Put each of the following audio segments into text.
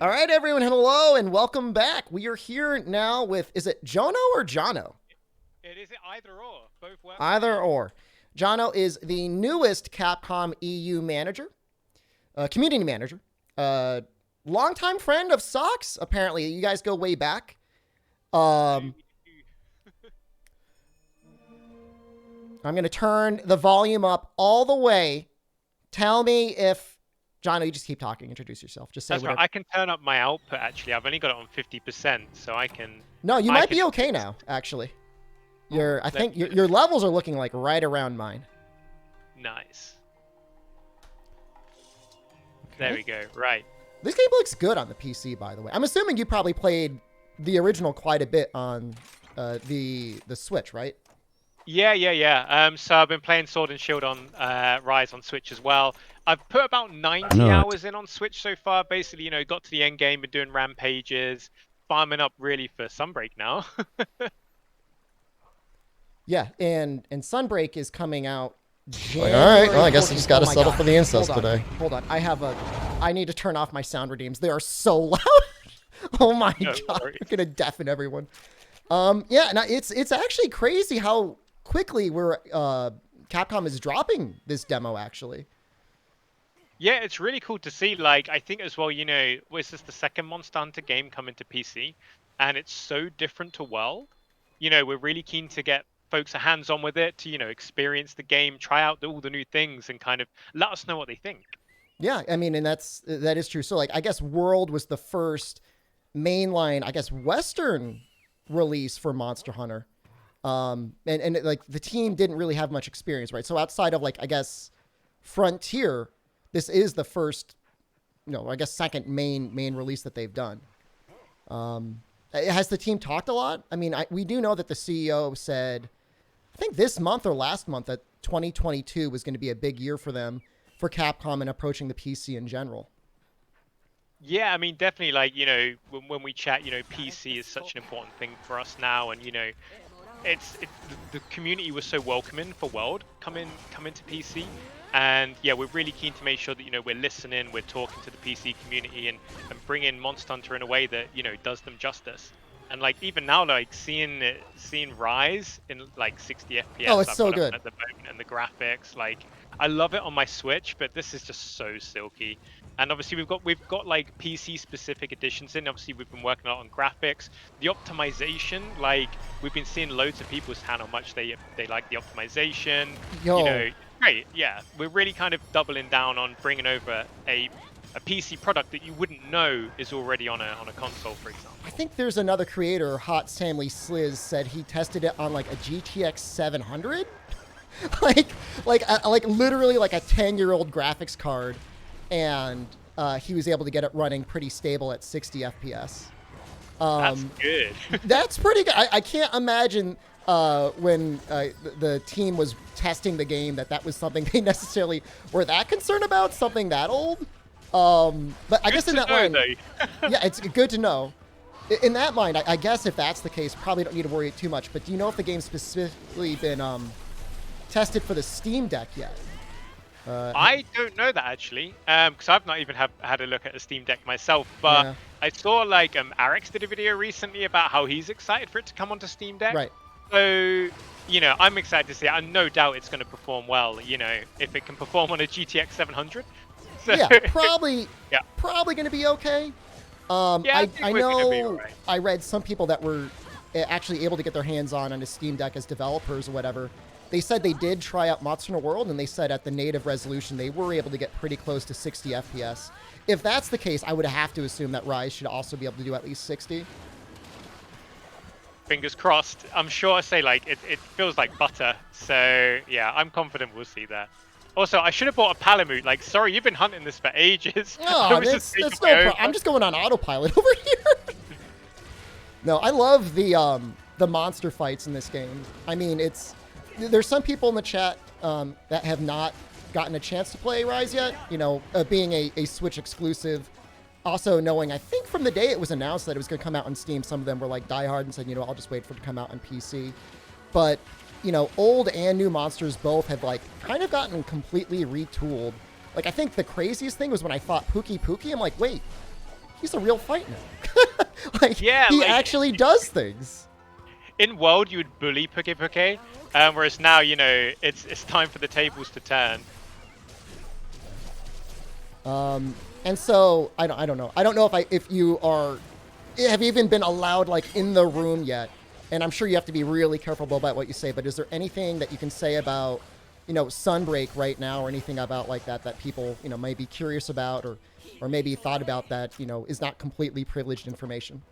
All right, everyone, hello and welcome back. We are here now with, is it Jonno or Jonno? It is either or. Both work. Either or. Jonno is the newest Capcom EU manager, community manager, longtime friend of Socks. Apparently, you guys go way back. I'm going to turn the volume up all the way. Tell me if Jonno, you just keep talking. Introduce yourself. Just say That's whatever. right. I can turn up my output. Actually, I've only got it on 50%, so I can. No, you might be okay now. Actually, I think your levels are looking like right around mine. Nice. Okay. There we go. Right. This game looks good on the PC, by the way. I'm assuming you probably played the original quite a bit on the Switch, right? Yeah. So I've been playing Sword and Shield on Rise on Switch as well. I've put about 90 hours in on Switch so far. Basically, got to the end game, been doing rampages, farming up really for Sunbreak now. Yeah, and Sunbreak is coming out. All right, well, I guess I just got to settle for the incest today. Hold on, I need to turn off my sound redeems. They are so loud. Oh my god, worries. I'm gonna deafen everyone. Yeah, no, it's actually crazy how quickly Capcom is dropping this demo actually. Yeah, it's really cool to see. Like, I think as well, this is the second Monster Hunter game coming to PC, and it's so different to World. We're really keen to get folks hands-on with it to, experience the game, try out all the new things, and kind of let us know what they think. Yeah, I mean, and that is true. So, like, I guess World was the first mainline, I guess, Western release for Monster Hunter. And like, the team didn't really have much experience, right? So outside of, like, I guess, Frontier, this is the first, I guess second main release that they've done. Has the team talked a lot? I mean, we do know that the CEO said, I think this month or last month, that 2022 was going to be a big year for them, for Capcom, and approaching the PC in general. Yeah, I mean, definitely, like, when we chat, PC is such an important thing for us now, and, the community was so welcoming for World coming to PC. And yeah, we're really keen to make sure that, we're listening, we're talking to the PC community and bringing Monster Hunter in a way that, does them justice. And like, even now, like seeing Rise in like 60 FPS. Oh, it's so good. At the moment, and the graphics, like, I love it on my Switch, but this is just so silky. And obviously we've got like PC specific additions in. Obviously we've been working a lot on graphics, the optimization. Like, we've been seeing loads of people saying how much they like the optimization. Yo. Great, yeah. We're really kind of doubling down on bringing over a PC product that you wouldn't know is already on a console, for example. I think there's another creator, Hot Samly Sliz, said he tested it on like a GTX 700, like literally like a 10-year-old graphics card, and he was able to get it running pretty stable at 60 FPS. That's good. That's pretty good. I can't imagine when the team was testing the game that was something they necessarily were that concerned about, something that old. But I guess in that line, yeah, it's good to know. In that mind, I guess if that's the case, probably don't need to worry too much. But do you know if the game's specifically been tested for the Steam Deck yet? I don't know that actually, because I've not even had a look at a Steam Deck myself. But yeah. I saw like Arex did a video recently about how he's excited for it to come onto Steam Deck. Right. So, I'm excited to see it. I no doubt it's going to perform well, if it can perform on a GTX 700. So, yeah, probably going to be okay. Yeah, I know right. I read some people that were actually able to get their hands on a Steam Deck as developers or whatever. They said they did try out Monster Hunter World, and they said at the native resolution, they were able to get pretty close to 60 FPS. If that's the case, I would have to assume that Rise should also be able to do at least 60. Fingers crossed. I'm sure I say like it feels like butter. So yeah, I'm confident we'll see that. Also, I should have bought a Palamute. Like, sorry, you've been hunting this for ages. Oh, that's no problem. I'm just going on autopilot over here. No, I love the monster fights in this game. I mean, there's some people in the chat that have not gotten a chance to play Rise yet. Being a Switch exclusive. Also knowing, I think from the day it was announced that it was going to come out on Steam, some of them were like diehard and said, I'll just wait for it to come out on PC. But, old and new monsters both have like kind of gotten completely retooled. Like, I think the craziest thing was when I fought Pookie Pookie. I'm like, wait, he's a real fight now. Like, Yeah, he like- actually does things. In World, you would bully Poke, whereas now, you know, it's time for the tables to turn. And so I don't know. I don't know if you have even been allowed like in the room yet. And I'm sure you have to be really careful about what you say. But is there anything that you can say about, you know, Sunbreak right now, or anything about like that people, you know, may be curious about, or maybe thought about that, you know, is not completely privileged information?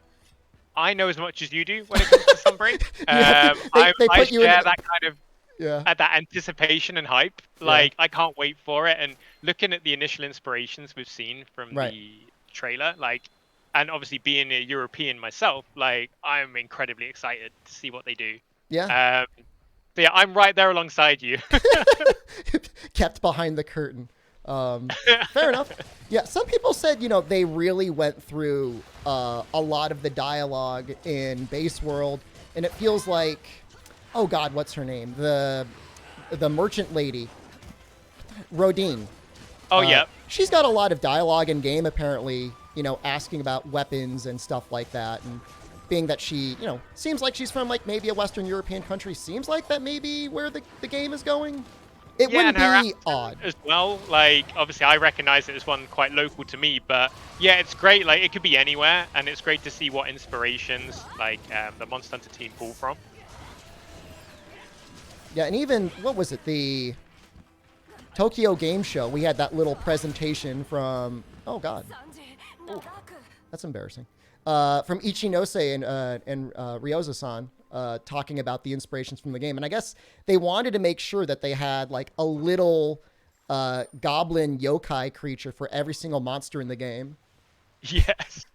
I know as much as you do when it comes to Sunbreak. They I put you in share that kind of Yeah. that anticipation and hype. Like, I can't wait for it. And looking at the initial inspirations we've seen from the trailer, like, and obviously being a European myself, like, I'm incredibly excited to see what they do. Yeah. So yeah, I'm right there alongside you. Kept behind the curtain. Fair enough. Yeah, some people said, you know, they really went through a lot of the dialogue in Base World, and it feels like, oh God, what's her name? The merchant lady, Rodine. Oh yeah. She's got a lot of dialogue in game, apparently, you know, asking about weapons and stuff like that, and being that she, you know, seems like she's from like maybe a Western European country, seems like that may be where the game is going. It wouldn't be odd as well. Like, obviously I recognize it as one quite local to me, but yeah, it's great. Like, it could be anywhere, and it's great to see what inspirations like the Monster Hunter team pull from. Yeah, and even, what was it, the Tokyo Game Show, we had that little presentation from, oh God, oh, that's embarrassing, from Ichinose and Ryoza-san, talking about the inspirations from the game. And I guess they wanted to make sure that they had like a little goblin yokai creature for every single monster in the game. Yes.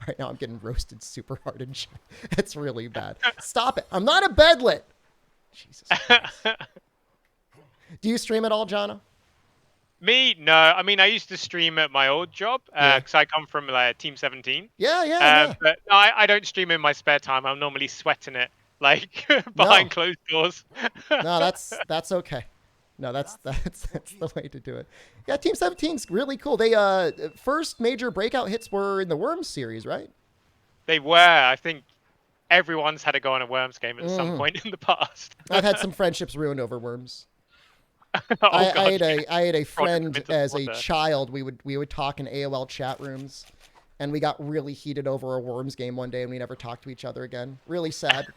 Right now I'm getting roasted super hard in chat. It's really bad. Stop it. I'm not a bedlet. Jesus Christ. Do you stream at all, Jonno? Me? No. I mean, I used to stream at my old job because I come from Team 17. Yeah. But no, I don't stream in my spare time. I'm normally sweating it, like, behind closed doors. No, that's okay. No, that's the way to do it. Yeah, Team 17's really cool. They first major breakout hits were in the Worms series, right? They were. I think everyone's had to go on a Worms game at some point in the past. I've had some friendships ruined over Worms. I had a friend as a child. We would talk in AOL chat rooms, and we got really heated over a Worms game one day, and we never talked to each other again. Really sad.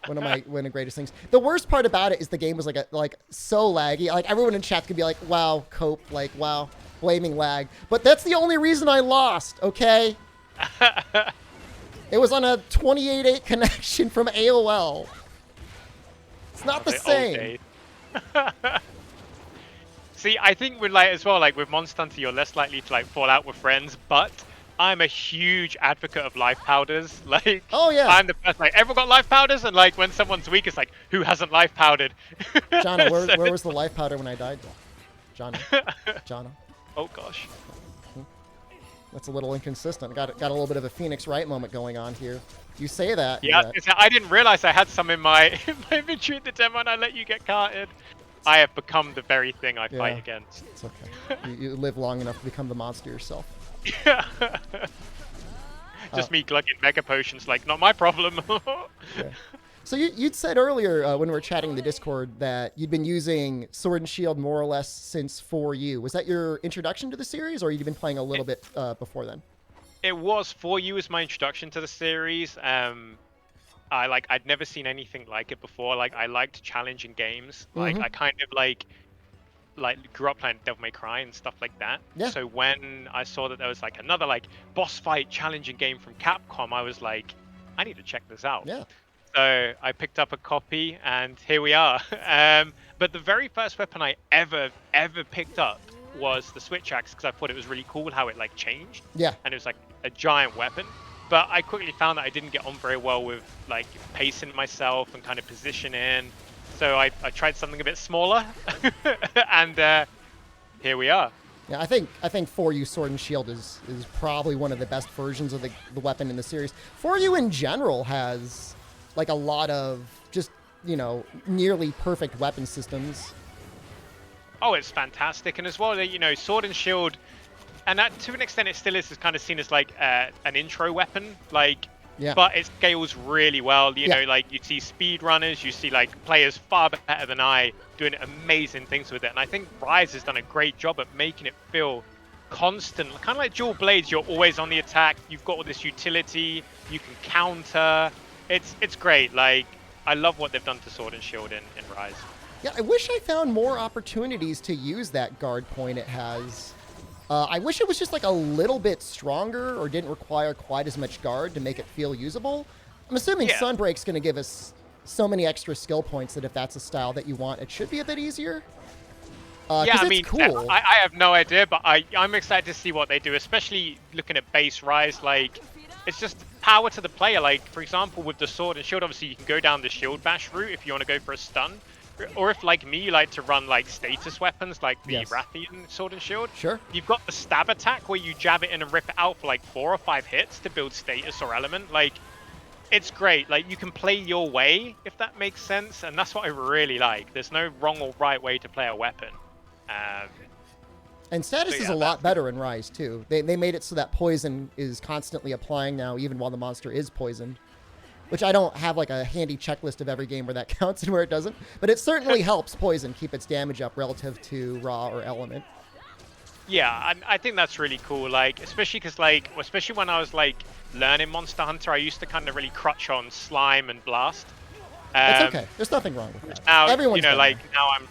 One of the greatest things. The worst part about it is the game was like so laggy. Like, everyone in chat could be like, "Wow, cope," like, "Wow, blaming lag." But that's the only reason I lost. Okay. It was on a 28.8 connection from AOL. It's not the same. See, I think with with Monster Hunter, you're less likely to like fall out with friends, but I'm a huge advocate of life powders. Like, oh yeah, I'm the best. Like, everyone got life powders, and like when someone's weak, it's like, who hasn't life powdered? Jonno, where was the life powder when I died? Jonno. Oh gosh. That's a little inconsistent. Got a little bit of a Phoenix Wright moment going on here. You say that. Yeah, I didn't realize I had some in my inventory at the demo, and I let you get carted. I have become the very thing I fight against. It's okay. You live long enough to become the monster yourself. Just me glugging mega potions, like, not my problem. Yeah. So you'd said earlier when we were chatting in the Discord that you'd been using Sword and Shield more or less since 4U. Was that your introduction to the series, or you'd been playing a little bit before then? It was. 4U was my introduction to the series. I'd never seen anything like it before. Like, I liked challenging games. Like, I kind of like grew up playing Devil May Cry and stuff like that. Yeah. So when I saw that there was like another like boss fight challenging game from Capcom, I was like, I need to check this out. Yeah. So I picked up a copy, and here we are. But the very first weapon I ever picked up was the switch axe, because I thought it was really cool how it like changed. Yeah. And it was like a giant weapon. But I quickly found that I didn't get on very well with like pacing myself and kind of positioning. So I tried something a bit smaller, and here we are. Yeah, I think 4U Sword and Shield is probably one of the best versions of the weapon in the series. 4U in general has like a lot of just, you know, nearly perfect weapon systems. Oh, it's fantastic. And as well, you know, Sword and Shield and that, to an extent, it still is kind of seen as like an intro weapon, like. Yeah. But it scales really well. You know, like you see speedrunners, you see like players far better than I doing amazing things with it. And I think Rise has done a great job at making it feel constant, kind of like dual blades. You're always on the attack. You've got all this utility. You can counter. It's great. Like, I love what they've done to Sword and Shield in Rise. Yeah, I wish I found more opportunities to use that guard point it has. I wish it was just like a little bit stronger or didn't require quite as much guard to make it feel usable. I'm assuming Sunbreak's going to give us so many extra skill points that if that's a style that you want, it should be a bit easier. Yeah, I mean, cool. I have no idea, but I'm excited to see what they do, especially looking at base Rise. Like, it's just power to the player. Like, for example, with the Sword and Shield, obviously you can go down the Shield Bash route if you want to go for a stun. Or if, like me, you like to run, like, status weapons, like the Rathian Sword and Shield. Sure. You've got the stab attack where you jab it in and rip it out for, like, 4 or 5 hits to build status or element. Like, it's great. Like, you can play your way, if that makes sense. And that's what I really like. There's no wrong or right way to play a weapon. And status is a lot better in Rise, too. They made it so that poison is constantly applying now, even while the monster is poisoned. Which I don't have like a handy checklist of every game where that counts and where it doesn't. But it certainly helps poison keep its damage up relative to raw or element. Yeah, I think that's really cool. Like, especially because, like, especially when I was like learning Monster Hunter, I used to kind of really crutch on Slime and Blast. It's okay. There's nothing wrong with that. Now, Everyone's you know, like now I'm,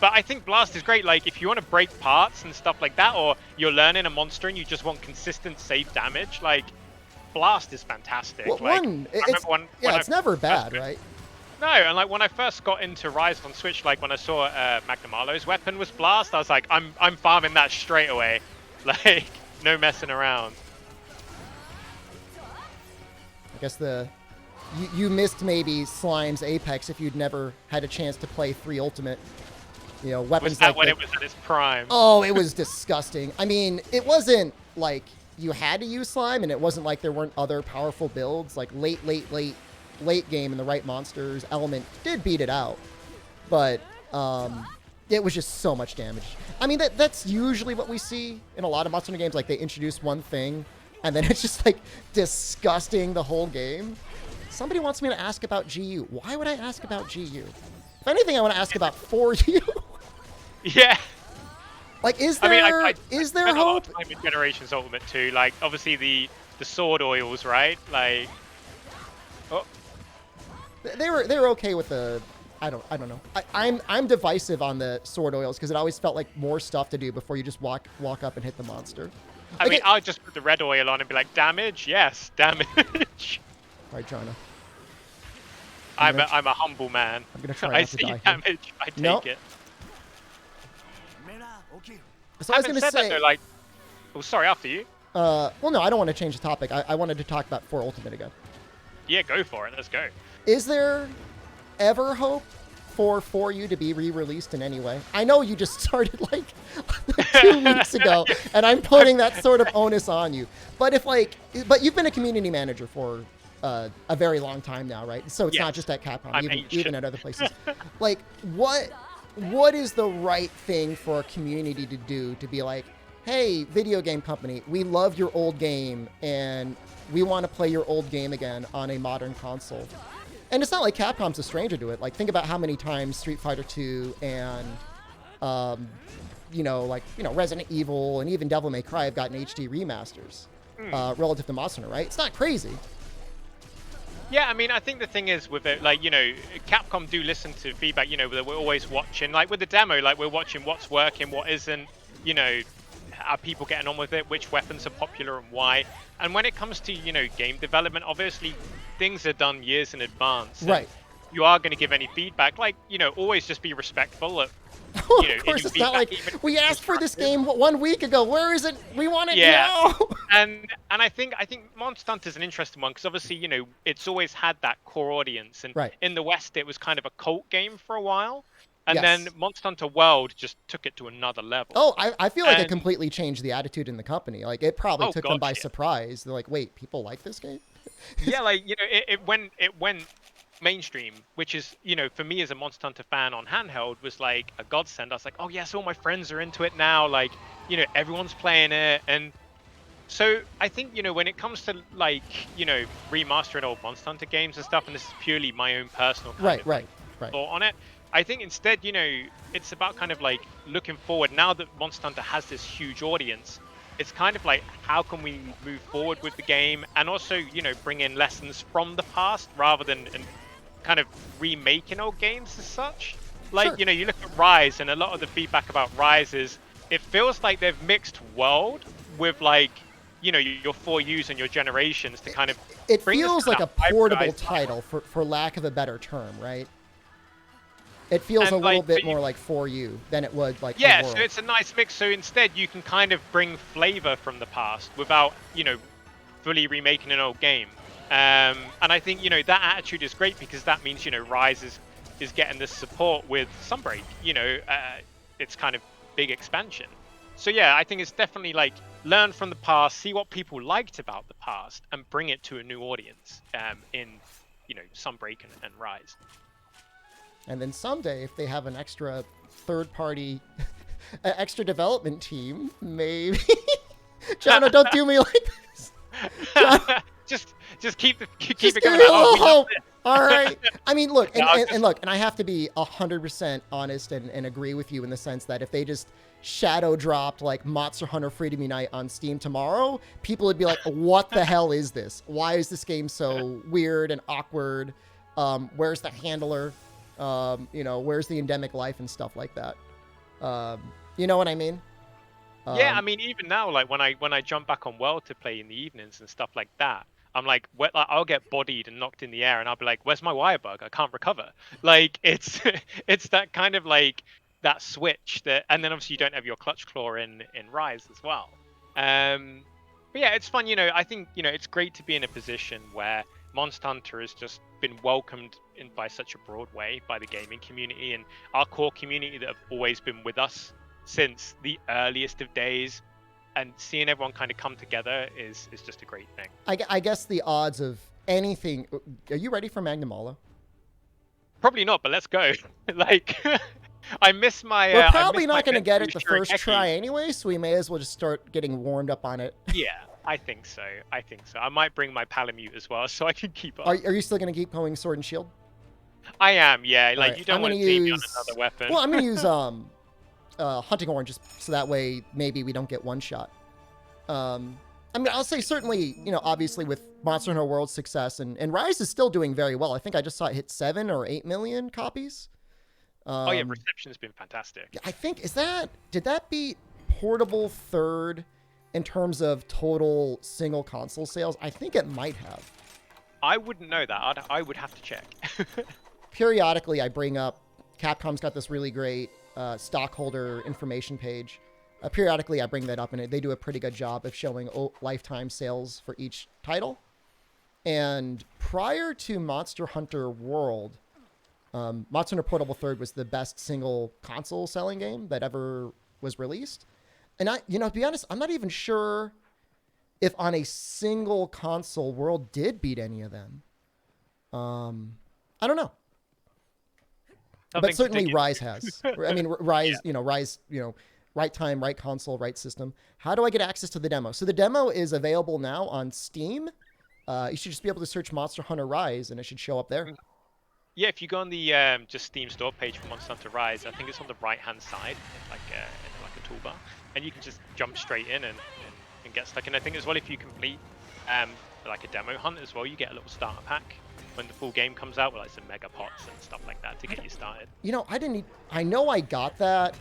but I think Blast is great. Like, if you want to break parts and stuff like that, or you're learning a monster and you just want consistent safe damage, like. Blast is fantastic. Well, like, it's never bad, right? No, and like when I first got into Rise on Switch, like when I saw Magnum Arlo's weapon was Blast, I was like, I'm farming that straight away. Like, no messing around. I guess you missed maybe Slime's apex if you'd never had a chance to play 3 Ultimate. You know, weapons was that like when it was at its prime? Oh, it was disgusting. I mean, it wasn't like you had to use Slime, and it wasn't like there weren't other powerful builds. Like late game in the right monsters, Element did beat it out, but it was just so much damage. I mean, that's usually what we see in a lot of Monster Hunter games. Like, they introduce one thing, and then it's just like disgusting the whole game. Somebody wants me to ask about GU. Why would I ask about GU? If anything, I want to ask about 4U. Yeah. Like, is there is there hope? A lot of time in Generations Ultimate 2, like obviously the sword oils, right? Like, they were okay with the. I don't know. I'm divisive on the sword oils because it always felt like more stuff to do before you just walk up and hit the monster. I mean, I'll just put the red oil on and be like, damage, yes, damage. All right, Jonno. I'm a humble man. I'm gonna try I not to see die damage, I take it. So I was gonna say, that, though, like, oh, sorry, after you. Well, no, I don't want to change the topic. I wanted to talk about 4 Ultimate again. Yeah, go for it. Let's go. Is there ever hope for you to be re-released in any way? I know you just started like 2 weeks ago, and I'm putting that sort of onus on you. But but you've been a community manager for a very long time now, right? So it's not just at Capcom, even at other places. Like, what is the right thing for a community to do to be like, hey, video game company, we love your old game and we want to play your old game again on a modern console? And it's not like Capcom's a stranger to it. Like, think about how many times Street Fighter 2 and, Resident Evil and even Devil May Cry have gotten HD remasters relative to Monster Hunter, right? It's not crazy. Yeah, I mean, I think the thing is with it, like, Capcom do listen to feedback, that we're always watching. Like, with the demo, like, we're watching what's working, what isn't, are people getting on with it, which weapons are popular and why. And when it comes to, game development, obviously, things are done years in advance. Right. You are going to give any feedback. Like, always just be respectful of, of course, it's not like we asked for this game 1 week ago. Where is it? We want it now. and I think Monster Hunter is an interesting one because obviously it's always had that core audience, and in the West it was kind of a cult game for a while, and then Monster Hunter World just took it to another level. Oh, I feel like it completely changed the attitude in the company. Like, it probably took them by surprise. They're like, wait, people like this game? Yeah, like it went mainstream, which is, you know, for me as a Monster Hunter fan on handheld was like a godsend. I was like, oh yes, all my friends are into it now. Like, you know, everyone's playing it. And so I think, you know, when it comes to like, you know, remastering old Monster Hunter games and stuff, and this is purely my own personal kind of thought on it. I think instead, you know, it's about kind of like looking forward. Now that Monster Hunter has this huge audience, it's kind of like, how can we move forward with the game, and also, you know, bring in lessons from the past rather than kind of remaking old games as such. Like, you know, you look at Rise, and a lot of the feedback about Rise is it feels like they've mixed world with like, you know, your 4Us and your generations to kind of. It feels like a portable title, for lack of a better term, right? It feels a little bit more like 4U than it would like. Yeah, so it's a nice mix. So instead, you can kind of bring flavor from the past without, you know, fully remaking an old game. And I think, you know, that attitude is great because that means, you know, Rise is getting this support with Sunbreak. You know, it's kind of big expansion. So yeah, I think it's definitely like learn from the past, see what people liked about the past, and bring it to a new audience in, you know, Sunbreak and Rise. And then someday, if they have an extra third-party, extra development team, maybe. Jonno, don't do me like this. Just keep it going. All right. I mean, look, and I have to be 100% honest and agree with you in the sense that if they just shadow dropped like Monster Hunter Freedom Unite on Steam tomorrow, people would be like, "What the hell is this? Why is this game so weird and awkward? Where's the handler?" You know, where's the endemic life and stuff like that. You know what I mean? Yeah, I mean, even now, like when I jump back on World to play in the evenings and stuff like that, I'm like, I'll get bodied and knocked in the air, and I'll be like, "Where's my wire bug? I can't recover." Like it's it's that kind of like that switch that, and then obviously you don't have your clutch claw in Rise as well. But yeah, it's fun. You know, I think, you know, it's great to be in a position where Monster Hunter has just been welcomed in by such a broad way by the gaming community and our core community that have always been with us since the earliest of days, and seeing everyone kind of come together is just a great thing. I guess the odds of anything. Are you ready for Magnamalo? Probably not, but let's go. Like, I miss my. We're probably not going to get it the first try anyway, so we may as well just start getting warmed up on it. Yeah. I think so. I might bring my Palamute as well, so I can keep up. Are you still going to keep going Sword and Shield? I am, yeah. Like, right. You don't want to see me on another weapon. Well, I'm going to use Hunting Horn just so that way maybe we don't get one shot. I mean, I'll say certainly, you know, obviously with Monster Hunter World's success, and Rise is still doing very well. I think I just saw it hit 7 or 8 million copies. Oh yeah, reception's been fantastic. I think, did that beat Portable third in terms of total single console sales? I think it might have. I wouldn't know that. I would have to check. Periodically, I bring up, Capcom's got this really great stockholder information page. Periodically, I bring that up, and they do a pretty good job of showing lifetime sales for each title. And prior to Monster Hunter World, Monster Hunter Portable Third was the best single console selling game that ever was released. And to be honest, I'm not even sure if on a single console World did beat any of them. I don't know. But certainly Rise has. I mean, Rise, yeah. Rise, right time, right console, right system. How do I get access to the demo? So the demo is available now on Steam. You should just be able to search Monster Hunter Rise, and it should show up there. Yeah, if you go on the just Steam store page for Monster Hunter Rise, I think it's on the right-hand side, in like a toolbar, and you can just jump straight in and get stuck in. I think as well, if you complete like a demo hunt as well, you get a little starter pack when the full game comes out with like some mega pots and stuff like that to get you started. I know I got that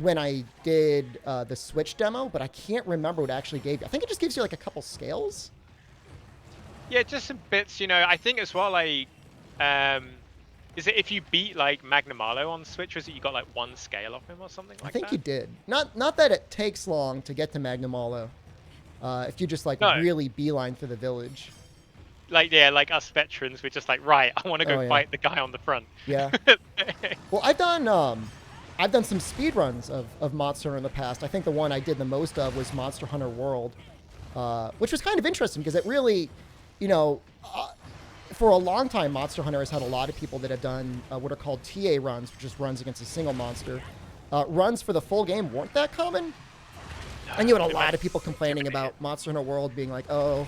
when I did the Switch demo, but I can't remember what it actually gave you. I think it just gives you like a couple scales. Yeah, just some bits. I think as well, like, is it if you beat like Magnamalo on Switch, or is it you got like one scale off him or something like that? I think you did. Not that it takes long to get to Magnamalo. If you just really beeline for the village. Like, yeah, like us veterans, we're just like, right, I want to go fight the guy on the front. Yeah. Well, I've done some speed runs of Monster Hunter in the past. I think the one I did the most of was Monster Hunter World, which was kind of interesting because it really, for a long time, Monster Hunter has had a lot of people that have done what are called TA runs, which is runs against a single monster. Runs for the full game weren't that common. And you had a lot of people complaining about Monster Hunter World being like, oh,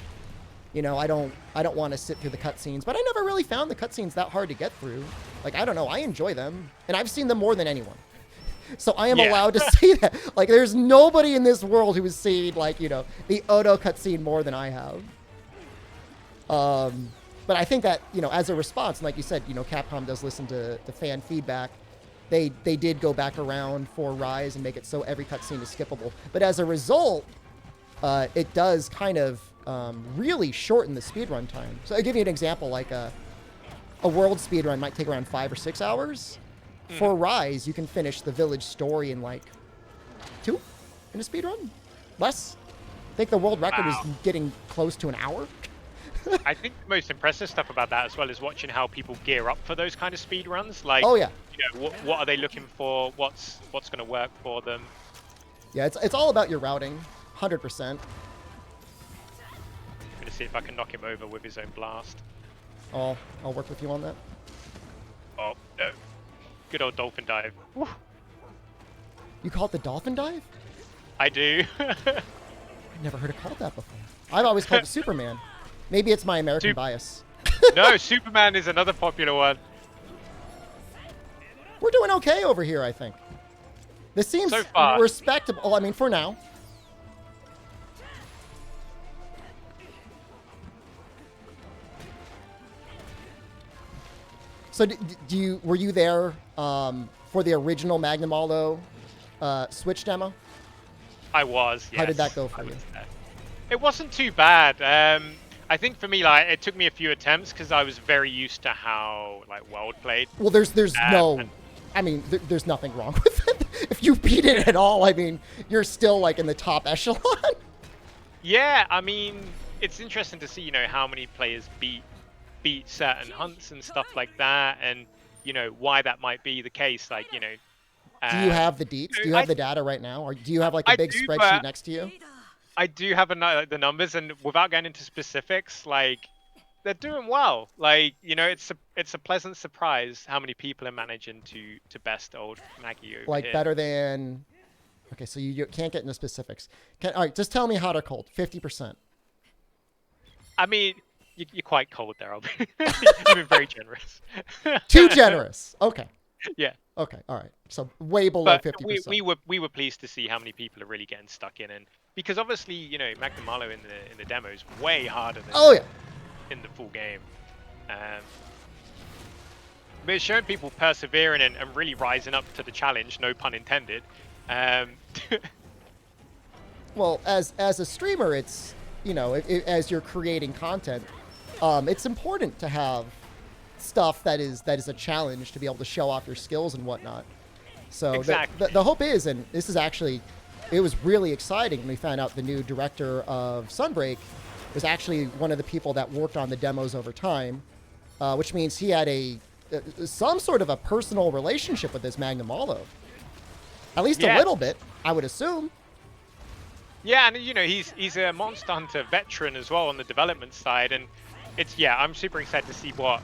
you know, I don't want to sit through the cutscenes. But I never really found the cutscenes that hard to get through. Like, I don't know. I enjoy them. And I've seen them more than anyone. So I am allowed to say that. Like, there's nobody in this world who has seen, like, you know, the Odo cutscene more than I have. But I think that, you know, as a response, and like you said, you know, Capcom does listen to the fan feedback. They did go back around for Rise and make it so every cutscene is skippable. But as a result, it does kind of really shorten the speedrun time. So I'll give you an example, like a world speedrun might take around 5 or 6 hours. For Rise, you can finish the village story in like 2 in a speedrun? Less? I think the world record is getting close to an hour. I think the most impressive stuff about that as well is watching how people gear up for those kind of speed runs. Like, oh yeah, you know, what are they looking for? What's going to work for them? Yeah, it's all about your routing, 100%. I'm gonna see if I can knock him over with his own blast. I'll work with you on that. Oh no! Good old dolphin dive. Woo. You call it the dolphin dive? I do. I've never heard it called that before. I've always called it Superman. Maybe it's my American bias. No, Superman is another popular one. We're doing okay over here, I think. This seems so far respectable. I mean, for now. So, were you there for the original Magnum Aldo Switch demo? I was. Yes. How did that go for you? It wasn't too bad. I think for me, like, it took me a few attempts because I was very used to how like World played. Well, there's no, I mean, there's nothing wrong with it. If you beat it at all, I mean, you're still like in the top echelon. Yeah, I mean, it's interesting to see, you know, how many players beat certain hunts and stuff like that, and you know why that might be the case. Like, you know, do you have the deets? Do you have the data right now, or do you have like a big spreadsheet next to you? I do have the numbers, and without getting into specifics, like, they're doing well. Like, you know, it's a pleasant surprise how many people are managing to best old Maggie over like here. Better than. Okay, so you can't get into specifics. All right, just tell me hot or cold. 50%. I mean, you're quite cold there. You've been very generous. Too generous. Okay. Yeah. Okay. All right. So way below 50%. We were pleased to see how many people are really getting stuck in, and because obviously, you know, Magnum Malo in the demo is way harder than in the full game. But it's showing people persevering and really rising up to the challenge. No pun intended. Well, as a streamer, it's, you know, as you're creating content, it's important to have stuff that is a challenge to be able to show off your skills and whatnot. So exactly. the hope is, and this is actually, it was really exciting when we found out the new director of Sunbreak was actually one of the people that worked on the demos over time, which means he had some sort of a personal relationship with this Magnum Aldo. At least a little bit, I would assume. Yeah, and you know, he's a Monster Hunter veteran as well on the development side, and I'm super excited to see what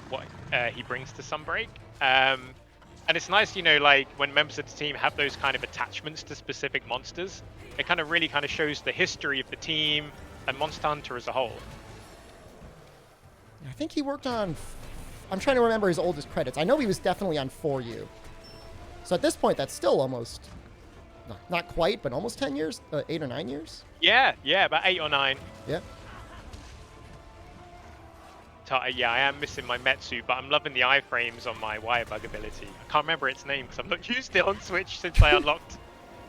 he brings to Sunbreak. And it's nice, you know, like when members of the team have those kind of attachments to specific monsters, it kind of really shows the history of the team and Monster Hunter as a whole. I think he worked on, I'm trying to remember his oldest credits. I know he was definitely on 4U. So at this point, that's still almost, not quite, but almost 10 years, 8 or 9 years? Yeah, about 8 or 9. Yeah. Yeah, I am missing my Metsu, but I'm loving the iframes on my Wirebug ability. I can't remember its name because I've not used it on Switch since I unlocked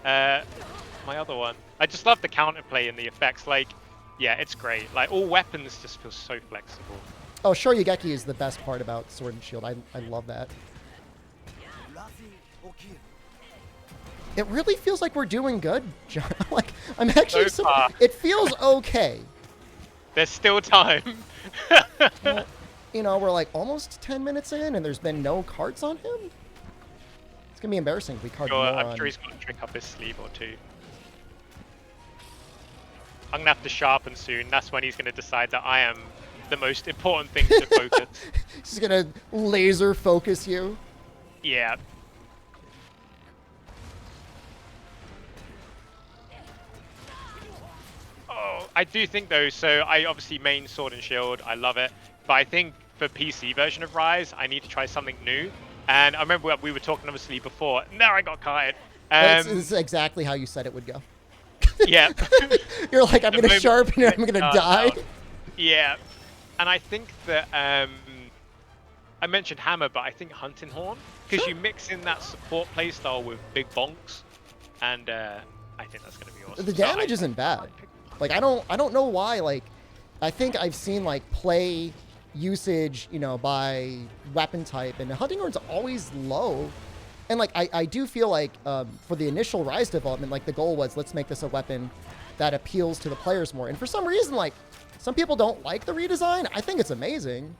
my other one. I just love the counterplay and the effects. Like, yeah, it's great. Like, all weapons just feel so flexible. Oh, Shoryugeki is the best part about Sword and Shield. I love that. It really feels like we're doing good, John. Like, I'm actually it feels okay. There's still time. Well, you know, we're like almost 10 minutes in, and there's been no carts on him. It's gonna be embarrassing if we cart more I'm sure he's got a trick up his sleeve or two. I'm gonna have to sharpen soon. That's when he's gonna decide that I am the most important thing to focus. He's gonna laser focus you. Yeah. Oh, I do think though, so I obviously main Sword and Shield, I love it, but I think for PC version of Rise, I need to try something new. And I remember we were talking obviously before, and there I got kited. This is exactly how you said it would go. Yeah. You're like, I'm gonna sharpen it, I'm gonna die. Yeah. And I think that, I mentioned Hammer, but I think Hunting Horn, because you mix in that support playstyle with big bonks, and I think that's gonna be awesome. The damage isn't bad. Like, I don't know why, like, I think I've seen, like, play usage, you know, by weapon type, and Hunting Horn's always low. And, like, I do feel like for the initial Rise development, like, the goal was, let's make this a weapon that appeals to the players more. And for some reason, like, some people don't like the redesign. I think it's amazing.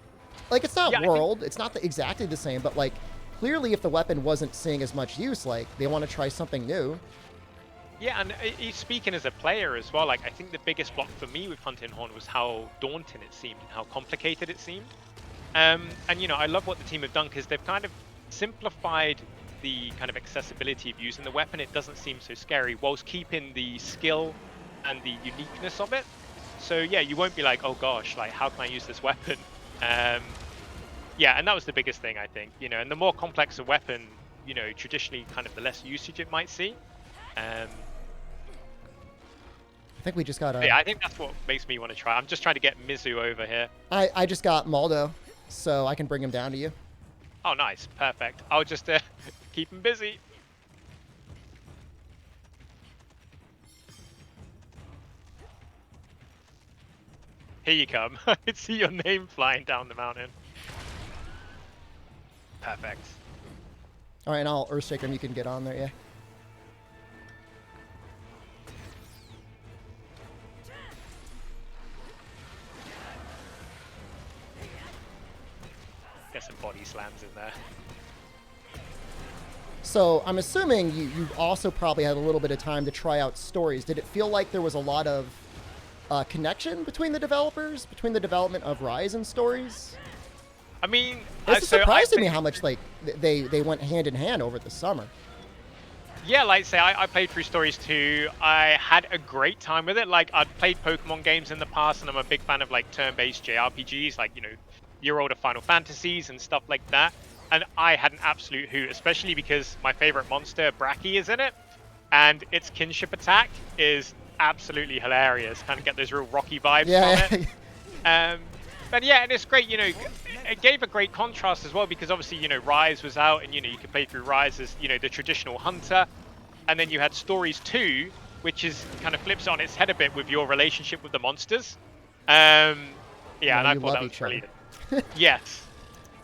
Like, it's not World. It's not exactly the same, but, like, clearly if the weapon wasn't seeing as much use, like, they want to try something new. Yeah, and speaking as a player as well, like, I think the biggest block for me with Hunting Horn was how daunting it seemed and how complicated it seemed. And, you know, I love what the team have done because they've kind of simplified the kind of accessibility of using the weapon. It doesn't seem so scary whilst keeping the skill and the uniqueness of it. So, yeah, you won't be like, oh, gosh, like, how can I use this weapon? Yeah, and that was the biggest thing, I think. You know, and the more complex a weapon, you know, traditionally kind of the less usage it might see. I think we just got yeah, I think that's what makes me want to try. I'm just trying to get Mizu over here. I just got Maldo, so I can bring him down to you. Oh, nice. Perfect. I'll just keep him busy. Here you come. I can see your name flying down the mountain. Perfect. All right, and I'll Earthshaker him. You can get on there, yeah. Get some body slams in there. So I'm assuming you also probably had a little bit of time to try out stories. Did it feel like there was a lot of connection between the developers, between the development of Rise and stories? I mean, it's surprising me how much like they went hand in hand over the summer. Yeah, like say I played through Stories 2. I had a great time with it. Like I'd played Pokemon games in the past, and I'm a big fan of like turn-based JRPGs, like, you know, year-older Final Fantasies and stuff like that. And I had an absolute hoot, especially because my favorite monster, Bracky, is in it, and its kinship attack is absolutely hilarious. Kind of get those real Rocky vibes from it. But yeah, and it's great, you know, it gave a great contrast as well because obviously, you know, Rise was out and, you know, you could play through Rise as, you know, the traditional hunter. And then you had Stories 2, which is kind of flips on its head a bit with your relationship with the monsters. Yeah, and I thought that was brilliant. Yes.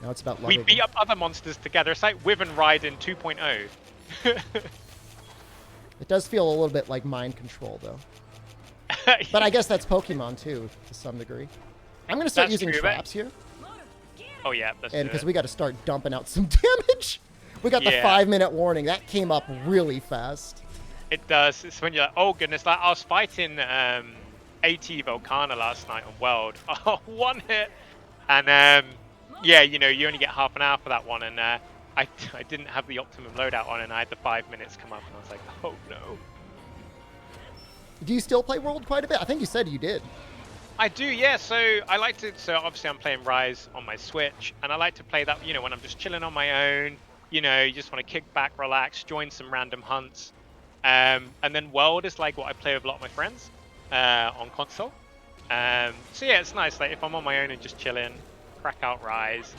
No, it's about we beat up other monsters together. It's like Wyvern Raiden 2.0. It does feel a little bit like mind control, though. But I guess that's Pokemon, too, to some degree. I'm going to start using traps here. Oh, yeah. And because we got to start dumping out some damage. We got the 5-minute warning. That came up really fast. It does. It's when you're like, oh, goodness. Like, I was fighting AT Volcana last night on World. Oh, one hit. And, yeah, you know, you only get half an hour for that one. And I didn't have the optimum loadout on, and I had the 5 minutes come up. And I was like, oh, no. Do you still play World quite a bit? I think you said you did. I do, yeah. So I like to, so obviously I'm playing Rise on my Switch, and I like to play that, you know, when I'm just chilling on my own, you know, you just want to kick back, relax, join some random hunts. And then World is like what I play with a lot of my friends on console. So yeah, it's nice. Like if I'm on my own and just chilling, crack out Rise,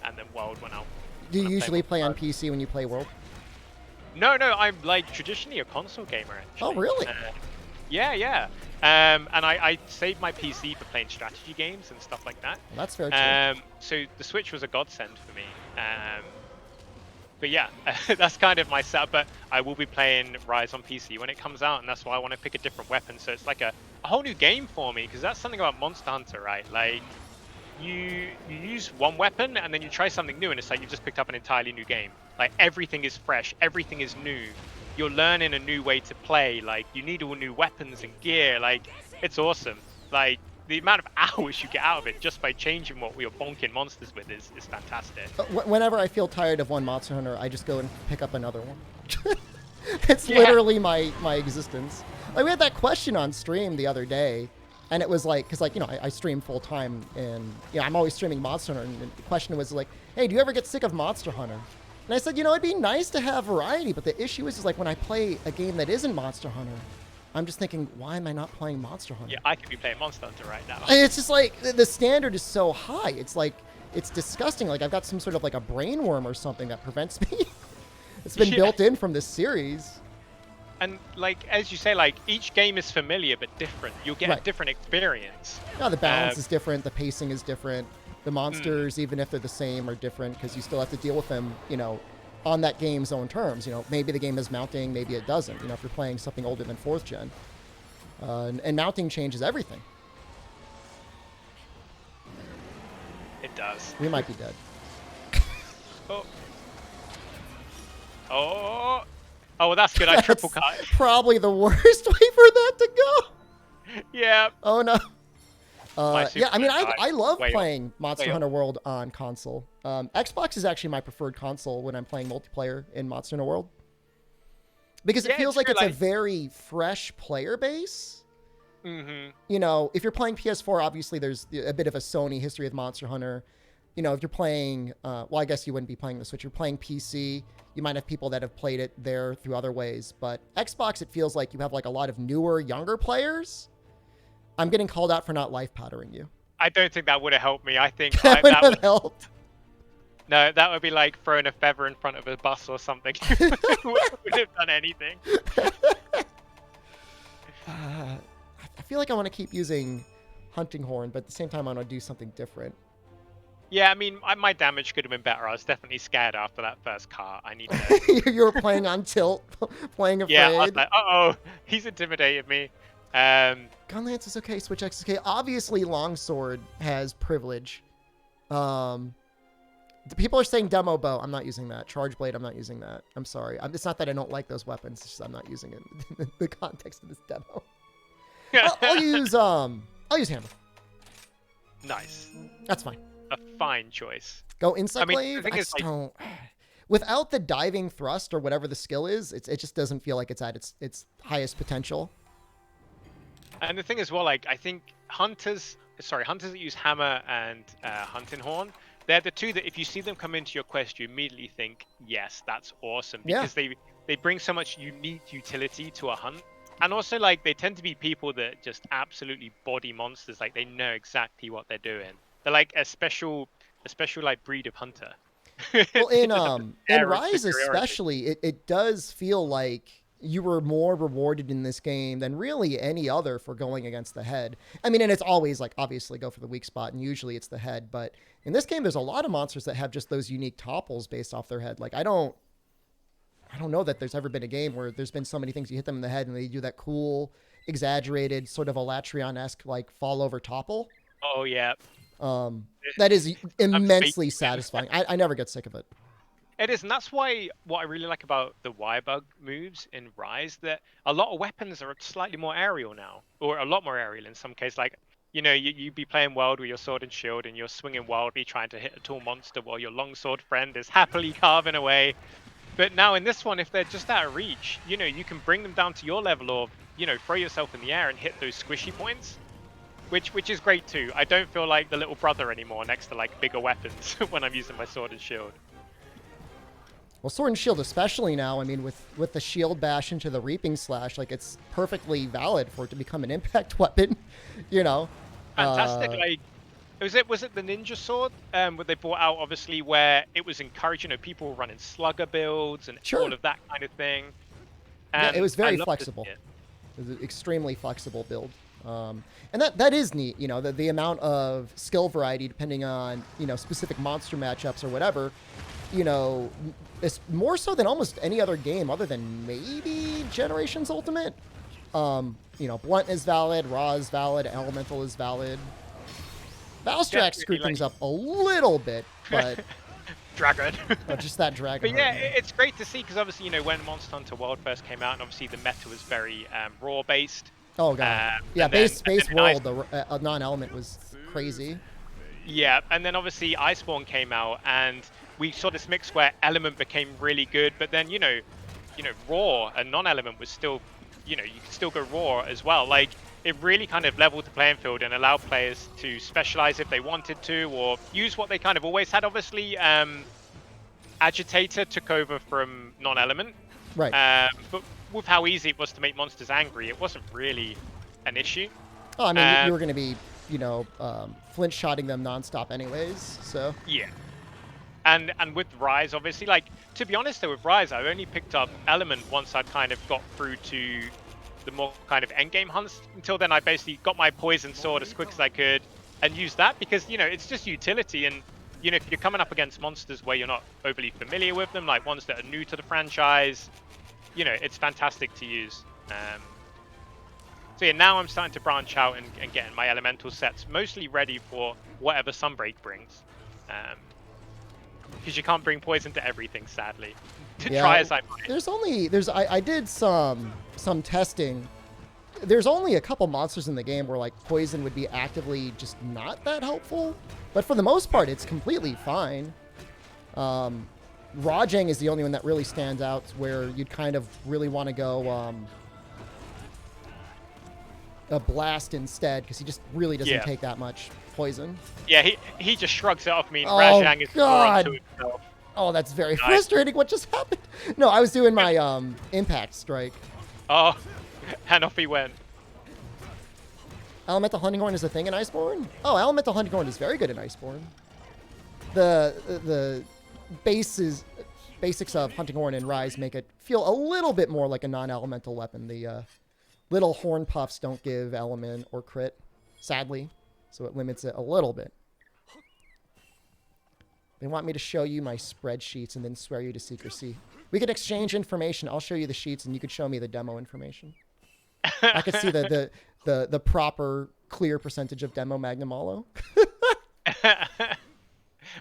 and then World when I'll. Do you usually play on PC when you play World? No, I'm like traditionally a console gamer, actually. Oh, really? Yeah. And I saved my PC for playing strategy games and stuff like that. Well, that's very true. So the Switch was a godsend for me. But yeah, that's kind of my setup. But I will be playing Rise on PC when it comes out, and that's why I want to pick a different weapon. So it's like a whole new game for me, because that's something about Monster Hunter, right? Like, you use one weapon, and then you try something new, and it's like you've just picked up an entirely new game. Like, everything is fresh, everything is new. You're learning a new way to play. Like, you need all new weapons and gear. Like, it's awesome. Like, the amount of hours you get out of it just by changing what we are bonking monsters with is fantastic. Whenever I feel tired of one Monster Hunter, I just go and pick up another one. It's literally my existence. Like, we had that question on stream the other day, and it was like, because like, you know, I stream full time, and you know, I'm always streaming Monster Hunter, and the question was like, hey, do you ever get sick of Monster Hunter? And I said, you know, it'd be nice to have variety, but the issue is like when I play a game that isn't Monster Hunter, I'm just thinking, why am I not playing Monster Hunter? Yeah, I could be playing Monster Hunter right now. And it's just like, the standard is so high. It's like, it's disgusting. Like, I've got some sort of like a brain worm or something that prevents me. It's been built in from this series. And like, as you say, like each game is familiar but different. You'll get a different experience. No, the balance is different. The pacing is different. The monsters, even if they're the same, are different because you still have to deal with them, you know, on that game's own terms. You know, maybe the game is mounting, maybe it doesn't. You know, if you're playing something older than 4th gen. And mounting changes everything. It does. We might be dead. Oh. Oh. Oh, well, that's good. I triple cut. Probably the worst way for that to go. Yeah. Oh, no. Yeah, I mean, I love Way playing off. Monster Way Hunter off. World on console. Xbox is actually my preferred console when I'm playing multiplayer in Monster Hunter World. Because it Yeah, feels it's like true, it's a like- very fresh player base. Mm-hmm. You know, if you're playing PS4, obviously there's a bit of a Sony history with Monster Hunter. You know, if you're playing, well, I guess you wouldn't be playing the Switch. You're playing PC, you might have people that have played it there through other ways. But Xbox, it feels like you have like a lot of newer, younger players. I'm getting called out for not life powdering you. I don't think that would have helped me. I think That would have helped. No, that would be like throwing a feather in front of a bus or something. Would have done anything. I feel like I want to keep using Hunting Horn, but at the same time, I want to do something different. Yeah, I mean, my damage could have been better. I was definitely scared after that first car. I need to... You were playing on tilt, playing afraid. Yeah, I was like, uh-oh, he's intimidated me. Gunlance is okay, Switch X is okay. Obviously, Longsword has privilege. The people are saying Demo Bow. I'm not using that. Charge Blade, I'm not using that. I'm sorry. It's not that I don't like those weapons. It's just I'm not using it in the context of this demo. I'll use Hammer. Nice. That's fine. A fine choice. Go Insect I mean, Glaive? the thing I is, just like- don't... Without the diving thrust or whatever the skill is, it just doesn't feel like it's at its highest potential. And the thing is, well, like, I think hunters that use hammer and hunting horn, they're the two that if you see them come into your quest, you immediately think, yes, that's awesome. Because they bring so much unique utility to a hunt. And also, like, they tend to be people that just absolutely body monsters. Like, they know exactly what they're doing. They're like a special like breed of hunter. Well, They in just have this air of Rise superiority. especially, it does feel like you were more rewarded in this game than really any other for going against the head. I mean, and it's always like, obviously go for the weak spot, and usually it's the head. But in this game, there's a lot of monsters that have just those unique topples based off their head. Like, I don't know that there's ever been a game where there's been so many things you hit them in the head and they do that cool, exaggerated, sort of Elatrion-esque, like, fall over topple. Oh, yeah. That is immensely satisfying. I never get sick of it. It is, and that's why what I really like about the Wirebug moves in Rise, that a lot of weapons are slightly more aerial now, or a lot more aerial in some cases. Like, you know, you'd be playing wild with your sword and shield, and you're swinging wildly trying to hit a tall monster while your longsword friend is happily carving away. But now in this one, if they're just out of reach, you know, you can bring them down to your level, or, you know, throw yourself in the air and hit those squishy points. Which is great too. I don't feel like the little brother anymore next to like bigger weapons when I'm using my sword and shield. Well, Sword and Shield especially now, I mean, with the shield bash into the Reaping Slash, like, it's perfectly valid for it to become an impact weapon, you know? Fantastic. Like, was it the ninja sword? What they brought out, obviously, where it was encouraging, you know, people were running slugger builds and Sure. all of that kind of thing. Yeah, it was I very loved flexible. it. It was an extremely flexible build. And that is neat, you know, the amount of skill variety depending on, you know, specific monster matchups or whatever, you know, it's more so than almost any other game other than maybe Generations Ultimate. You know, Blunt is valid, Raw is valid, Elemental is valid. Valstrax screwed like- things up a little bit, but Dragon. just that dragon. But yeah, hurt me. it's great to see because obviously, you know, when Monster Hunter World first came out, and obviously the meta was very raw based, Oh god. Yeah, base world, the non-element was crazy. Yeah, and then obviously Iceborne came out, and we saw this mix where element became really good, but then raw and non-element was still, you could still go raw as well. Like, it really kind of leveled the playing field and allowed players to specialize if they wanted to, or use what they kind of always had. Obviously, Agitator took over from non-element, Right. but with how easy it was to make monsters angry, it wasn't really an issue. Oh, I mean, you were going to be, flinch shotting them nonstop anyways, so. Yeah. And with Rise, obviously, like, to be honest though, with Rise, I only picked up Element once I'd kind of got through to the more kind of endgame hunts. Until then, I basically got my Poison Sword as quick as I could and used that because, it's just utility. And, if you're coming up against monsters where you're not overly familiar with them, like ones that are new to the franchise, it's fantastic to use. So yeah, now I'm starting to branch out and getting my elemental sets mostly ready for whatever Sunbreak brings. Because you can't bring poison to everything, sadly. Try as I might. I did some testing. There's only a couple monsters in the game where like poison would be actively just not that helpful, but for the most part, it's completely fine. Rajang is the only one that really stands out where you'd kind of really want to go a blast instead because he just really doesn't take that much poison. Yeah, he just shrugs it off me. Oh, Rajang is God. to himself. Oh, that's very frustrating. What just happened? No, I was doing my impact strike. Oh, and off he went. Elemental Hunting Horn is a thing in Iceborne? Oh, Elemental Hunting Horn is very good in Iceborne. The basics of Hunting Horn and Rise make it feel a little bit more like a non-elemental weapon. The little horn puffs don't give element or crit, sadly, so it limits it a little bit. They want me to show you my spreadsheets and then swear you to secrecy. We could exchange information. I'll show you the sheets and you could show me the demo information. I could see the proper, clear percentage of demo Magnamalo.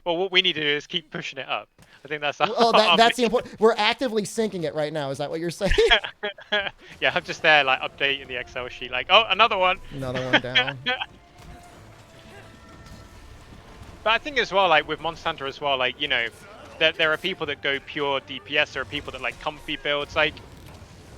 Well, what we need to do is keep pushing it up. I think that's... that's the important... We're actively syncing it right now. Is that what you're saying? Yeah, I'm just there, like, updating the Excel sheet. Like, oh, another one. Another one down. But I think as well, like, with Monster Hunter as well, like, there are people that go pure DPS. There are people that like comfy builds. Like,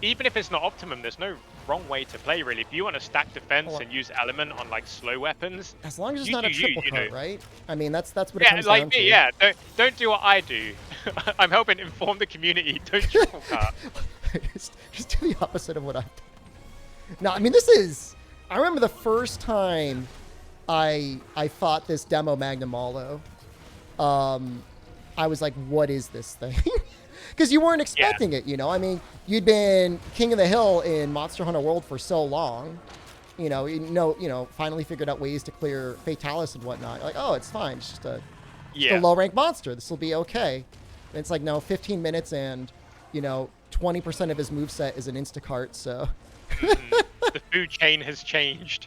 even if it's not optimum, there's no wrong way to play, really. If you want to stack defense and use element on, like, slow weapons... As long as it's not a triple cut, right? I mean, that's what it comes down to. Yeah, don't do what I do. I'm helping inform the community. Don't triple cut. just do the opposite of what I've done. No, I mean, this is... I remember the first time I fought this demo Magnamalo. I was like, what is this thing? Because you weren't expecting it, I mean, you'd been King of the Hill in Monster Hunter World for so long. Finally figured out ways to clear Fatalis and whatnot. You're like, oh, it's fine. It's just a low-rank monster. This will be okay. And it's like, no, 15 minutes and, 20% of his moveset is an Instacart, so... The food chain has changed.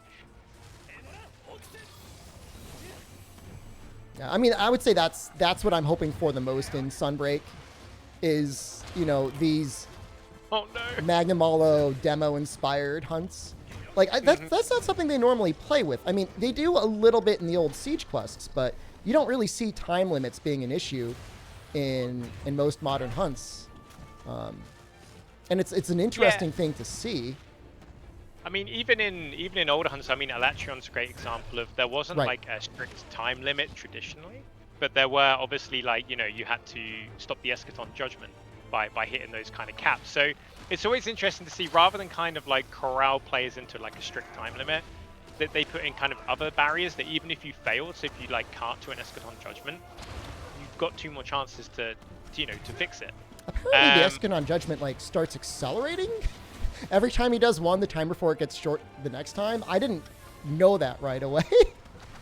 Yeah, I mean, I would say that's what I'm hoping for the most in Sunbreak is, these Magnamalo demo-inspired hunts. Like, that's not something they normally play with. I mean, they do a little bit in the old Siege quests, but you don't really see time limits being an issue in most modern hunts. And it's an interesting thing to see. I mean, even in older hunts, I mean, Alatrion's a great example of there wasn't like a strict time limit traditionally, but there were obviously, like, you had to stop the Eschaton Judgment by hitting those kind of caps. So it's always interesting to see, rather than kind of like corral players into like a strict time limit, that they put in kind of other barriers that even if you failed, so if you like cart to an Eschaton Judgment, you've got 2 more chances to fix it. Apparently the Eschaton Judgment like starts accelerating. Every time he does one, the time before it gets short the next time. I didn't know that right away.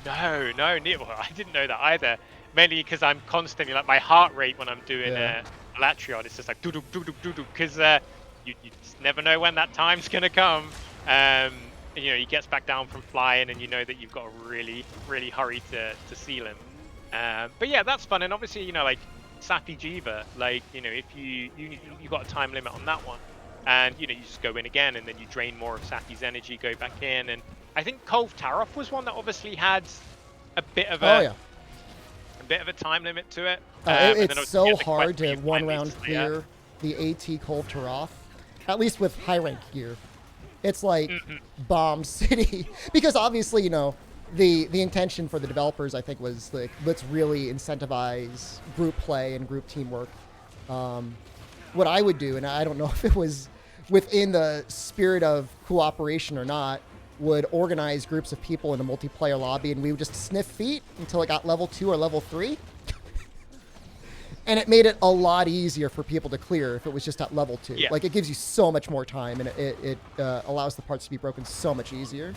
No, neither. Well, I didn't know that either. Mainly because I'm constantly, like, my heart rate when I'm doing Alatrion is just like doo-doo, doo-doo, doo-doo, because you just never know when that time's going to come. He gets back down from flying and you know that you've got to really, really hurry to seal him. But yeah, that's fun. And obviously, like, Sappy Jiva, like, if you got a time limit on that one. and you just go in again, and then you drain more of Saki's energy, go back in, and I think Kolv Taroth was one that obviously had a bit of a time limit to it. It's so hard to one-round clear the AT Kolv Taroth, at least with high-rank gear. It's like Bomb City, because obviously, the intention for the developers, I think, was like, let's really incentivize group play and group teamwork. What I would do, and I don't know if it was within the spirit of cooperation or not, would organize groups of people in a multiplayer lobby, and we would just sniff feet until it got level 2 or level 3. And it made it a lot easier for people to clear if it was just at level 2. Yeah. Like, it gives you so much more time, and it allows the parts to be broken so much easier.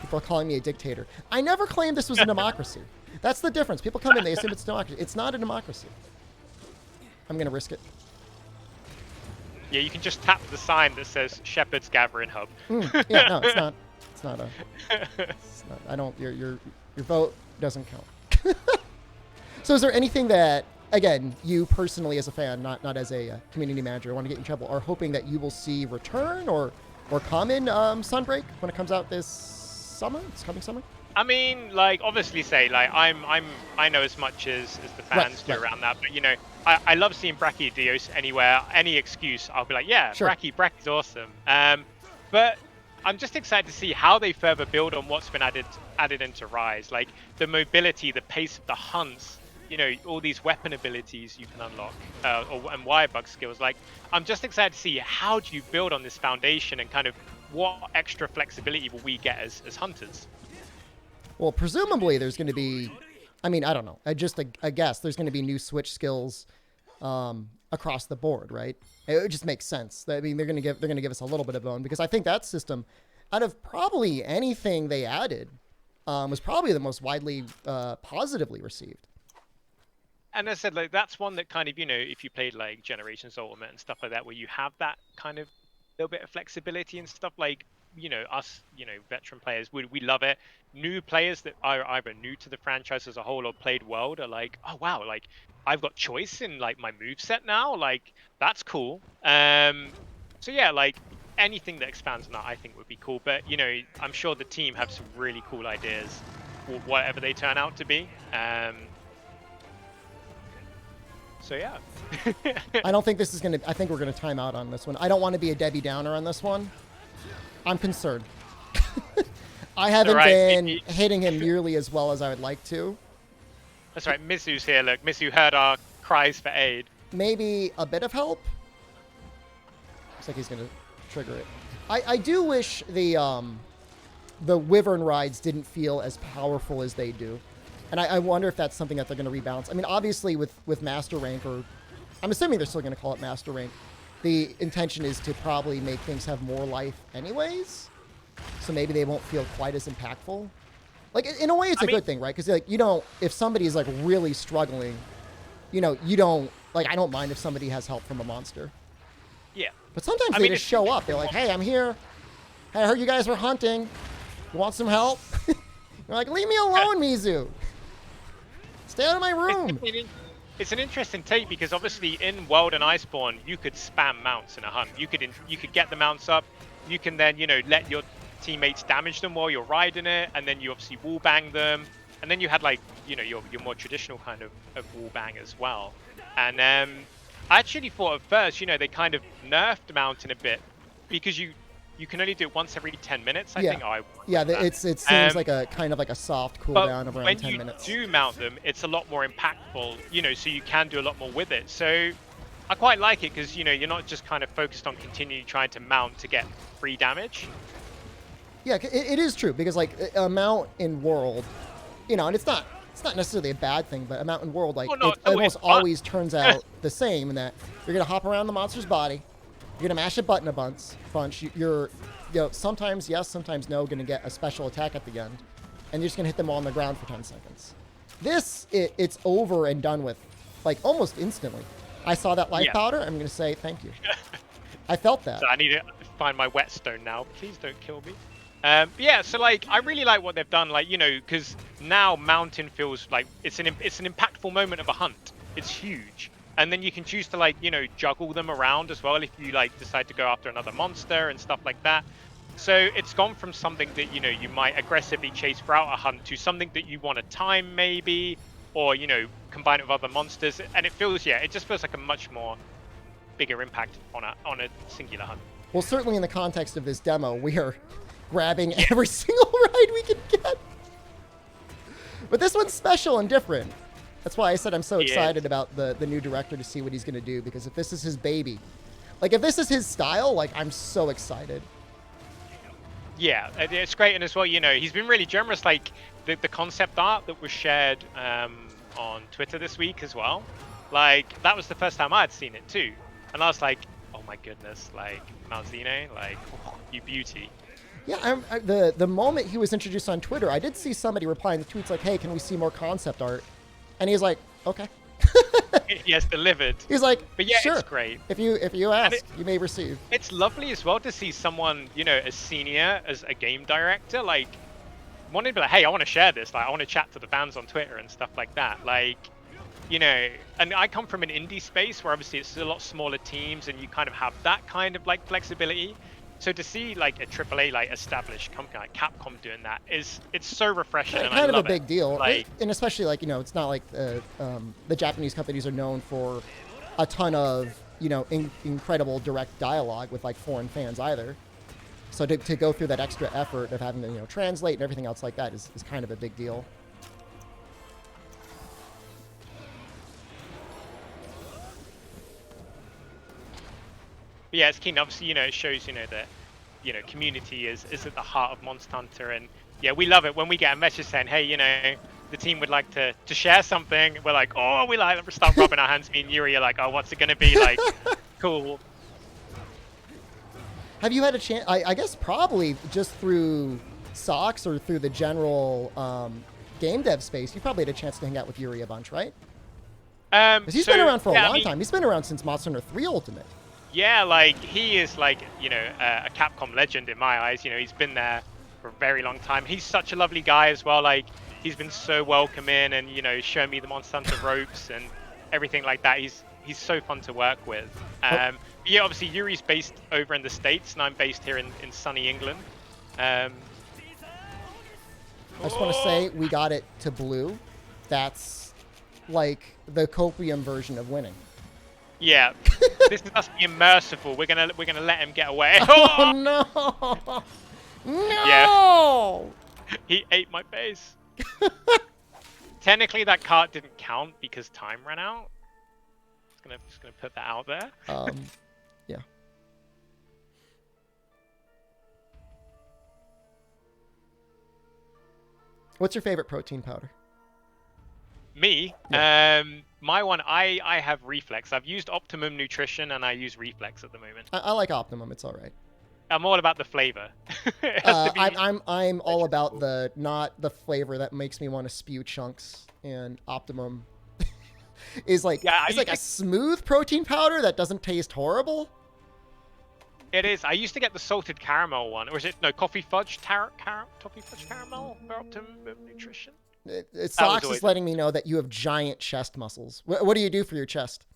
People are calling me a dictator. I never claimed this was a democracy. That's the difference. People come in, they assume it's democracy. It's not a democracy. I'm going to risk it. Yeah, you can just tap the sign that says Shepard's Gathering Hub. Yeah, no, it's not. It's not. I don't. Your vote doesn't count. So, is there anything that, again, you personally as a fan, not as a community manager, want to get in trouble, are hoping that you will see return or come in Sunbreak when it comes out this summer? It's coming summer. I mean, like, obviously, I know as much as the fans do around that, but I love seeing Bracky Dios anywhere. Any excuse, I'll be like, yeah, sure. Bracky's awesome. But I'm just excited to see how they further build on what's been added into Rise, like the mobility, the pace of the hunts, all these weapon abilities you can unlock, and wirebug skills. Like, I'm just excited to see how do you build on this foundation and kind of what extra flexibility will we get as hunters. Well, presumably there's going to be, I mean, I don't know. I guess there's going to be new switch skills across the board, right? It just makes sense. I mean, they're going to give us a little bit of bone, because I think that system, out of probably anything they added, was probably the most widely positively received. And as I said, like, that's one that kind of, if you played like Generations Ultimate and stuff like that, where you have that kind of little bit of flexibility and stuff, like, us, veteran players, we love it. New players that are either new to the franchise as a whole or played World are like, oh wow, like, I've got choice in like my moveset now, like, that's cool. So yeah, like, anything that expands on that I think would be cool. But I'm sure the team have some really cool ideas for whatever they turn out to be. So yeah. I don't think this is going to, I think we're going to time out on this one. I don't want to be a Debbie Downer on this one. I'm concerned. I haven't been hitting him nearly as well as I would like to. That's right. Mizu's here. Look, Mizu heard our cries for aid. Maybe a bit of help. Looks like he's going to trigger it. I do wish the Wyvern rides didn't feel as powerful as they do. And I wonder if that's something that they're going to rebalance. I mean, obviously with Master Rank, or I'm assuming they're still going to call it Master Rank, the intention is to probably make things have more life anyways. So maybe they won't feel quite as impactful. Like, in a way, it's a good thing, right? Because, like, if somebody is, like, really struggling, you don't, like, I don't mind if somebody has help from a monster. Yeah. But sometimes they just show up. They're like, hey, I'm here. Hey, I heard you guys were hunting. You want some help? You're like, leave me alone, Mizu. Stay out of my room. It's an interesting take, because obviously in World and Iceborne, you could spam mounts in a hunt. You could get the mounts up. You can then, let your teammates damage them while you're riding it, and then you obviously wall bang them. And then you had, like, your more traditional kind of wall bang as well. And I actually thought at first, they kind of nerfed mounting a bit, because you can only do it once every 10 minutes. I think. It seems like a kind of like a soft cooldown of around 10 minutes. When you do mount them, it's a lot more impactful, so you can do a lot more with it. So I quite like it, because you're not just kind of focused on continuing trying to mount to get free damage. Yeah, it is true, because like a mount in World, and it's not necessarily a bad thing, but a mount in World, like, it almost always turns out the same, in that you're gonna hop around the monster's body. You're going to mash a button a bunch. You're, sometimes yes, sometimes no, going to get a special attack at the end. And you're just going to hit them all on the ground for 10 seconds. This, it's over and done with, like, almost instantly. I saw that life powder. I'm going to say thank you. I felt that. So I need to find my whetstone now. Please don't kill me. Yeah, so, like, I really like what they've done, like, because now mountain feels like it's an impactful moment of a hunt. It's huge. and then you can choose to like, juggle them around as well if you like decide to go after another monster and stuff like that. So it's gone from something that, you might aggressively chase throughout a hunt to something that you want to time maybe, or, combine it with other monsters. And it just feels like a much more bigger impact on a singular hunt. Well, certainly in the context of this demo, we are grabbing every single ride we can get. But this one's special and different. That's why I said I'm so excited about the new director to see what he's going to do, because if this is his baby, like if this is his style, like I'm so excited. Yeah, it's great. And as well, he's been really generous. Like the concept art that was shared on Twitter this week as well. Like that was the first time I had seen it too. And I was like, oh my goodness, like Malzeno, like you beauty. Yeah, the moment he was introduced on Twitter, I did see somebody replying to tweets like, hey, can we see more concept art? And he's like, okay. He has delivered. He's like, but yeah, sure. It's great. If you ask, you may receive. It's lovely as well to see someone, as senior as a game director, like, wanting to be like, hey, I want to share this. Like, I want to chat to the fans on Twitter and stuff like that. Like, and I come from an indie space where obviously it's a lot smaller teams and you kind of have that kind of like flexibility. So to see like a AAA like established company like Capcom doing that it's so refreshing. Yeah, and kind I of love a big deal, like, and especially like it's not like the Japanese companies are known for a ton of incredible direct dialogue with like foreign fans either. So to go through that extra effort of having to translate and everything else like that is kind of a big deal. But yeah, it's keen. Obviously, it shows, that, community is at the heart of Monster Hunter. And yeah, we love it when we get a message saying, hey, the team would like to share something. We're like, oh, we like start rubbing our hands. Me and Yuri are like, oh, what's it going to be? Like, cool. Have you had a chance, I guess probably just through Socks or through the general game dev space, you probably had a chance to hang out with Yuri a bunch, right? Because he's been around for a long time. He's been around since Monster Hunter 3 Ultimate. Yeah, like he is like, a Capcom legend in my eyes. He's been there for a very long time. He's such a lovely guy as well. Like he's been so welcoming and, shown me the Monster Hunter ropes and everything like that. He's so fun to work with. Yeah, obviously Yuri's based over in the States and I'm based here in sunny England. I just want to say we got it to blue. That's like the copium version of winning. Yeah, this is us being merciful. We're gonna let him get away. Oh no! No! Yeah. He ate my face. Technically, that cart didn't count because time ran out. Just gonna put that out there. Yeah. What's your favorite protein powder? Me? Yeah. My one, I have Reflex. I've used Optimum Nutrition and I use Reflex at the moment. I like Optimum. It's all right. I'm all about the flavor. I'm all about not the flavor that makes me want to spew chunks. And Optimum is like it's like a smooth protein powder that doesn't taste horrible. It is. I used to get the salted caramel one, or is it coffee fudge toffee fudge caramel for Optimum Nutrition? Socks is letting me know that you have giant chest muscles. What do you do for your chest?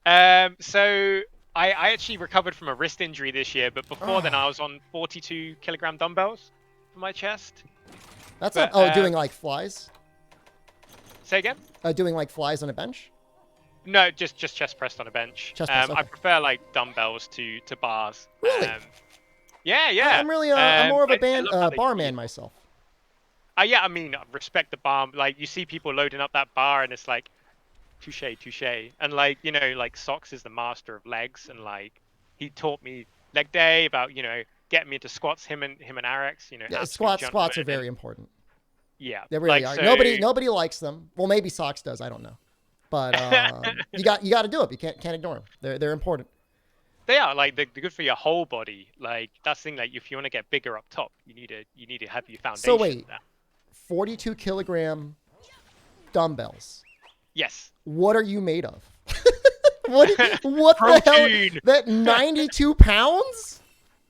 So I actually recovered from a wrist injury this year, but before then I was on 42 kilogram dumbbells for my chest. That's not doing like flies. Say again? Doing like flies on a bench? No, just chest pressed on a bench. Chest press, okay. I prefer like dumbbells to bars. Really? Yeah. I'm really I'm more of a bar man myself. Yeah, I mean, respect the bar. Like, you see people loading up that bar, and it's like, touche. And, like, like, Socks is the master of legs, and, like, he taught me leg day about, getting me into squats, him and Arex, Yeah, squats are very important. Yeah. They really are. So... Nobody likes them. Well, maybe Socks does. I don't know. But you got to do it. You can't ignore them. They're important. They are, like, they're good for your whole body. Like, that's the thing, like, if you want to get bigger up top, you need to have your foundation. So wait. 42 kilogram dumbbells. Yes. What are you made of? what the hell? That 92 pounds?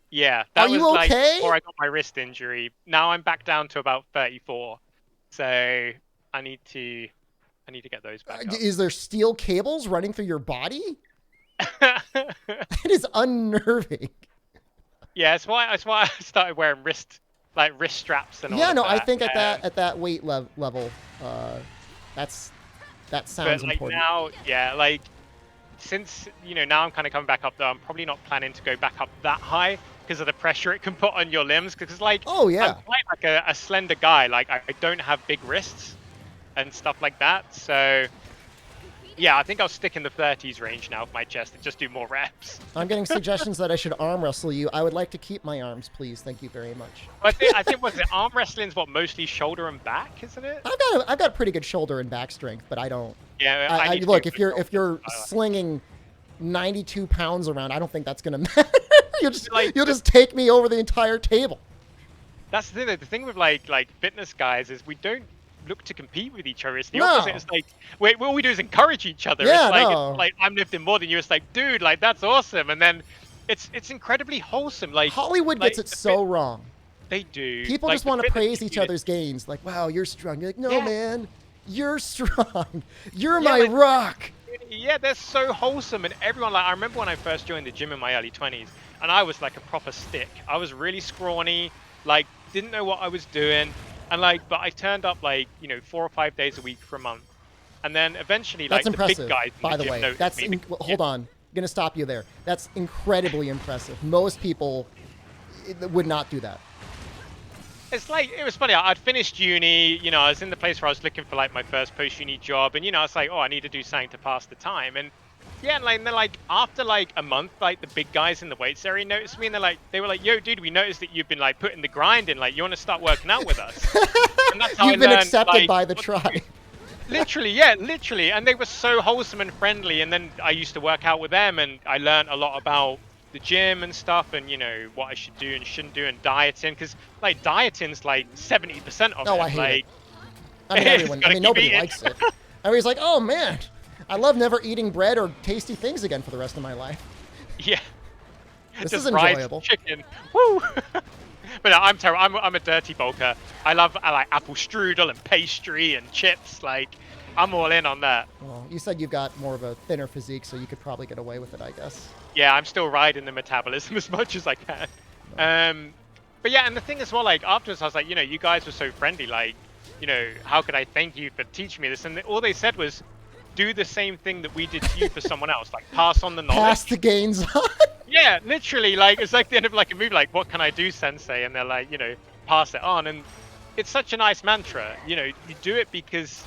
Yeah. That are you was okay? Like before I got my wrist injury. Now I'm back down to about 34. So I need to I need to get those back up. Is there steel cables running through your body? It is unnerving. Yeah, that's why I started wearing wrist straps and all Yeah, of no, that. I think at that weight level, that sounds but, like, important. now, yeah, like, since, you know, now I'm kind of coming back up, though, I'm probably not planning to go back up that high because of the pressure it can put on your limbs. Because, like, Oh, yeah. I'm quite like a slender guy. Like, I don't have big wrists and stuff like that. So, yeah, I think I'll stick in the 30s range now with my chest and just do more reps. I'm getting suggestions that I should arm wrestle you. I would like to keep my arms, please. Thank you very much. I think what's it? Arm wrestling's what, mostly shoulder and back, isn't it? I've got pretty good shoulder and back strength, but I don't. Yeah, I need to look, go if you're for slinging 92 pounds around, I don't think that's gonna matter. Like, you'll just take me over the entire table. That's the thing. Though. The thing with like fitness guys is we don't look to compete with each other. It's the No. opposite. It's like all we do is encourage each other. Yeah, it's like I'm lifting more than you. It's like, dude, like that's awesome. And then it's incredibly wholesome. Like Hollywood gets it so wrong. They do. People like, just want to praise each community. other's gains. Like, wow, you're strong. You're like, no, Yeah. man, you're strong. You're Yeah, my like- rock. Yeah, they're so wholesome, and everyone like I remember when I first joined the gym in my early 20s, and I was like a proper stick. I was really scrawny, like didn't know what I was doing, and like, but I turned up like 4 or 5 days a week for a month, and then eventually like That's impressive, the big guys in by the the gym way. noticed That's me. hold on. I'm gonna stop you there. That's incredibly impressive. Most people would not do that. It's like, it was funny, I'd finished uni, I was in the place where I was looking for like my first post-uni job, and it's like, oh, I need to do something to pass the time, and yeah, and like, then like, after like a month, like the big guys in the weights area noticed me, and they were like, yo, dude, we noticed that you've been like putting the grind in, like, you want to start working out with us? And that's how You've been I learned, accepted like, by the what to tribe. do. Literally, yeah, literally, and they were so wholesome and friendly, and then I used to work out with them, and I learned a lot about the gym and stuff, and what I should do and shouldn't do, and dieting, because like dieting's like 70% of Oh, it. I hate like, it. I mean, everyone. I gotta mean, keep nobody eating. likes it. Everybody's like, oh man, I love never eating bread or tasty things again for the rest of my life. Yeah, This just is rice, enjoyable. chicken, woo. But no, I'm terrible. I'm a dirty bulker. I like apple strudel and pastry and chips. Like, I'm all in on that. Well, you said you've got more of a thinner physique, so you could probably get away with it, I guess. Yeah, I'm still riding the metabolism as much as I can. But yeah, and the thing as well, like afterwards, I was like, you guys were so friendly. Like, how could I thank you for teaching me this? And all they said was, do the same thing that we did to you for someone else. Like, pass on the knowledge. Pass the gains on. Yeah, literally. Like, it's like the end of like a movie. Like, what can I do, Sensei? And they're like, pass it on. And it's such a nice mantra. You do it because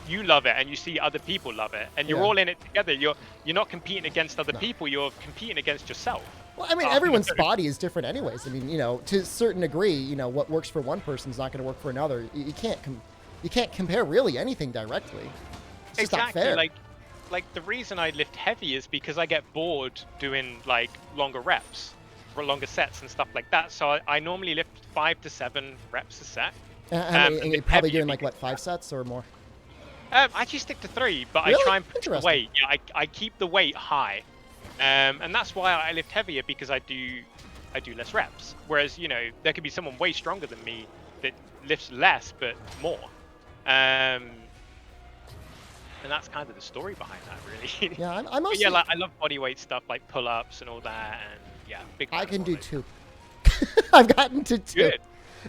you love it and you see other people love it, and you're all in it together. You're not competing against other people. You're competing against yourself. Well, I mean, everyone's body is different anyways. I mean, to a certain degree, what works for one person is not going to work for another. You can't compare really anything directly. It's just not fair. Like the reason I lift heavy is because I get bored doing like longer reps, or longer sets and stuff like that. So I normally lift 5 to 7 reps a set. And you're probably doing like, because- what, 5 sets or more? I actually stick to 3, but Really? I try and push the Interesting. weight. Yeah, I keep the weight high, and that's why I lift heavier, because I do less reps. Whereas there could be someone way stronger than me that lifts less but more, and that's kind of the story behind that, really. Yeah, I'm But mostly. yeah, like I love bodyweight stuff like pull-ups and all that, and yeah, big. I fan can of do bodyweight. 2. I've gotten to 2. Good.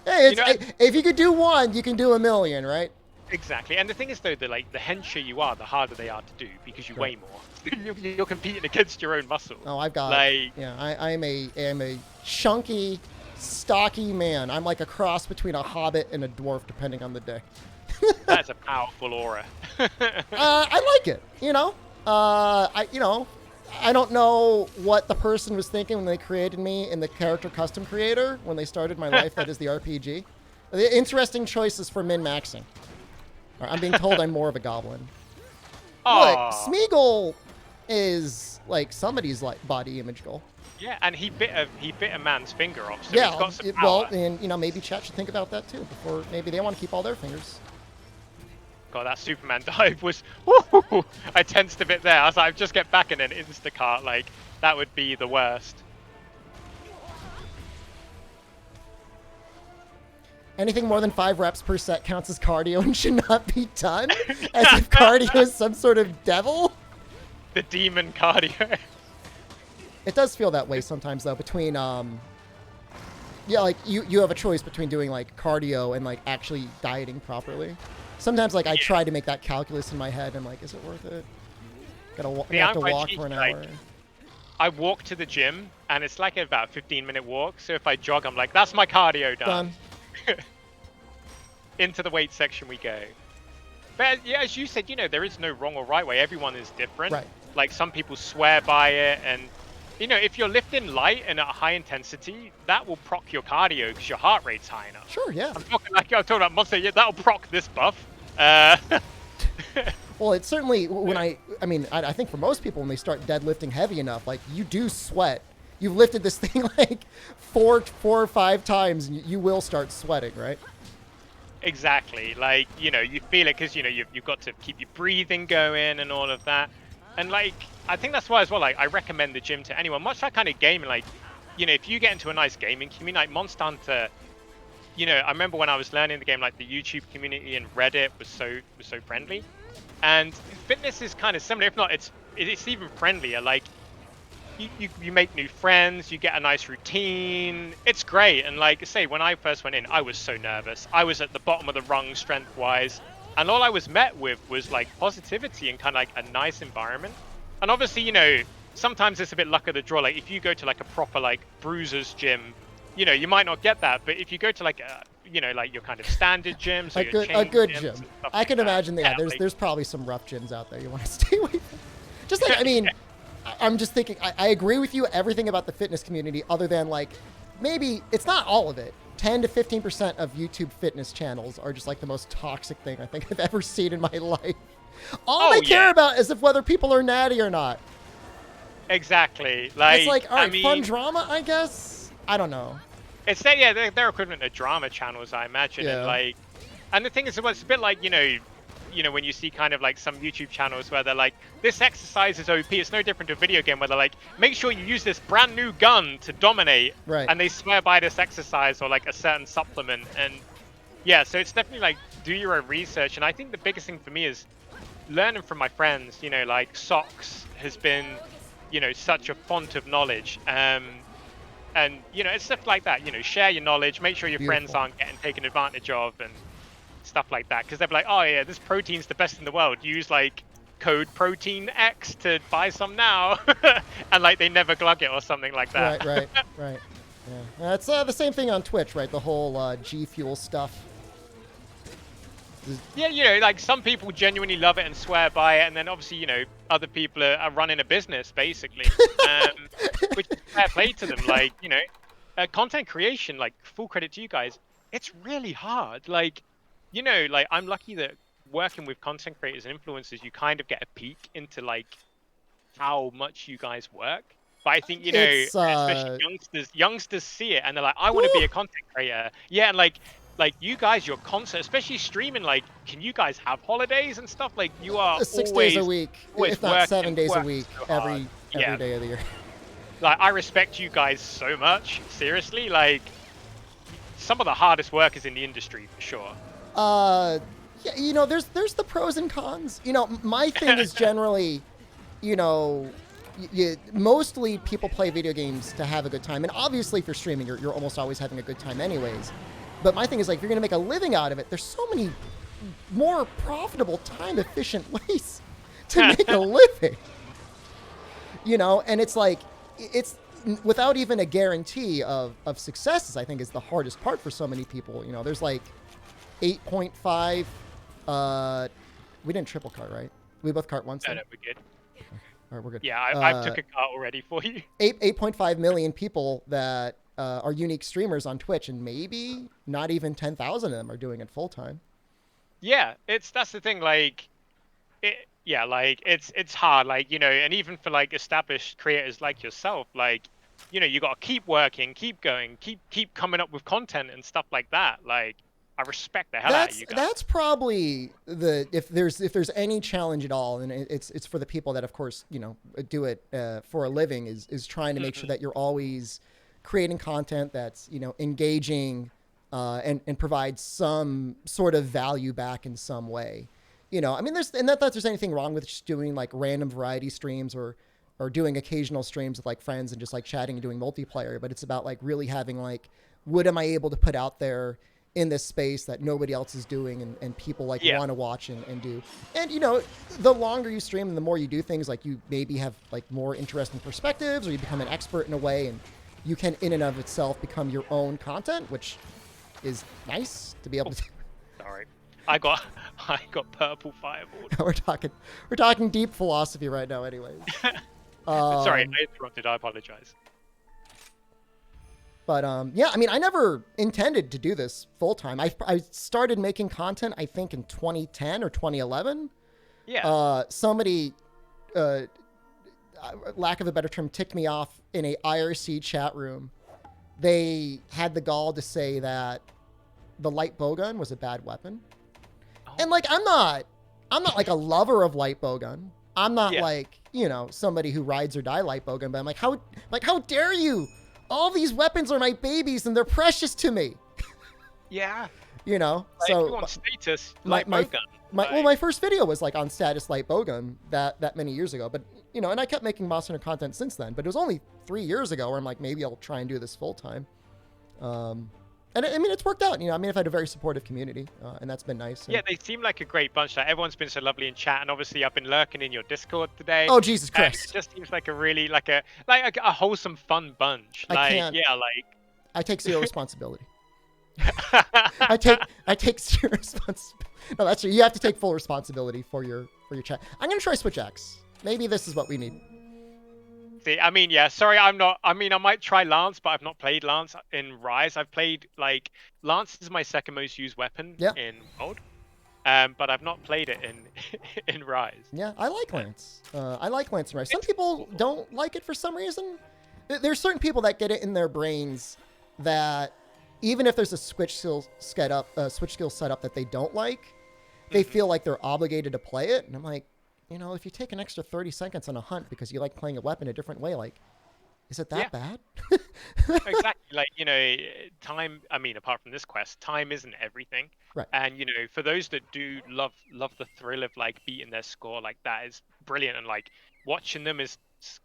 Hey, You know, if you could do 1, you can do a million, right? Exactly, and the thing is though, that like the hencher you are, the harder they are to do, because you weigh more. You're competing against your own muscle. Oh, I've got. Like, Yeah, I'm a chunky, stocky man. I'm like a cross between a hobbit and a dwarf, depending on the day. that's a powerful aura. I like it. I don't know what the person was thinking when they created me in the character custom creator when they started my life. That is the RPG. The interesting choices for min-maxing. I'm being told I'm more of a goblin. Look, Aw. Smeagol is like somebody's like body image goal. Yeah, and he bit a man's finger off, so Yeah, he's got some well, power. and maybe chat should think about that too before maybe they want to keep all their fingers. God, that Superman dive was. Woo, I tensed a bit there. I was like, just get back in an Instacart. Like, that would be the worst. Anything more than 5 reps per set counts as cardio and should not be done? As if cardio is some sort of devil? The demon cardio. It does feel that way sometimes, though, between, yeah, like, you have a choice between doing, like, cardio and, like, actually dieting properly. Sometimes, like, I try to make that calculus in my head, and I'm like, is it worth it? I have to walk for an hour. I walk to the gym, and it's like about a 15-minute walk, so if I jog, I'm like, that's my cardio done. Into the weight section we go. But yeah, as you said, you know, there is no wrong or right way. Everyone is different. Right. Like, some people swear by it, and you know, if you're lifting light and at a high intensity, that will proc your cardio because your heart rate's high enough. Sure, yeah. I'm talking about Monster. Yeah, that'll proc this buff. Well, it's certainly when I mean, I think for most people when they start deadlifting heavy enough, like you do sweat. You've lifted this thing like four or 5 times, and you will start sweating, right? Exactly. Like, you know, you feel it because, you know, you've got to keep your breathing going and all of that. And like, I think that's why as well, like, I recommend the gym to anyone. Much like kind of gaming, like, you know, if you get into a nice gaming community, like Monster Hunter, you know, I remember when I was learning the game, like the YouTube community and Reddit was so friendly. And fitness is kind of similar, if not, it's even friendlier. Like, you make new friends, you get a nice routine. It's great. And like I say, when I first went in, I was so nervous. I was at the bottom of the rung strength-wise. And all I was met with was like positivity and kind of like a nice environment. And obviously, you know, sometimes it's a bit luck of the draw. Like if you go to like a proper like bruisers gym, you know, you might not get that. But if you go to like a, you know, like your kind of standard gyms, or a good gym. I can imagine that. Yeah, there's probably some rough gyms out there you want to stay away from. Just like, I mean, I'm just thinking, I agree with you everything about the fitness community, other than like, maybe it's not all of it. 10 to 15% of YouTube fitness channels are just like the most toxic thing I think I've ever seen in my life. All they care about is if whether people are natty or not. Exactly. Like, it's like, all right, fun drama, I guess. I don't know. It's they're equivalent to drama channels, I imagine. Yeah. And like, and the thing is, well, it's a bit like, you know, when you see kind of like some YouTube channels where they're like, this exercise is OP. It's no different to a video game where they're like, make sure you use this brand new gun to dominate. Right. And they swear by this exercise or like a certain supplement. And yeah, so it's definitely like, do your own research. And I think the biggest thing for me is learning from my friends. You know, like Socks has been, you know, such a font of knowledge. And, you know, it's stuff like that. You know, share your knowledge, make sure your friends aren't getting taken advantage of and stuff like that. Because they'll be like, oh, yeah, this protein's the best in the world. Use, like, code protein X to buy some now. And, like, they never glug it or something like that. Right. Yeah. That's the same thing on Twitch, right? The whole G Fuel stuff. Yeah, you know, like some people genuinely love it and swear by it, and then obviously, you know, other people are running a business basically, which is fair play to them. Like, you know, content creation, like full credit to you guys, it's really hard. Like, you know, like I'm lucky that working with content creators and influencers, you kind of get a peek into like how much you guys work. But I think, you know, especially youngsters see it and they're like, I want to be a content creator. Yeah, and like you guys, your concert, especially streaming, like, can you guys have holidays and stuff? Like, you are 6 days a week, if not 7 days a week, so every day of the year. Like, I respect you guys so much. Seriously, like, some of the hardest workers in the industry for sure. Yeah, you know, there's the pros and cons. You know, my thing is generally, you know, mostly people play video games to have a good time, and obviously if you're streaming, you're almost always having a good time anyways. But my thing is, like, if you're going to make a living out of it, there's so many more profitable, time-efficient ways to make a living. You know, and it's like, it's without even a guarantee of success, I think, is the hardest part for so many people. You know, there's like 8.5, we didn't triple cart, right? We both cart once? No, we're good. All right, we're good. Yeah, I took a cart already for you. 8.5 million people that are unique streamers on Twitch, and maybe not even 10,000 of them are doing it full time. Yeah, that's the thing. Like, it's hard. Like, you know, and even for like established creators like yourself, like, you know, you got to keep working, keep going, keep coming up with content and stuff like that. Like, I respect the hell out of you guys. That's probably if there's any challenge at all, and it's for the people that, of course, you know, do it for a living, is trying to make sure that you're always creating content that's, you know, engaging, and provide some sort of value back in some way. You know, I mean, not that there's anything wrong with just doing like random variety streams or doing occasional streams with like friends and just like chatting and doing multiplayer, but it's about like really having like, what am I able to put out there in this space that nobody else is doing and people like want to watch and do. And, you know, the longer you stream and the more you do things, like you maybe have like more interesting perspectives or you become an expert in a way and you can in and of itself become your own content, which is nice to be able to. Sorry. I got purple fireball. we're talking deep philosophy right now anyways. Sorry, I interrupted. I apologize. But yeah, I mean, I never intended to do this full time. I started making content, I think, in 2010 or 2011. Yeah. Somebody, lack of a better term, ticked me off in a IRC chat room. They had the gall to say that the light bowgun was a bad weapon. Oh. And like, I'm not like a lover of light bowgun. I'm not like, you know, somebody who rides or die light bowgun, but I'm like, how dare you? All these weapons are my babies and they're precious to me. Yeah. You know, like, so if you want status, light bowgun. Well, my first video was like on status light bowgun that many years ago, but you know, and I kept making Monster Hunter content since then, but it was only 3 years ago where I'm like, maybe I'll try and do this full time. And I mean, it's worked out. You know, I mean, I've had a very supportive community, and that's been nice. Yeah, they seem like a great bunch. Like, everyone's been so lovely in chat, and obviously I've been lurking in your Discord today. Oh, Jesus Christ! It just seems like a really like a wholesome, fun bunch. I can't. Yeah, like I take zero responsibility. I take zero responsibility. No, that's true. You have to take full responsibility for your chat. I'm gonna try Switch X. Maybe this is what we need. I mean, yeah, sorry, I might try Lance, but I've not played Lance in Rise. I've played, like, Lance is my second most used weapon in World, but I've not played it in Rise. Yeah, I like Lance. I like Lance in Rise. Some people don't like it for some reason. There's certain people that get it in their brains that even if there's a switch skill set up that they don't like, they feel like they're obligated to play it. And I'm like, you know, if you take an extra 30 seconds on a hunt because you like playing a weapon a different way, like, is it that bad? Exactly. Like, you know, time, I mean, apart from this quest, time isn't everything. Right. And, you know, for those that do love the thrill of, like, beating their score, like, that is brilliant. And, like, watching them is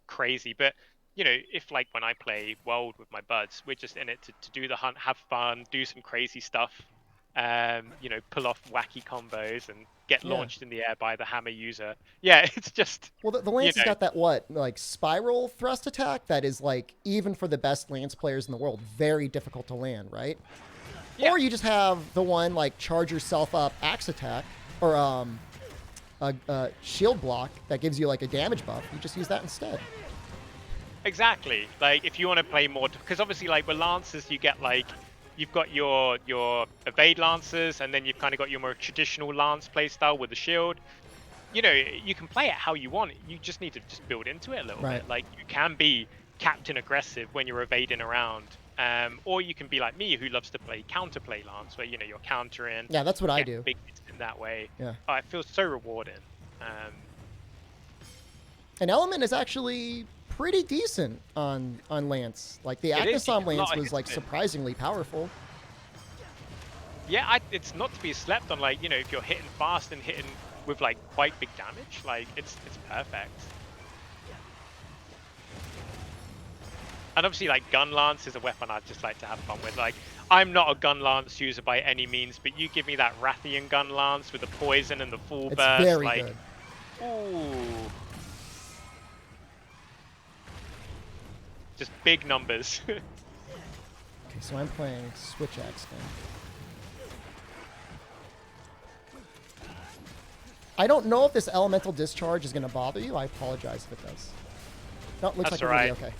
crazy. But, you know, if, like, when I play World with my buds, we're just in it to do the hunt, have fun, do some crazy stuff. You know, pull off wacky combos and get launched in the air by the hammer user. Yeah, it's just... Well, the Lance has got that, like, spiral thrust attack that is, like, even for the best Lance players in the world, very difficult to land, right? Yeah. Or you just have the one, like, charge yourself up axe attack, or a shield block that gives you, like, a damage buff. You just use that instead. Exactly. Like, if you want to play more... Because obviously, like, with Lancers, you get, like... You've got your evade lancers, and then you've kind of got your more traditional lance playstyle with the shield. You know, you can play it how you want. You just need to just build into it a little bit. Like, you can be captain aggressive when you're evading around, or you can be like me, who loves to play counterplay lance, where, you know, you're countering. Yeah, that's what I do. Big hits in that way. Yeah. Oh, it feels so rewarding. An element is actually pretty decent on Lance. Like, the Agnesom Lance was, like, surprisingly powerful. Yeah, it's not to be slept on. Like, you know, if you're hitting fast and hitting with, like, quite big damage, like, it's perfect. And obviously, like, gun lance is a weapon I'd just like to have fun with. Like, I'm not a gun lance user by any means, but you give me that Rathian gun lance with the poison and the full burst. It's very like, good. Ooh. Just big numbers. Okay, so I'm playing Switch X then. I don't know if this elemental discharge is going to bother you. I apologize if it does. No, it looks That's like right. it'll be okay.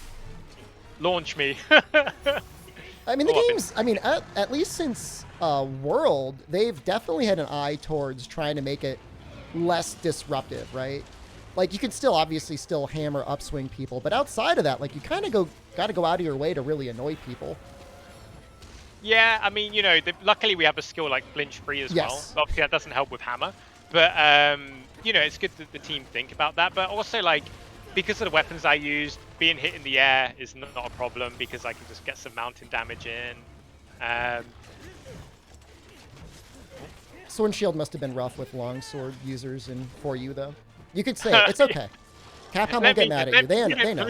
Launch me. I mean, the games, I mean, at least since World, they've definitely had an eye towards trying to make it less disruptive, right? Like, you can still obviously hammer upswing people, but outside of that, like, you kind of got to go out of your way to really annoy people. Yeah, I mean, you know, luckily we have a skill like flinch free as well. Obviously, that doesn't help with hammer, but you know, it's good that the team think about that. But also, like, because of the weapons I used, being hit in the air is not a problem because I can just get some mountain damage in. Sword and Shield must have been rough with longsword users in 4U, though. You could say it. It's okay. Capcom won't get mad at you. They know.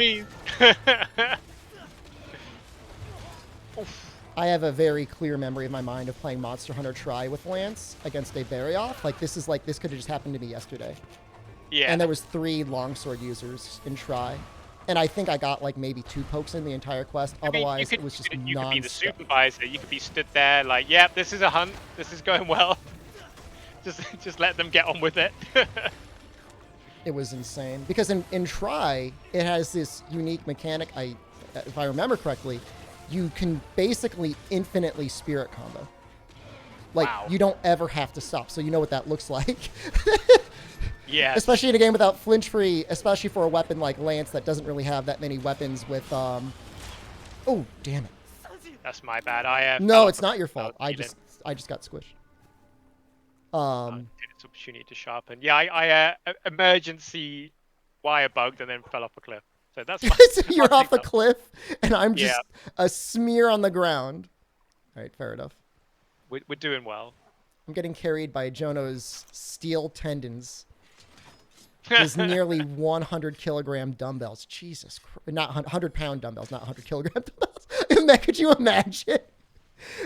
I have a very clear memory in my mind of playing Monster Hunter Tri with Lance against a Barioth. This could have just happened to me yesterday. Yeah. And there was 3 longsword users in Tri. And I think I got like maybe 2 pokes in the entire quest. Otherwise, it was just you could be the non-stop. supervisor. You could be stood there like, yep, this is a hunt. This is going well. Just let them get on with it. It was insane. Because in Tri, it has this unique mechanic. If I remember correctly, you can basically infinitely spirit combo. Like, wow. You don't ever have to stop. So you know what that looks like. Yeah. Especially in a game without flinch free, especially for a weapon like Lance that doesn't really have that many weapons with, oh, damn it. That's my bad. No, it's not your fault. I just got squished. It's opportunity to sharpen. Yeah, I emergency wire bugged and then fell off a cliff. So that's my, You're off a cliff, and I'm just a smear on the ground. All right, fair enough. We're doing well. I'm getting carried by Jonno's steel tendons. His nearly 100 kilogram dumbbells. Jesus Christ. Not 100 pound dumbbells, not 100 kilogram dumbbells. Could you imagine?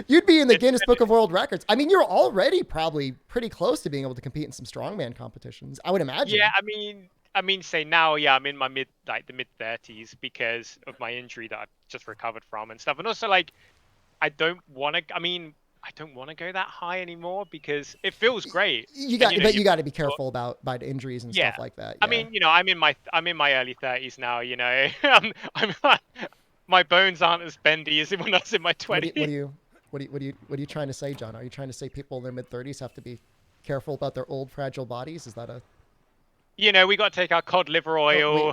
You'd be in the Guinness Book of World Records. I mean, you're already probably pretty close to being able to compete in some strongman competitions, I would imagine. Yeah, I mean, say now, yeah, I'm in my the mid 30s because of my injury that I've just recovered from and stuff. And also, like, I don't want to go that high anymore because it feels great. You got to be careful about injuries and stuff like that. Yeah. I mean, I'm in my early 30s now. You know, my bones aren't as bendy as when I was in my 20s. What are you trying to say, John? Are you trying to say people in their mid 30s have to be careful about their old fragile bodies? Is that a? You know, we got to take our cod liver oil.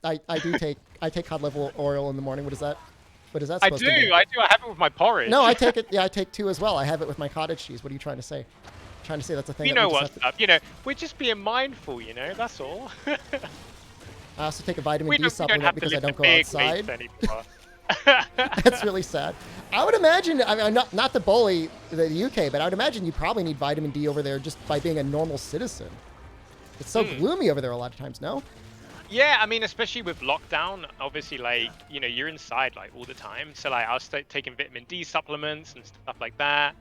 I take cod liver oil in the morning. What is that? What is that supposed to be? I do. I have it with my porridge. No, I take it. Yeah, I take 2 as well. I have it with my cottage cheese. What are you trying to say? Trying to say that's a thing. You know what's up. You know, we're just being mindful. You know, that's all. I also take a vitamin D supplement because I don't go outside. That's really sad. I would imagine. I mean, not to bully the UK, but I would imagine you probably need vitamin D over there just by being a normal citizen. It's so gloomy over there a lot of times. No. Yeah, I mean, especially with lockdown, obviously, like, you know, you're inside, like, all the time. So, like, I was taking vitamin D supplements and stuff like that,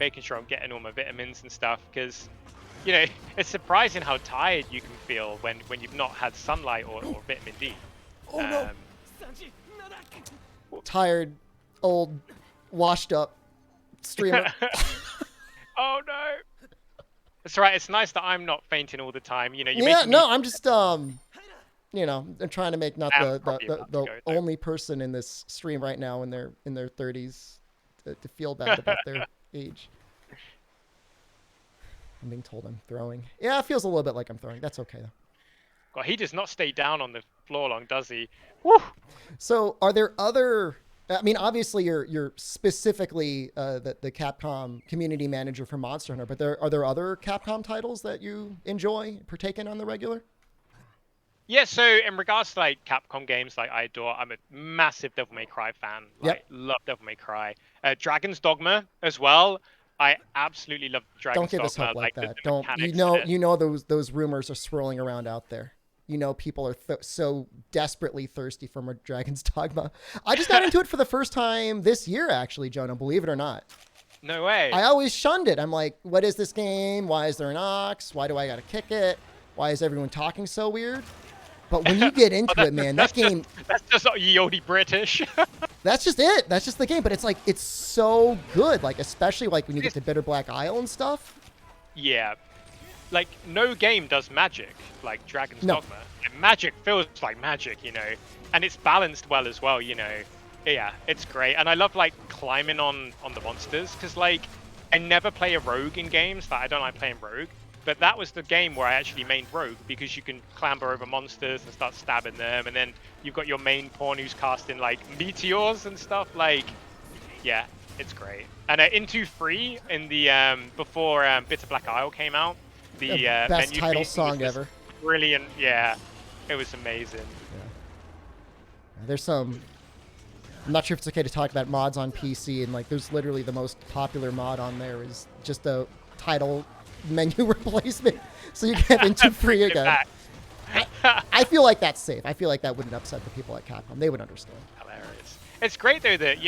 making sure I'm getting all my vitamins and stuff, because, you know, it's surprising how tired you can feel when you've not had sunlight or vitamin D. Oh, no. Tired, old, washed up streamer. Oh, no. That's right. It's nice that I'm not fainting all the time. You know. I'm just you know, I'm trying to make not the only person in this stream right now in their 30s to feel bad about their age. I'm being told I'm throwing. Yeah, it feels a little bit like I'm throwing. That's okay though. God, he does not stay down on the floor long, does he? Woo! So, are there other? I mean, obviously, you're specifically the Capcom community manager for Monster Hunter, but are there other Capcom titles that you enjoy partaking on the regular? Yeah, so in regards to like Capcom games, like I'm a massive Devil May Cry fan. Like, love Devil May Cry. Dragon's Dogma as well. I absolutely love Dragon's Dogma. Don't give us hope like that. Don't you know those rumors are swirling around out there. You know, people are so desperately thirsty for more Dragon's Dogma. I just got into it for the first time this year, actually, Jonno, believe it or not. No way. I always shunned it. I'm like, what is this game? Why is there an ox? Why do I got to kick it? Why is everyone talking so weird? But when you get into it, man, that game... That's just Yodi British. That's just it. That's just the game. But it's like, it's so good. Like, especially like when you get to Bitter Black Isle and stuff. Yeah. Like, no game does magic like Dragon's Dogma. And magic feels like magic, you know. And it's balanced well as well, you know. Yeah, it's great. And I love, like, climbing on the monsters. Because, like, I never play a rogue in games. Like, I don't like playing rogue. But that was the game where I actually mained rogue. Because you can clamber over monsters and start stabbing them. And then you've got your main pawn who's casting, like, meteors and stuff. Like, yeah, it's great. And into 3 in the, before Bitter Black Isle came out. The best title song ever. Brilliant, yeah. It was amazing. Yeah. There's some I'm not sure if it's okay to talk about mods on PC, and like there's literally the most popular mod on there is just a title menu replacement, so you get into free again. I feel like that's safe. I feel like that wouldn't upset the people at Capcom. They would understand. Hilarious. It's great though that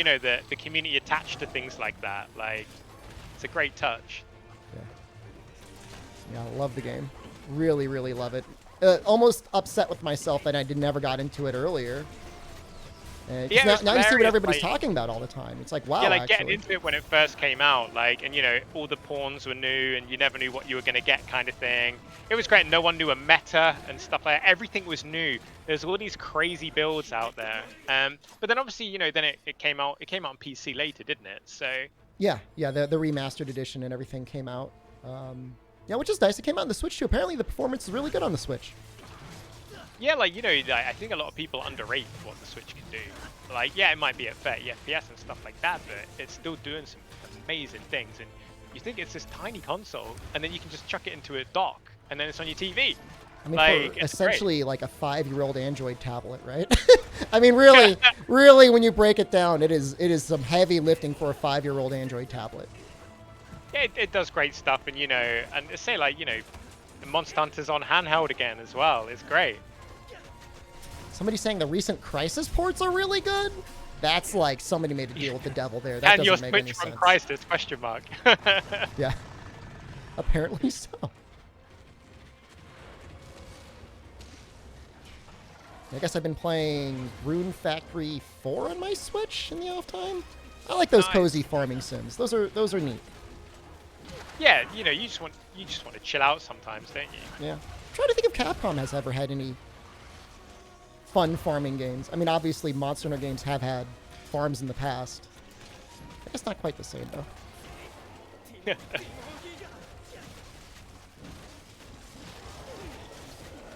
the community attached to things like that. Like, it's a great touch. Yeah, I love the game. Really, really love it. Almost upset with myself that I never got into it earlier. Yeah, now you see what everybody's talking about all the time. It's like, wow, yeah, like actually. getting into it when it first came out, like, and all the pawns were new, and you never knew what you were going to get, kind of thing. It was great. No one knew a meta and stuff like that. Everything was new. There's all these crazy builds out there. But then obviously, then it came out. It came out on PC later, didn't it? So yeah, the remastered edition and everything came out. Yeah, which is nice. It came out on the Switch too. Apparently, the performance is really good on the Switch. Yeah, like, I think a lot of people underrate what the Switch can do. Like, yeah, it might be at 30 FPS and stuff like that, but it's still doing some amazing things. And you think it's this tiny console, and then you can just chuck it into a dock, and then it's on your TV. I mean, like, for essentially great. Like a 5-year-old Android tablet, right? I mean, really, really, when you break it down, it is some heavy lifting for a 5-year-old Android tablet. Yeah, it does great stuff, and and say like, the Monster Hunter's on handheld again as well. It's great. Somebody saying the recent Crysis ports are really good? That's like somebody made a deal with the devil there. That and doesn't make any Switch from sense. Crysis, question mark. Yeah. Apparently so. I guess I've been playing Rune Factory 4 on my Switch in the off time. I like those cozy farming sims. Those are neat. Yeah, you just want to chill out sometimes, don't you? Yeah. I'm trying to think if Capcom has ever had any fun farming games. I mean, obviously, Monster Hunter games have had farms in the past. I guess not quite the same, though.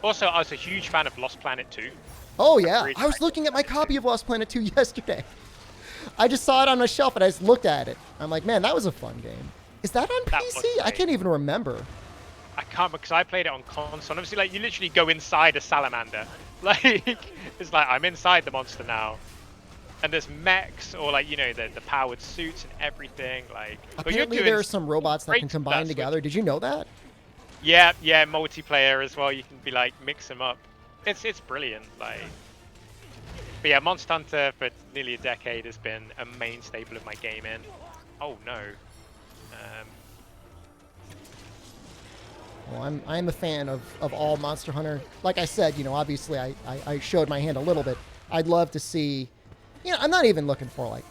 Also, I was a huge fan of Lost Planet 2. Oh, yeah. I was looking at my copy of Lost Planet 2 yesterday. I just saw it on my shelf, and I just looked at it. I'm like, man, that was a fun game. Is that on PC? I can't even remember. I can't, because I played it on console. Obviously, like, you literally go inside a salamander. Like, it's like, I'm inside the monster now. And there's mechs, or like, the powered suits and everything. Like, apparently there are some robots that can combine together. Did you know that? Yeah, multiplayer as well. You can be like, mix them up. It's brilliant. Like, but yeah, Monster Hunter for nearly a decade has been a main staple of my gaming. Oh no. Well, I'm a fan of all Monster Hunter. Like I said, obviously I showed my hand a little bit. I'd love to see, I'm not even looking for like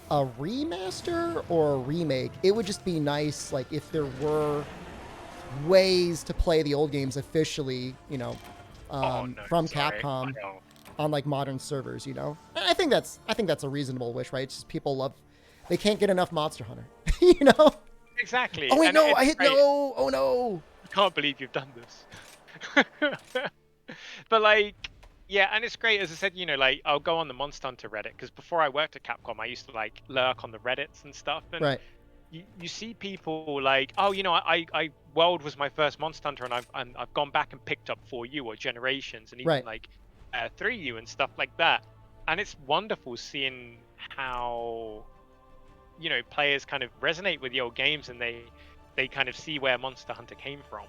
a remaster or a remake. It would just be nice, like, if there were ways to play the old games officially, from Capcom on like modern servers, And I think that's a reasonable wish, right? It's just people love, they can't get enough Monster Hunter, Exactly. Oh wait, no, I hit no. Oh no. Can't believe you've done this. But like, yeah, and it's great, as I said, like, I'll go on the Monster Hunter Reddit, because before I worked at Capcom, I used to like lurk on the Reddits and stuff, and right. You see people like, oh, I World was my first Monster Hunter, and I've gone back and picked up 4U or Generations, and even like 3U and stuff like that, and it's wonderful seeing how players kind of resonate with the old games, and they kind of see where Monster Hunter came from,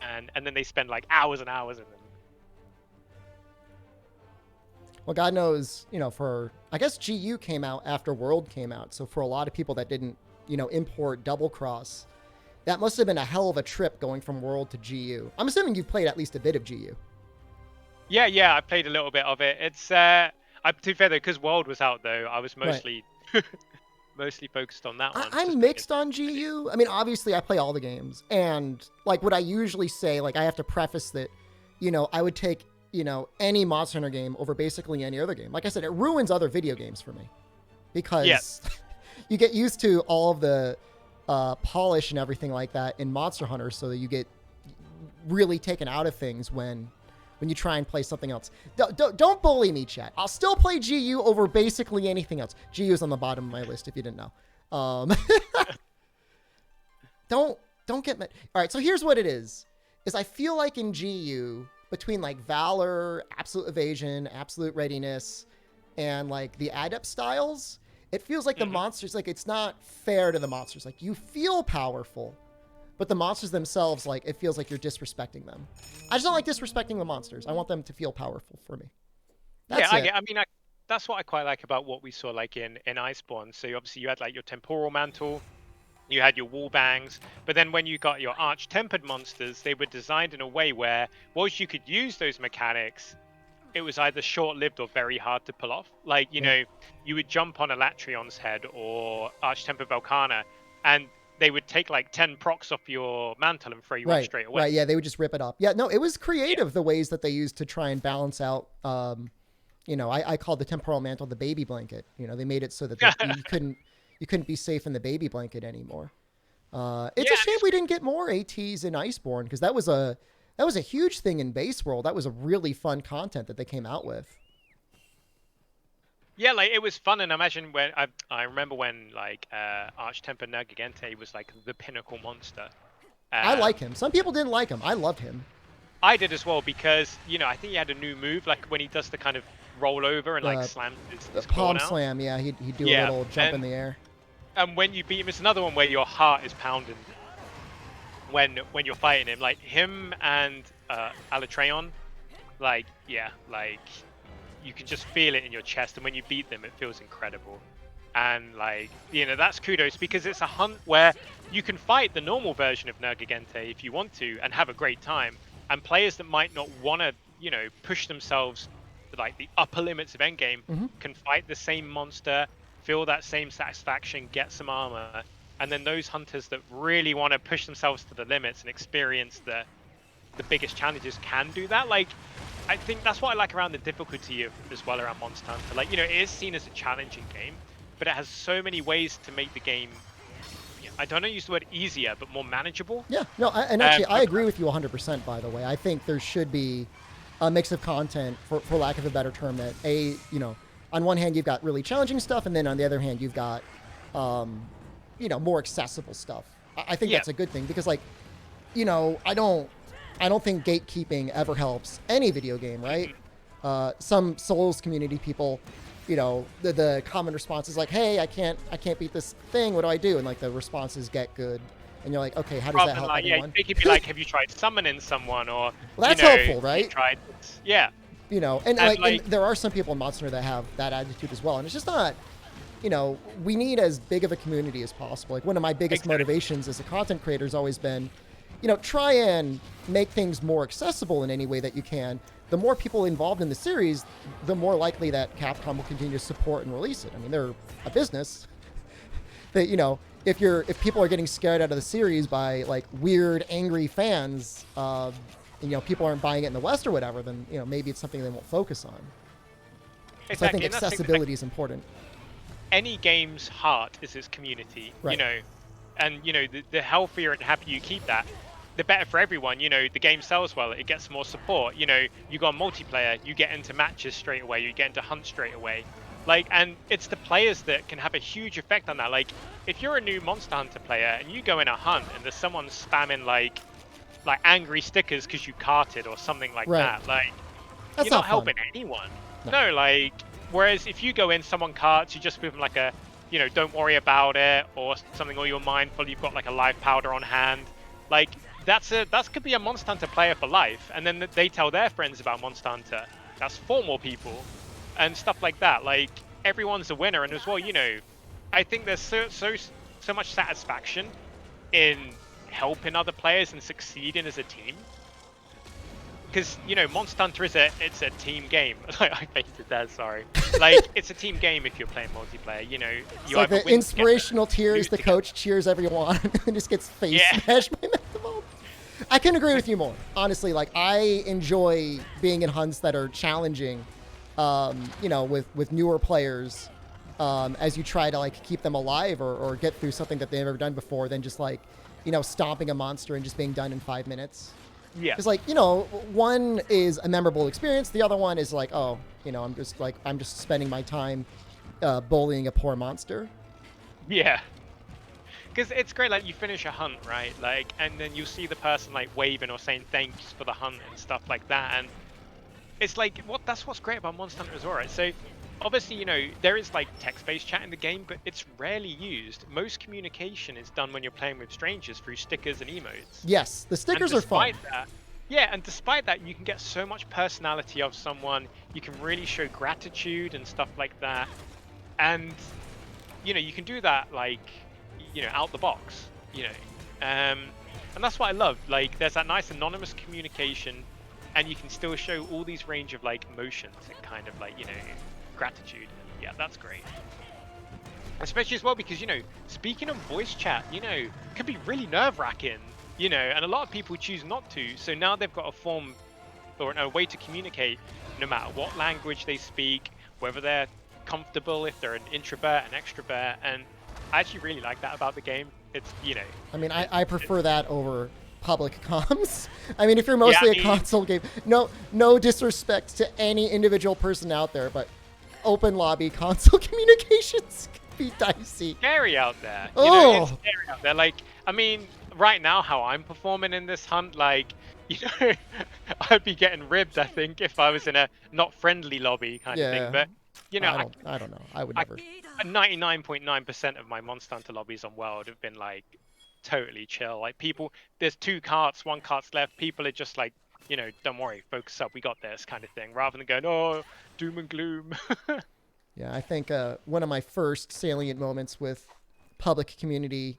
and then they spend like hours and hours in them. Well, God knows, for, I guess GU came out after World came out, so for a lot of people that didn't, import Double Cross, that must have been a hell of a trip going from World to GU. I'm assuming you've played at least a bit of GU. Yeah, I played a little bit of it. It's, to be fair though, because World was out though, I was mostly... Right. Mostly focused on that one. I'm mixed on GU. I mean, obviously I play all the games, and like what I usually say, like I have to preface that, I would take, any Monster Hunter game over basically any other game. Like I said, it ruins other video games for me, because you get used to all of the polish and everything like that in Monster Hunter, so that you get really taken out of things when you try and play something else. Don't bully me, chat. I'll still play GU over basically anything else. GU is on the bottom of my list, if you didn't know. Don't get mad. All right, so here's what it is I feel like in GU, between like Valor, Absolute Evasion, Absolute Readiness, and like the adept styles, it feels like the monsters, like it's not fair to the monsters. Like you feel powerful, but the monsters themselves, like it feels like you're disrespecting them. I just don't like disrespecting the monsters. I want them to feel powerful for me. That's it. I mean, that's what I quite like about what we saw like in Iceborne. So obviously you had like your temporal mantle, you had your wall bangs, but then when you got your arch-tempered monsters, they were designed in a way where, whilst you could use those mechanics, it was either short-lived or very hard to pull off. Like, you know, you would jump on a Latrion's head or arch-tempered Velkhana, and they would take like 10 procs off your mantle and throw you off straight away. Right, yeah, they would just rip it up. Yeah, no, it was creative the ways that they used to try and balance out. You know, I called the temporal mantle the baby blanket. You know, they made it so that you couldn't be safe in the baby blanket anymore. It's a shame we didn't get more ATs in Iceborne, because that was a huge thing in Base World. That was a really fun content that they came out with. Yeah, like it was fun, and imagine when I remember when like Arch-Tempered Nergigante was like the pinnacle monster. I like him. Some people didn't like him. I loved him. I did as well, because you know I think he had a new move, like when he does the kind of roll over and like slam his palm slam. Yeah, he'd do a little jump in the air. And when you beat him, it's another one where your heart is pounding when you're fighting him. Like him and Alatreon, like you can just feel it in your chest, and when you beat them, it feels incredible. And like, you know, that's kudos, because it's a hunt where you can fight the normal version of Nergigante if you want to and have a great time. And players that might not want to, you know, push themselves to like the upper limits of endgame can fight the same monster, feel that same satisfaction, get some armor. And then those hunters that really want to push themselves to the limits and experience the biggest challenges can do that. Like, I think that's what I like around the difficulty of as well around Monster Hunter. Like, you know, it is seen as a challenging game, but it has so many ways to make the game, I don't know, use the word easier, but more manageable. Yeah, no, and actually, I agree with you 100%, by the way. I think there should be a mix of content, for lack of a better term, that, you know, on one hand, you've got really challenging stuff, and then on the other hand, you've got, you know, more accessible stuff. I think that's a good thing, because, like, you know, I don't think gatekeeping ever helps any video game, right? Some Souls community people, you know, the common response is like, hey, I can't beat this thing. What do I do? And like the responses get good, and you're like, okay, how does that help anyone? Yeah, they could be like, have you tried summoning someone, or well, that's helpful, right? Tried this. Yeah. You know, and and there are some people in Monster Hunter that have that attitude as well, and it's just not. You know, we need as big of a community as possible. Like, one of my biggest motivations as a content creator has always been, you know, try and make things more accessible in any way that you can. The more people involved in the series, the more likely that Capcom will continue to support and release it. I mean, they're a business. That, you know, if people are getting scared out of the series by like weird, angry fans, and, you know, people aren't buying it in the West or whatever, then, you know, maybe it's something they won't focus on. Exactly. So I think accessibility is important. Any game's heart is its community, you know, and, you know, the healthier and happier you keep that, the better for everyone. You know, the game sells well, it gets more support. You know, you go on multiplayer, you get into matches straight away, you get into hunts straight away. Like, and it's the players that can have a huge effect on that. Like, if you're a new Monster Hunter player and you go in a hunt and there's someone spamming like angry stickers because you carted or something like that, like, you're not helping anyone. No, like, whereas if you go in, someone carts, you just give them like a, you know, don't worry about it, or something, or you're mindful, you've got like a live powder on hand. Like, that could be a Monster Hunter player for life, and then they tell their friends about Monster Hunter. That's 4 more people, and stuff like that. Like, everyone's a winner, and as well, you know, I think there's so much satisfaction in helping other players and succeeding as a team. Because, you know, Monster Hunter it's a team game. I fainted there, sorry. Like, it's a team game if you're playing multiplayer. You know, you like the inspirational tears. The coach cheers everyone and just gets face smashed by Methamol. I couldn't agree with you more, honestly. Like, I enjoy being in hunts that are challenging, you know, with newer players, as you try to like keep them alive or get through something that they've never done before, than just like, you know, stomping a monster and just being done in 5 minutes. Yeah. Because, like, you know, one is a memorable experience. The other one is like, oh, you know, I'm just spending my time bullying a poor monster. Yeah. Because it's great, like, you finish a hunt, right? Like, and then you see the person, like, waving or saying thanks for the hunt and stuff like that. And it's like, that's what's great about Monster Hunter as well, right? So obviously, you know, there is like text-based chat in the game, but it's rarely used. Most communication is done when you're playing with strangers through stickers and emotes. Yes, the stickers are fun. Yeah, and despite that, you can get so much personality of someone. You can really show gratitude and stuff like that. And, you know, you can do that, like, you know, out the box, you know. And that's what I love. Like, there's that nice anonymous communication, and you can still show all these range of, like, emotions and kind of, like, you know, gratitude. Yeah, that's great. Especially as well because, you know, speaking on voice chat, you know, can be really nerve-wracking, you know, and a lot of people choose not to. So now they've got a form or a way to communicate no matter what language they speak, whether they're comfortable, if they're an introvert, an extrovert, and I actually really like that about the game. It's, you know... I mean, I prefer that over public comms. I mean, if you're mostly a console game, no disrespect to any individual person out there, but open lobby console communications can be dicey. Scary out there. Oh! You know, it's scary out there. Like, I mean, right now, how I'm performing in this hunt, like, you know, I'd be getting ribbed, I think, if I was in a not friendly lobby kind of thing. But, you know, I don't know. I would never. 99.9% of my Monster Hunter lobbies on World have been, like, totally chill. Like, people, there's 2 carts, 1 cart's left. People are just like, you know, don't worry, focus up, we got this kind of thing, rather than going, oh, doom and gloom. Yeah, I think one of my first salient moments with public community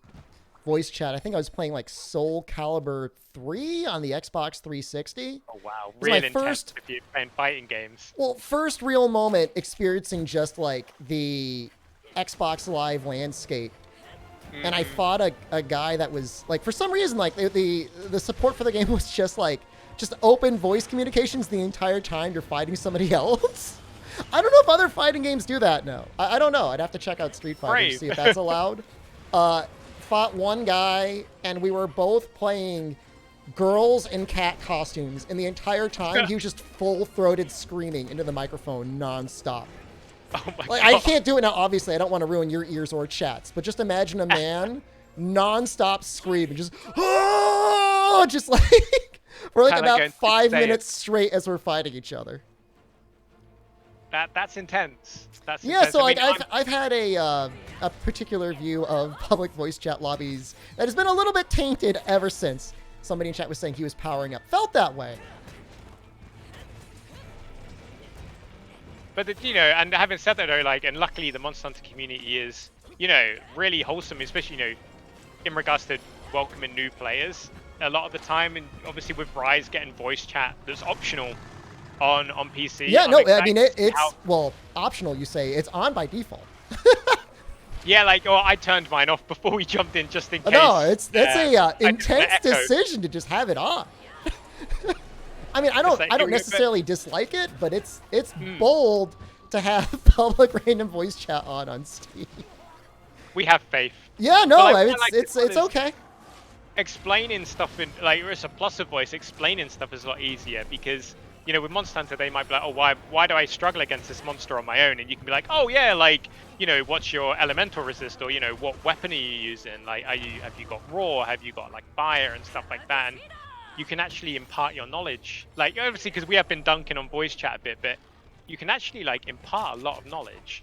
voice chat, I think I was playing like Soul Calibur 3 on the Xbox 360. Oh, wow. Real intense if you're playing fighting games. Well, first real moment experiencing just like the Xbox Live landscape. And I fought a guy that was like, for some reason, like the support for the game was just like, just open voice communications the entire time you're fighting somebody else. I don't know if other fighting games do that now. I don't know. I'd have to check out Street Fighter to see if that's allowed. Fought one guy, and we were both playing girls in cat costumes, and the entire time he was just full-throated screaming into the microphone nonstop. Oh my Like, God. I can't do it now, obviously. I don't want to ruin your ears or chats, but just imagine a man nonstop screaming, just, oh, just like, for like about 5 minutes straight as we're fighting each other. That's intense. That's yeah. intense. So I mean, like I've had a particular view of public voice chat lobbies that has been a little bit tainted ever since somebody in chat was saying he was powering up. Felt that way. But you know, and having said that though, like, and luckily the Monster Hunter community is, you know, really wholesome, especially, you know, in regards to welcoming new players. A lot of the time, and obviously with Rise getting voice chat that's optional on PC. Yeah, no, I mean it's well optional. You say it's on by default. Yeah, like, oh, I turned mine off before we jumped in just in case. No, it's a intense decision to just have it on. I mean, I don't necessarily dislike it, but it's bold to have public random voice chat on Steam. We have faith. Yeah, no, like, it's okay. Explaining stuff in, like, it's a plus of voice. Explaining stuff is a lot easier because, you know, with Monster Hunter, they might be like, oh, why do I struggle against this monster on my own? And you can be like, oh yeah, like, you know, what's your elemental resist, or, you know, what weapon are you using? Like, have you got raw? Have you got like fire and stuff like that? And you can actually impart your knowledge. Like, obviously, because we have been dunking on voice chat a bit, but you can actually like impart a lot of knowledge.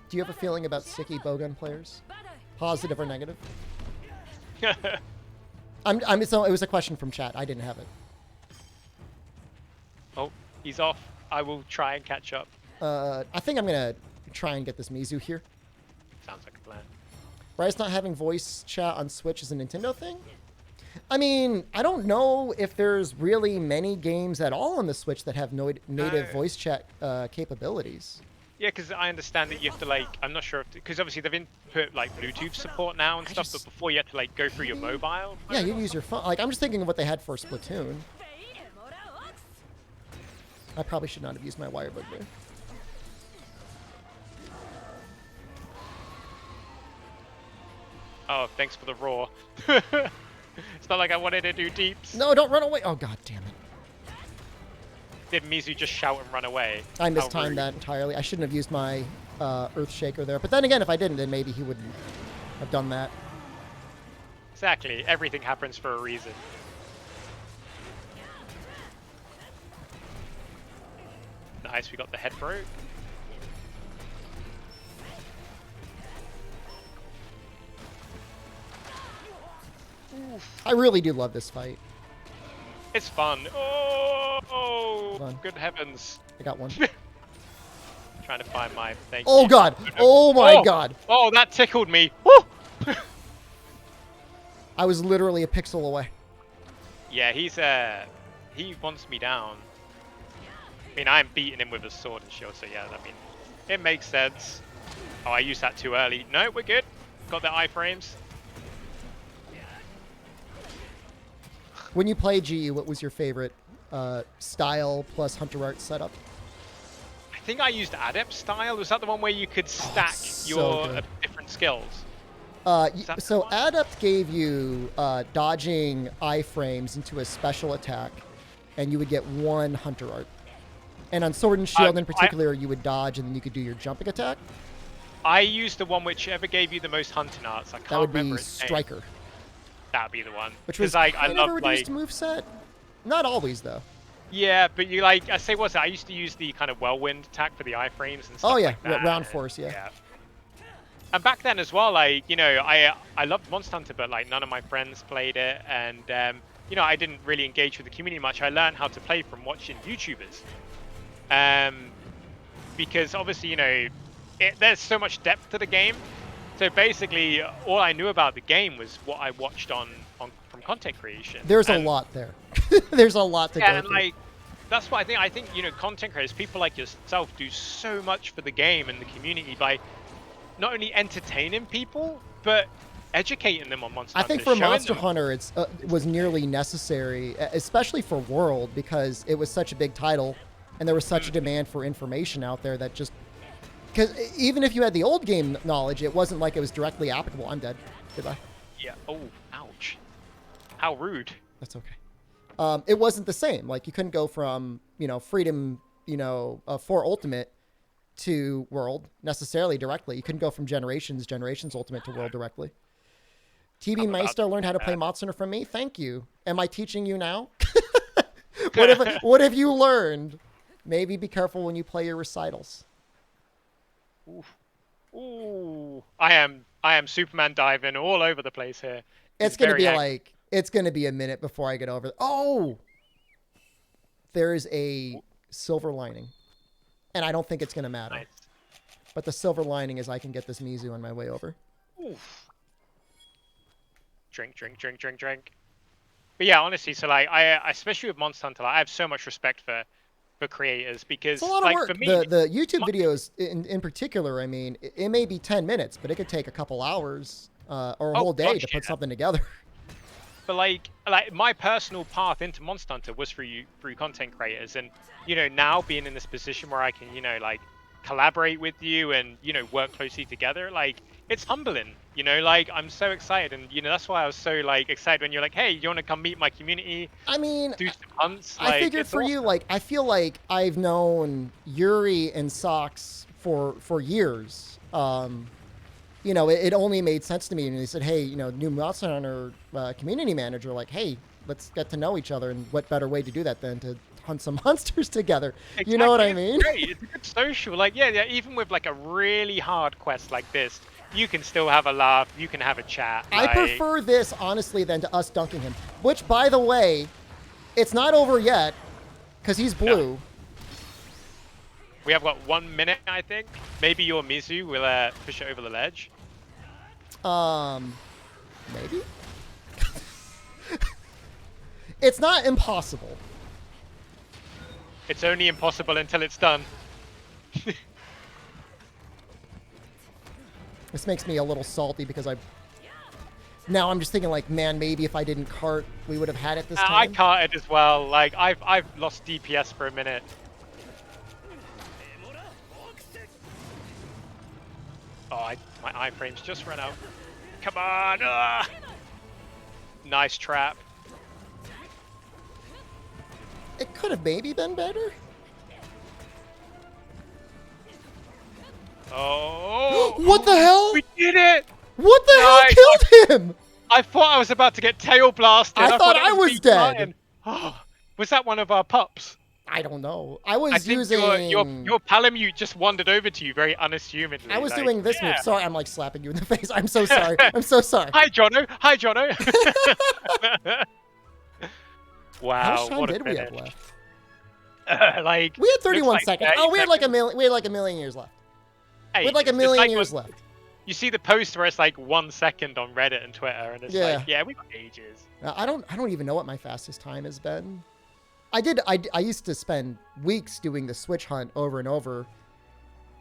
Do you have a feeling about sticky bowgun players? Positive or negative? So it was a question from chat. I didn't have it. Oh, he's off. I will try and catch up. I think I'm gonna try and get this Mizu here. Sounds like a plan. Rise not having voice chat on Switch is a Nintendo thing? I mean, I don't know if there's really many games at all on the Switch that have native voice chat capabilities. Yeah, because I understand that you have to, like, I'm not sure if, because obviously they've input like Bluetooth support now and stuff, but before you had to like go through your mobile. Yeah, you use your phone. Like, I'm just thinking of what they had for Splatoon. I probably should not have used my wirebug there. Oh, thanks for the raw. It's not like I wanted to do deeps. No, don't run away. Oh, god damn it. Did Mizu just shout and run away? I mistimed that entirely. I shouldn't have used my Earth Shaker there. But then again, if I didn't, then maybe he wouldn't have done that. Exactly. Everything happens for a reason. Nice, we got the head broke. I really do love this fight. It's fun. Oh, good heavens. I got one. Trying to find my thank Oh you. god! Oh my god! Oh, that tickled me. Woo! I was literally a pixel away. Yeah, he wants me down. I mean, I'm beating him with a sword and shield, so yeah, I mean, it makes sense. Oh, I used that too early. No, we're good. Got the iframes. When you play GU, what was your favorite style plus Hunter Art setup? I think I used Adept style. Was that the one where you could stack your different skills? So Adept gave you dodging iframes into a special attack, and you would get 1 Hunter Art. And on Sword and Shield in particular, you would dodge, and then you could do your jumping attack. I used the one whichever gave you the most hunting arts. I can't remember its name. Striker. That'd be the one. Which was like kind of a reduced moveset. Not always, though. Yeah, but you I used to use the kind of whirlwind attack for the iframes and stuff. Oh yeah, like that. round force, yeah. And back then as well, like, you know, I loved Monster Hunter, but like none of my friends played it, and you know, I didn't really engage with the community much. I learned how to play from watching YouTubers, because obviously, you know, there's so much depth to the game. So basically, all I knew about the game was what I watched from content creation. There's a lot there. There's a lot to go and through. Like, that's what I think. I think, you know, content creators, people like yourself, do so much for the game and the community by not only entertaining people, but educating them on Monster Hunter. I think for Monster Hunter, it was nearly necessary, especially for World, because it was such a big title, and there was such a demand for information out there that just... Because even if you had the old game knowledge, it wasn't like it was directly applicable. I'm dead. Goodbye. Yeah. Oh, ouch. How rude. That's okay. It wasn't the same. Like, you couldn't go from, you know, Freedom, you know, for Ultimate to World necessarily directly. You couldn't go from Generations Ultimate to World directly. TB Meister learned how to play Monster Hunter from me. Thank you. Am I teaching you now? What have you learned? Maybe be careful when you play your recitals. Ooh. I am Superman diving all over the place here. It's going to be like, it's going to be a minute before I get over. Oh! There's a silver lining. And I don't think it's going to matter. Nice. But the silver lining is I can get this Mizu on my way over. Oof. Drink. But yeah, honestly, so like, I especially with Monster Hunter, like, I have so much respect for creators, because it's a lot like of work. For me, the YouTube videos in particular, I mean, it may be 10 minutes, but it could take a couple hours or a whole day to put something together. But like my personal path into Monster Hunter was through content creators, and you know, now being in this position where I can, you know, like collaborate with you and, you know, work closely together, like, it's humbling, you know, like, I'm so excited. And, you know, that's why I was so like excited when you're like, hey, you want to come meet my community? I mean, do some hunts? I figured for you, like, I feel like I've known Yuri and Sox for years. You know, it only made sense to me. And they said, hey, you know, new Monster Hunter community manager, like, hey, let's get to know each other. And what better way to do that than to hunt some monsters together? Exactly. You know what I mean? It's great. It's a good social. Like, yeah, even with like a really hard quest like this, you can still have a laugh. You can have a chat. I prefer this, honestly, than to us dunking him. Which, by the way, it's not over yet, because he's blue. No. We have got 1 minute, I think. Maybe your Mizu will push it over the ledge. Maybe? It's not impossible. It's only impossible until it's done. This makes me a little salty because now I'm just thinking, like, man, maybe if I didn't cart, we would have had it this time. I carted as well. Like, I've lost DPS for a minute. Oh, my iframes just ran out. Come on! Ah! Nice trap. It could have maybe been better. Oh! What the hell? We did it! What the hell killed him? I thought I was about to get tail blasted. I thought I was dead. Oh, was that one of our pups? I don't know. I was I think using... your Palamute just wandered over to you very unassumingly. I was like, doing this yeah. move. Sorry, I'm like slapping you in the face. I'm so sorry. I'm so sorry. Hi, Jonno. Hi, Jonno. Wow. How much time what a did we have finish. left? Like We had 31 looks like seconds. 30 Oh, we had like a seconds. million. We had like a million years left. Hey, We had like a it's million like years when- left. You see the post where it's like 1 second on Reddit and Twitter, and it's Yeah. like, yeah, we got ages. I don't even know what my fastest time has been. I used to spend weeks doing the switch hunt over and over.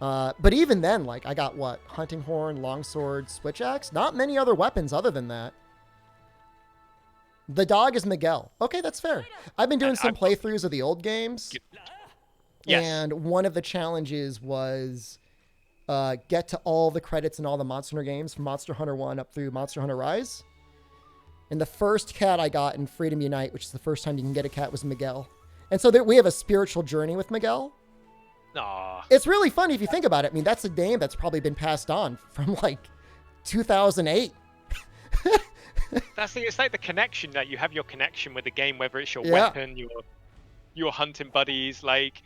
But even then, like, I got what? Hunting horn, longsword, switch axe? Not many other weapons other than that. The dog is Miguel. Okay, that's fair. I've been doing some playthroughs of the old games. Yes. And one of the challenges was get to all the credits in all the Monster Hunter games from Monster Hunter 1 up through Monster Hunter Rise. And the first cat I got in Freedom Unite, which is the first time you can get a cat, was Miguel. And so we have a spiritual journey with Miguel. Aw. It's really funny if you think about it. I mean, that's a name that's probably been passed on from like 2008. It's like the connection that you have your connection with the game, whether it's your Yeah. weapon, your hunting buddies, like,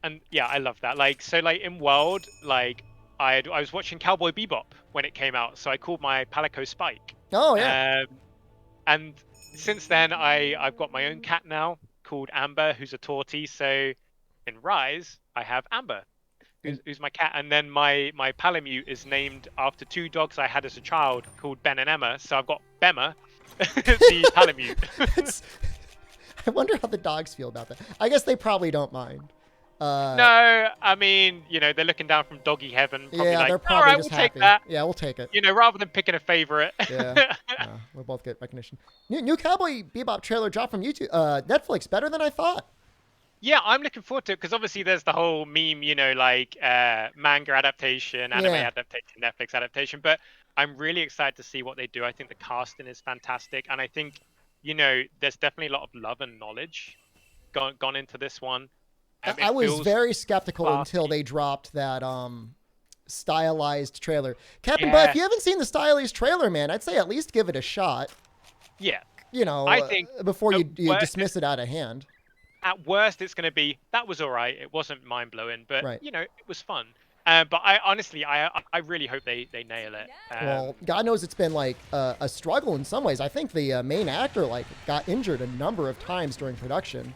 and yeah, I love that. Like, so like in World, like I was watching Cowboy Bebop when it came out, so I called my Palico Spike. Oh, yeah. And since then, I've got my own cat now called Amber, who's a tortie. So in Rise, I have Amber, who's my cat, and then my Palamute is named after 2 dogs I had as a child called Ben and Emma. So I've got Bemma, the Palamute. I wonder how the dogs feel about that. I guess they probably don't mind. No, I mean, they're looking down from doggy heaven. Probably Yeah, like, they're all probably right, just we'll happy. take that. Yeah, we'll take it. Rather than picking a favorite. Yeah, we'll both get recognition. New Cowboy Bebop trailer dropped from YouTube. Netflix, better than I thought. Yeah, I'm looking forward to it because obviously there's the whole meme, like manga adaptation, anime adaptation, Netflix adaptation. But I'm really excited to see what they do. I think the casting is fantastic, and I think there's definitely a lot of love and knowledge gone into this one. I was very skeptical classy. until they dropped that stylized trailer. Captain Butt, if you haven't seen the stylized trailer, man, I'd say at least give it a shot. Yeah. I think before you worst, dismiss it out of hand. At worst, it's going to be, that was all right. It wasn't mind-blowing, but, Right. it was fun. But I honestly, I really hope they nail it. Well, God knows it's been like a struggle in some ways. I think the main actor got injured a number of times during production.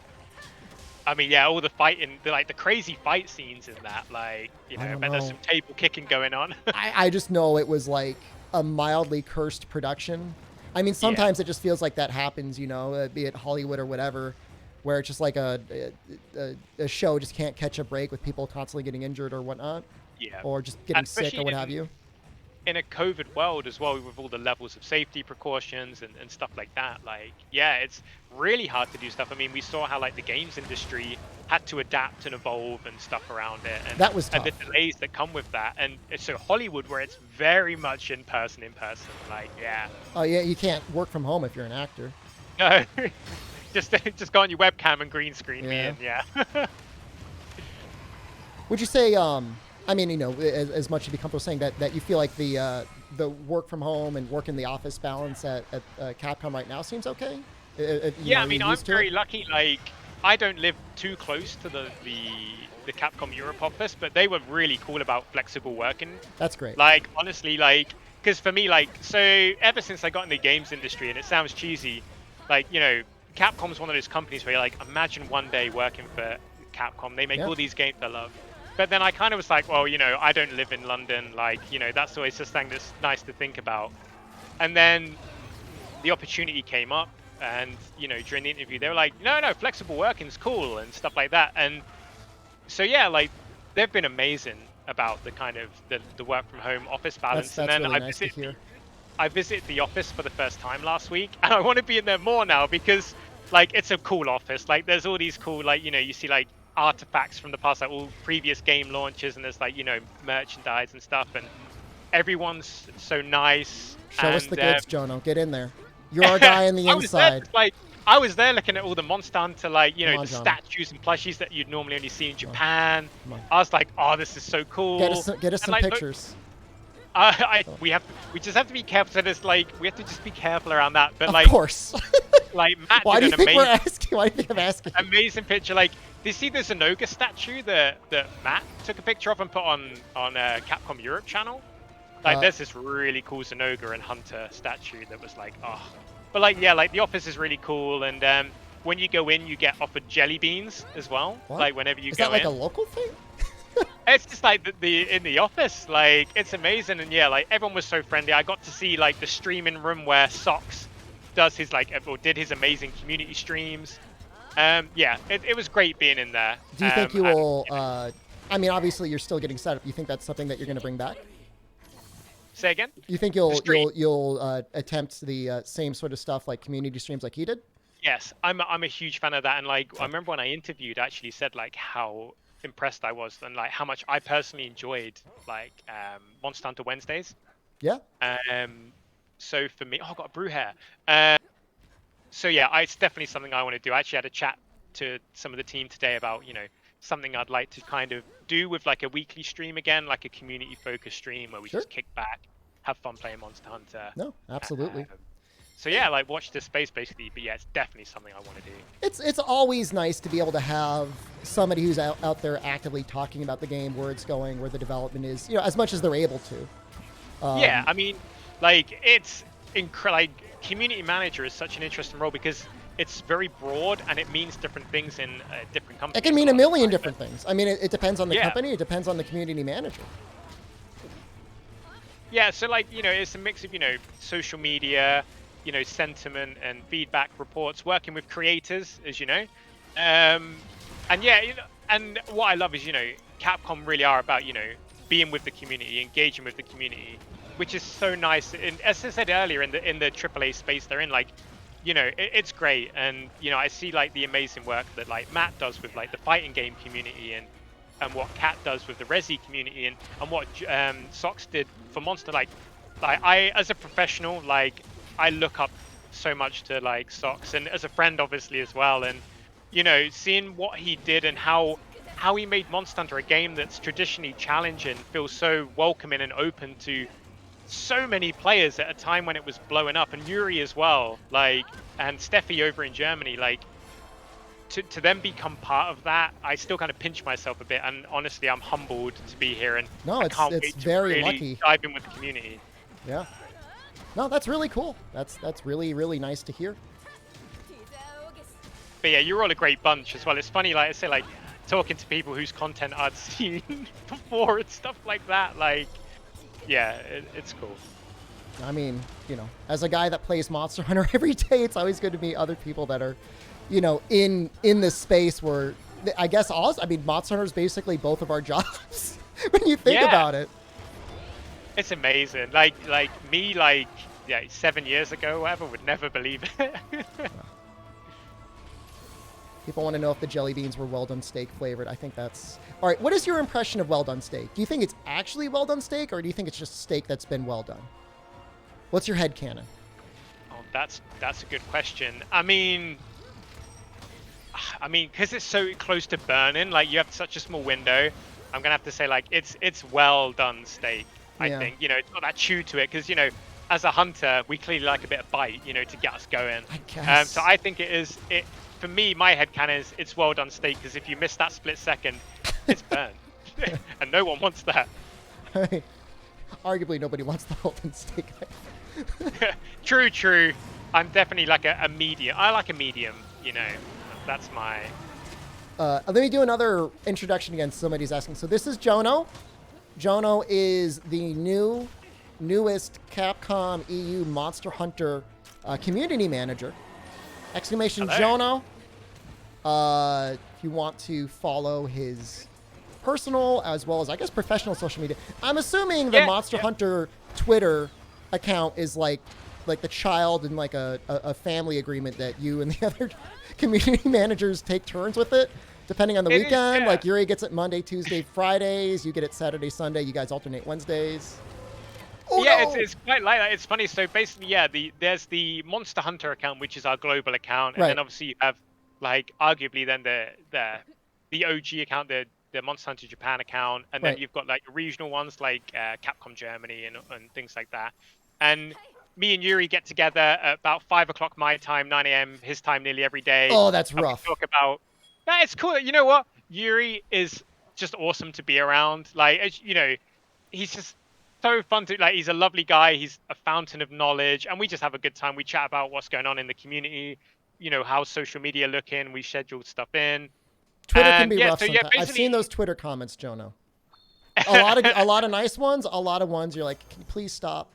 I mean, yeah, all the fighting, the crazy fight scenes in that, I bet there's some table kicking going on. I just know it was like a mildly cursed production. I mean, sometimes it just feels like that happens, be it Hollywood or whatever, where it's just like a show just can't catch a break with people constantly getting injured or whatnot. Yeah. Or just getting sick or what have you. In a COVID world as well, with all the levels of safety precautions and stuff like that, it's really hard to do stuff. I mean, we saw how the games industry had to adapt and evolve and stuff around it, and that was tough. And the delays that come with that. And so Hollywood, where it's very much in person, Oh yeah, you can't work from home if you're an actor. No, just go on your webcam and green screen me in. Yeah. Would you say I mean, as much as you be comfortable saying that you feel like the work from home and work in the office balance at Capcom right now seems okay? Yeah, I mean, I'm very lucky. I don't live too close to the Capcom Europe office, but they were really cool about flexible working. That's great. Honestly, because for me, so ever since I got in the games industry, and it sounds cheesy, Capcom's one of those companies where you're imagine one day working for Capcom. They make all these games I love. But then I kind of was like, well, I don't live in London. That's always just something that's nice to think about. And then the opportunity came up, and, during the interview, they were like, no, flexible working's cool and stuff like that. And so, yeah, they've been amazing about the kind of the work from home office balance. That's and then really nice to hear. I visited the office for the first time last week, and I want to be in there more now because, it's a cool office. There's all these cool, you see, artifacts from the past, all previous game launches, and there's merchandise and stuff, and everyone's so nice. Show us the goods, Jonno. Get in there. You're our guy on the inside. I was there looking at all the Monster Hunter, the Jonno. statues and plushies that you'd normally only see in Japan. I was like, oh, this is so cool. Get us some pictures. We just have to be careful. So there's we have to just be careful around that. But of course. like Matt Why do did you an think we're amazing, asking? Why do you think I'm asking? amazing picture. Like, do you see the Zenoga statue that Matt took a picture of and put on Capcom Europe channel? Like, there's this really cool Zenoga and Hunter statue that was like, oh. But like, yeah, like the office is really cool, and when you go in, you get offered jelly beans as well. What? Like whenever you Is go that like in. a local thing? It's just like the in the office, like it's amazing, and yeah, like everyone was so friendly. I got to see like the streaming room where Socks does his or did his amazing community streams. Yeah, it was great being in there. Do you think you and, will? you know, I mean, obviously you're still getting set up. You think that's something that you're going to bring back? say again? You think The stream? you'll attempt the same sort of stuff like community streams like he did? Yes, I'm a huge fan of that, and like I remember when I interviewed, I actually said like how impressed I was and like how much I personally enjoyed like Monster Hunter Wednesdays. Yeah. So for me, oh, I got a brew hair. So yeah, it's definitely something I want to do. I actually had a chat to some of the team today about, you know, something I'd like to kind of do with like a weekly stream again, like a community focused stream where we Sure. just kick back, have fun playing Monster Hunter. No, absolutely. So yeah, like watch this space basically, but yeah, it's definitely something I want to do. It's always nice to be able to have somebody who's out there actively talking about the game, where it's going, where the development is, you know, as much as they're able to. Yeah, I mean, like it's like community manager is such an interesting role because it's very broad and it means different things in different companies. It can mean a million different things. I mean, it depends on the Yeah. company. It depends on the community manager. Yeah, so like, you know, it's a mix of, you know, social media, you know, sentiment and feedback reports, working with creators, as you know. And yeah, you know, and what I love is, you know, Capcom really are about, you know, being with the community, engaging with the community, which is so nice. And as I said earlier, in the AAA space they're in, like, you know, it's great. And, you know, I see like the amazing work that like Matt does with like the fighting game community and what Kat does with the Resi community and what Sox did for Monster. Like I, as a professional, like I look up so much to like Sox and as a friend obviously as well. And, you know, seeing what he did and how he made Monster Hunter a game that's traditionally challenging, feels so welcoming and open to so many players at a time when it was blowing up, and Yuri as well, like, and Steffi over in Germany, like, to then become part of that, I still kind of pinch myself a bit, and honestly, I'm humbled to be here, and No, I can't it's wait to very really lucky. dive in with the community. Yeah. No, that's really cool. That's really, really nice to hear. But yeah, you're all a great bunch as well. It's funny, like I say, like talking to people whose content I'd seen before and stuff like that. Like, yeah, it's cool. I mean, you know, as a guy that plays Monster Hunter every day, it's always good to meet other people that are, you know, in this space where I guess also, I mean, Monster Hunter is basically both of our jobs when you think about it. It's amazing. Like me, like, yeah, 7 years ago, whatever, would never believe it. People want to know if the jelly beans were well-done steak flavored. I think that's... All right, what is your impression of well-done steak? Do you think it's actually well-done steak, or do you think it's just steak that's been well done? What's your headcanon? Oh, that's a good question. I mean, because it's so close to burning, like you have such a small window, I'm gonna have to say like it's well done steak. I think, you know, it's got that chew to it because, you know, as a hunter, we clearly like a bit of bite, you know, to get us going. I guess. So I think for me, my headcanon is it's well done steak because if you miss that split second, it's burned, and no one wants that. Arguably, nobody wants the well-done steak. True. I'm definitely like a medium. I like a medium, you know. That's my... Let me do another introduction again. Somebody's asking. So this is Jonno. Jonno is the newest Capcom EU Monster Hunter community manager. Exclamation Hello. Jonno. If you want to follow his personal as well as, I guess, professional social media. I'm assuming the Monster Hunter Twitter account is like the child in like a family agreement that you and the other community managers take turns with it, depending on the weekend. Like Yuri gets it Monday, Tuesday, Fridays. You get it Saturday, Sunday. You guys alternate Wednesdays. Oh, yeah, no! it's quite like that. It's funny. So basically, yeah, there's the Monster Hunter account, which is our global account, and then obviously you have like arguably then the OG account, the Monster Hunter Japan account, and then you've got like regional ones like Capcom Germany and things like that. And me and Yuri get together at about 5 o'clock my time, 9 a.m. his time, nearly every day. Oh, that's and rough. We talk about. Yeah, it's cool. You know what? Yuri is just awesome to be around. Like, he's just so fun to like. He's a lovely guy. He's a fountain of knowledge, and we just have a good time. We chat about what's going on in the community. How's social media looking? We schedule stuff in. Twitter can be rough so, sometimes. I've seen those Twitter comments, Jonno. A lot of nice ones, a lot of ones you're like, can you please stop?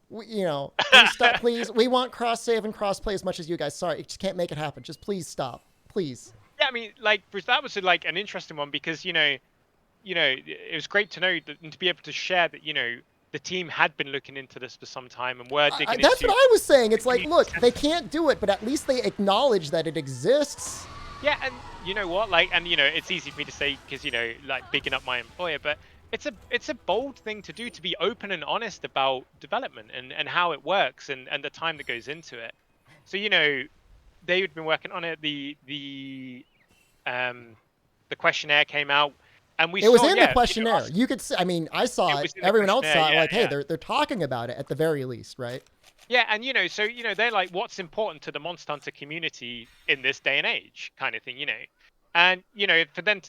Please stop, please. We want cross save and cross play as much as you guys. Sorry, just can't make it happen. Just please stop, please. Yeah, I mean, like that was like an interesting one because it was great to know that, and to be able to share that the team had been looking into this for some time and were digging into. That's what I was saying. It's like, look, they can't do it, but at least they acknowledge that it exists. Yeah, and you know what? Like, and it's easy for me to say because like bigging up my employer, but it's a bold thing to do, to be open and honest about development and how it works and the time that goes into it. So they had been working on it. The questionnaire came out, and it was in the questionnaire. You could see. I mean, I saw it. Everyone else saw it. Yeah, like, hey, they're talking about it at the very least, right? Yeah, and so they're like, what's important to the Monster Hunter community in this day and age, kind of thing, and for them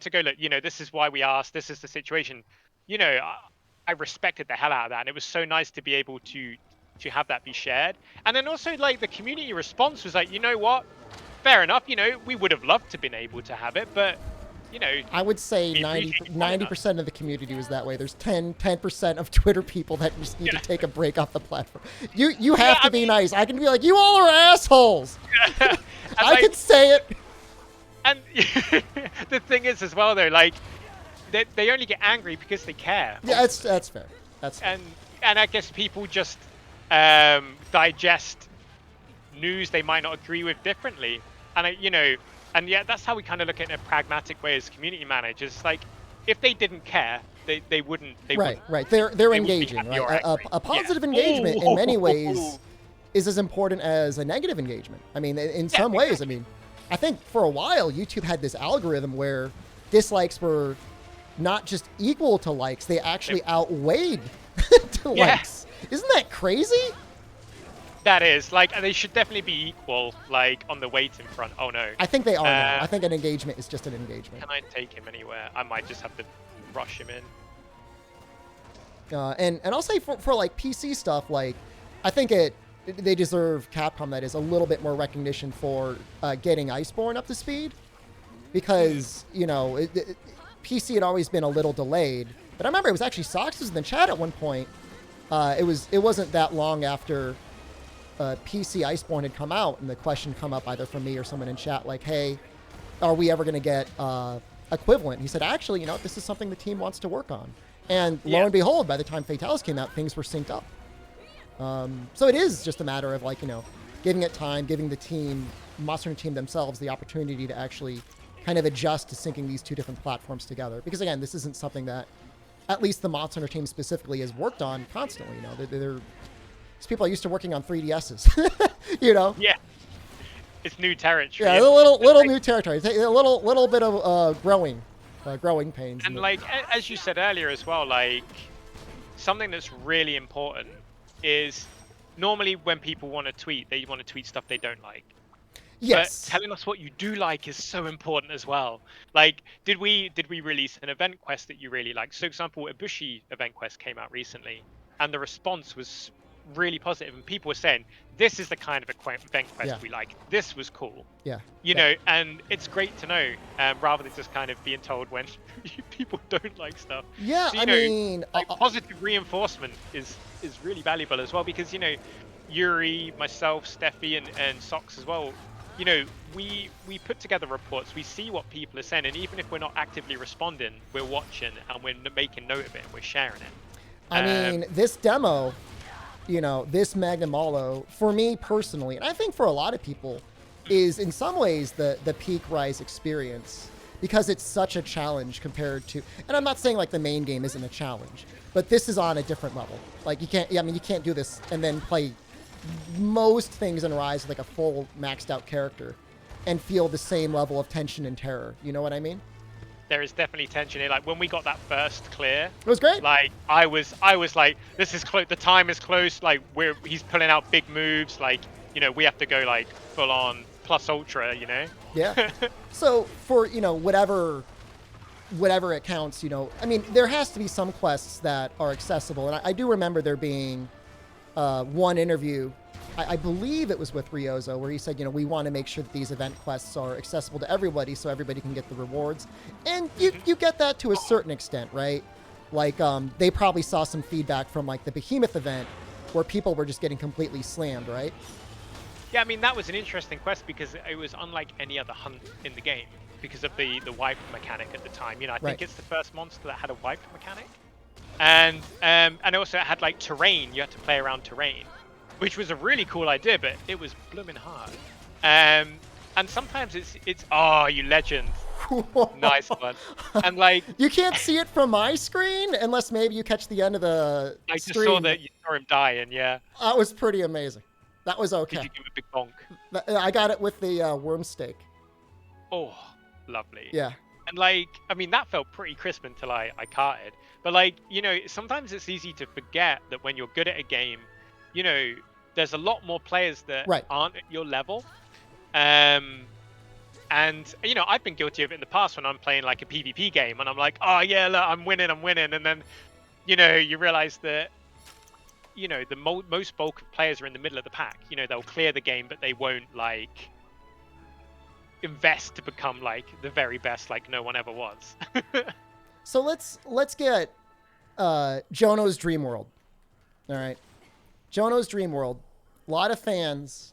to go, look, this is why we asked, this is the situation, I respected the hell out of that, and it was so nice to be able to have that be shared. And then also like the community response was like, you know what, fair enough, we would have loved to been able to have it, but I would say 90% of the community was that way. There's 10% of Twitter people that just need to take a break off the platform. You have to be nice. I can be like, you all are assholes. I can say it. And the thing is as well though, like they only get angry because they care. Yeah, that's fair. That's fair. And I guess people just digest news they might not agree with differently. And and yeah, that's how we kind of look at it in a pragmatic way as community managers. Like, if they didn't care, they wouldn't. Right. They're engaging. Right. A positive engagement in many ways is as important as a negative engagement. I mean, in some ways. I mean, I think for a while YouTube had this algorithm where dislikes were not just equal to likes; they actually outweighed to likes. Isn't that crazy? That is, like, they should definitely be equal, like, on the weight in front. Oh, no. I think they are now. I think an engagement is just an engagement. Can I take him anywhere? I might just have to rush him in. And I'll say for like, PC stuff, like, I think they deserve, Capcom, that is, a little bit more recognition for getting Iceborne up to speed. Because, PC had always been a little delayed. But I remember it was actually Sox was in the chat at one point. It wasn't that long after PC Iceborne had come out, and the question come up either from me or someone in chat like, hey, are we ever going to get equivalent? He said, actually, this is something the team wants to work on. And lo and behold, by the time Fatalis came out, things were synced up. So it is just a matter of like, giving it time, giving the team, Monster Hunter team themselves, the opportunity to actually kind of adjust to syncing these two different platforms together. Because again, this isn't something that at least the Monster Hunter team specifically has worked on constantly. These people are used to working on 3DSs, Yeah, it's new territory. Yeah, a little new territory. A little bit of growing pains. And like as you said earlier as well, like something that's really important is normally when people want to tweet, they want to tweet stuff they don't like. Yes. But telling us what you do like is so important as well. Like, did we release an event quest that you really liked? So, for example, Ibushi event quest came out recently, and the response was really positive, and people were saying this is the kind of event quest we like. This was cool. Yeah. And it's great to know, rather than just kind of being told when people don't like stuff. Yeah, so, I mean, positive reinforcement is really valuable as well, because Yuri, myself, Steffi, and Sox as well. We put together reports. We see what people are saying, and even if we're not actively responding, we're watching and we're making note of it and we're sharing it. I mean, this demo. This Magnum Malo, for me personally, and I think for a lot of people, is in some ways the peak Rise experience, because it's such a challenge compared to, and I'm not saying like the main game isn't a challenge, but this is on a different level. Like you can't do this and then play most things in Rise with like a full maxed out character and feel the same level of tension and terror. You know what I mean? there is definitely tension here. Like when we got that first clear, It was great. like I was like, this is close. The time is close. Like he's pulling out big moves. Like we have to go like full on plus ultra. Yeah. So for whatever it counts, I mean, there has to be some quests that are accessible, and I do remember there being one interview. I believe it was with Ryozo, where he said, we want to make sure that these event quests are accessible to everybody so everybody can get the rewards. And you get that to a certain extent, right? Like, they probably saw some feedback from, like, the Behemoth event where people were just getting completely slammed, right? Yeah, I mean, that was an interesting quest because it was unlike any other hunt in the game because of the wipe mechanic at the time. I think it's the first monster that had a wipe mechanic. And also it had, like, terrain. You had to play around terrain, which was a really cool idea, but it was blooming hard. And sometimes it's oh, you legend. Nice one. And like you can't see it from my screen unless maybe you catch the end of the I stream. just saw that you saw him dying, yeah. That was pretty amazing. That was okay. Did you give him a big bonk? I got it with the worm steak. Oh, lovely. Yeah. And like, I mean, that felt pretty crisp until I carted. But like, sometimes it's easy to forget that when you're good at a game, there's a lot more players that aren't at your level. And, I've been guilty of it in the past when I'm playing like a PvP game and I'm like, oh yeah, look, I'm winning. And then, you realize that, the most bulk of players are in the middle of the pack. They'll clear the game, but they won't like invest to become like the very best, like no one ever was. So let's get Jonno's Dream World. All right. Jonno's Dream World. A lot of fans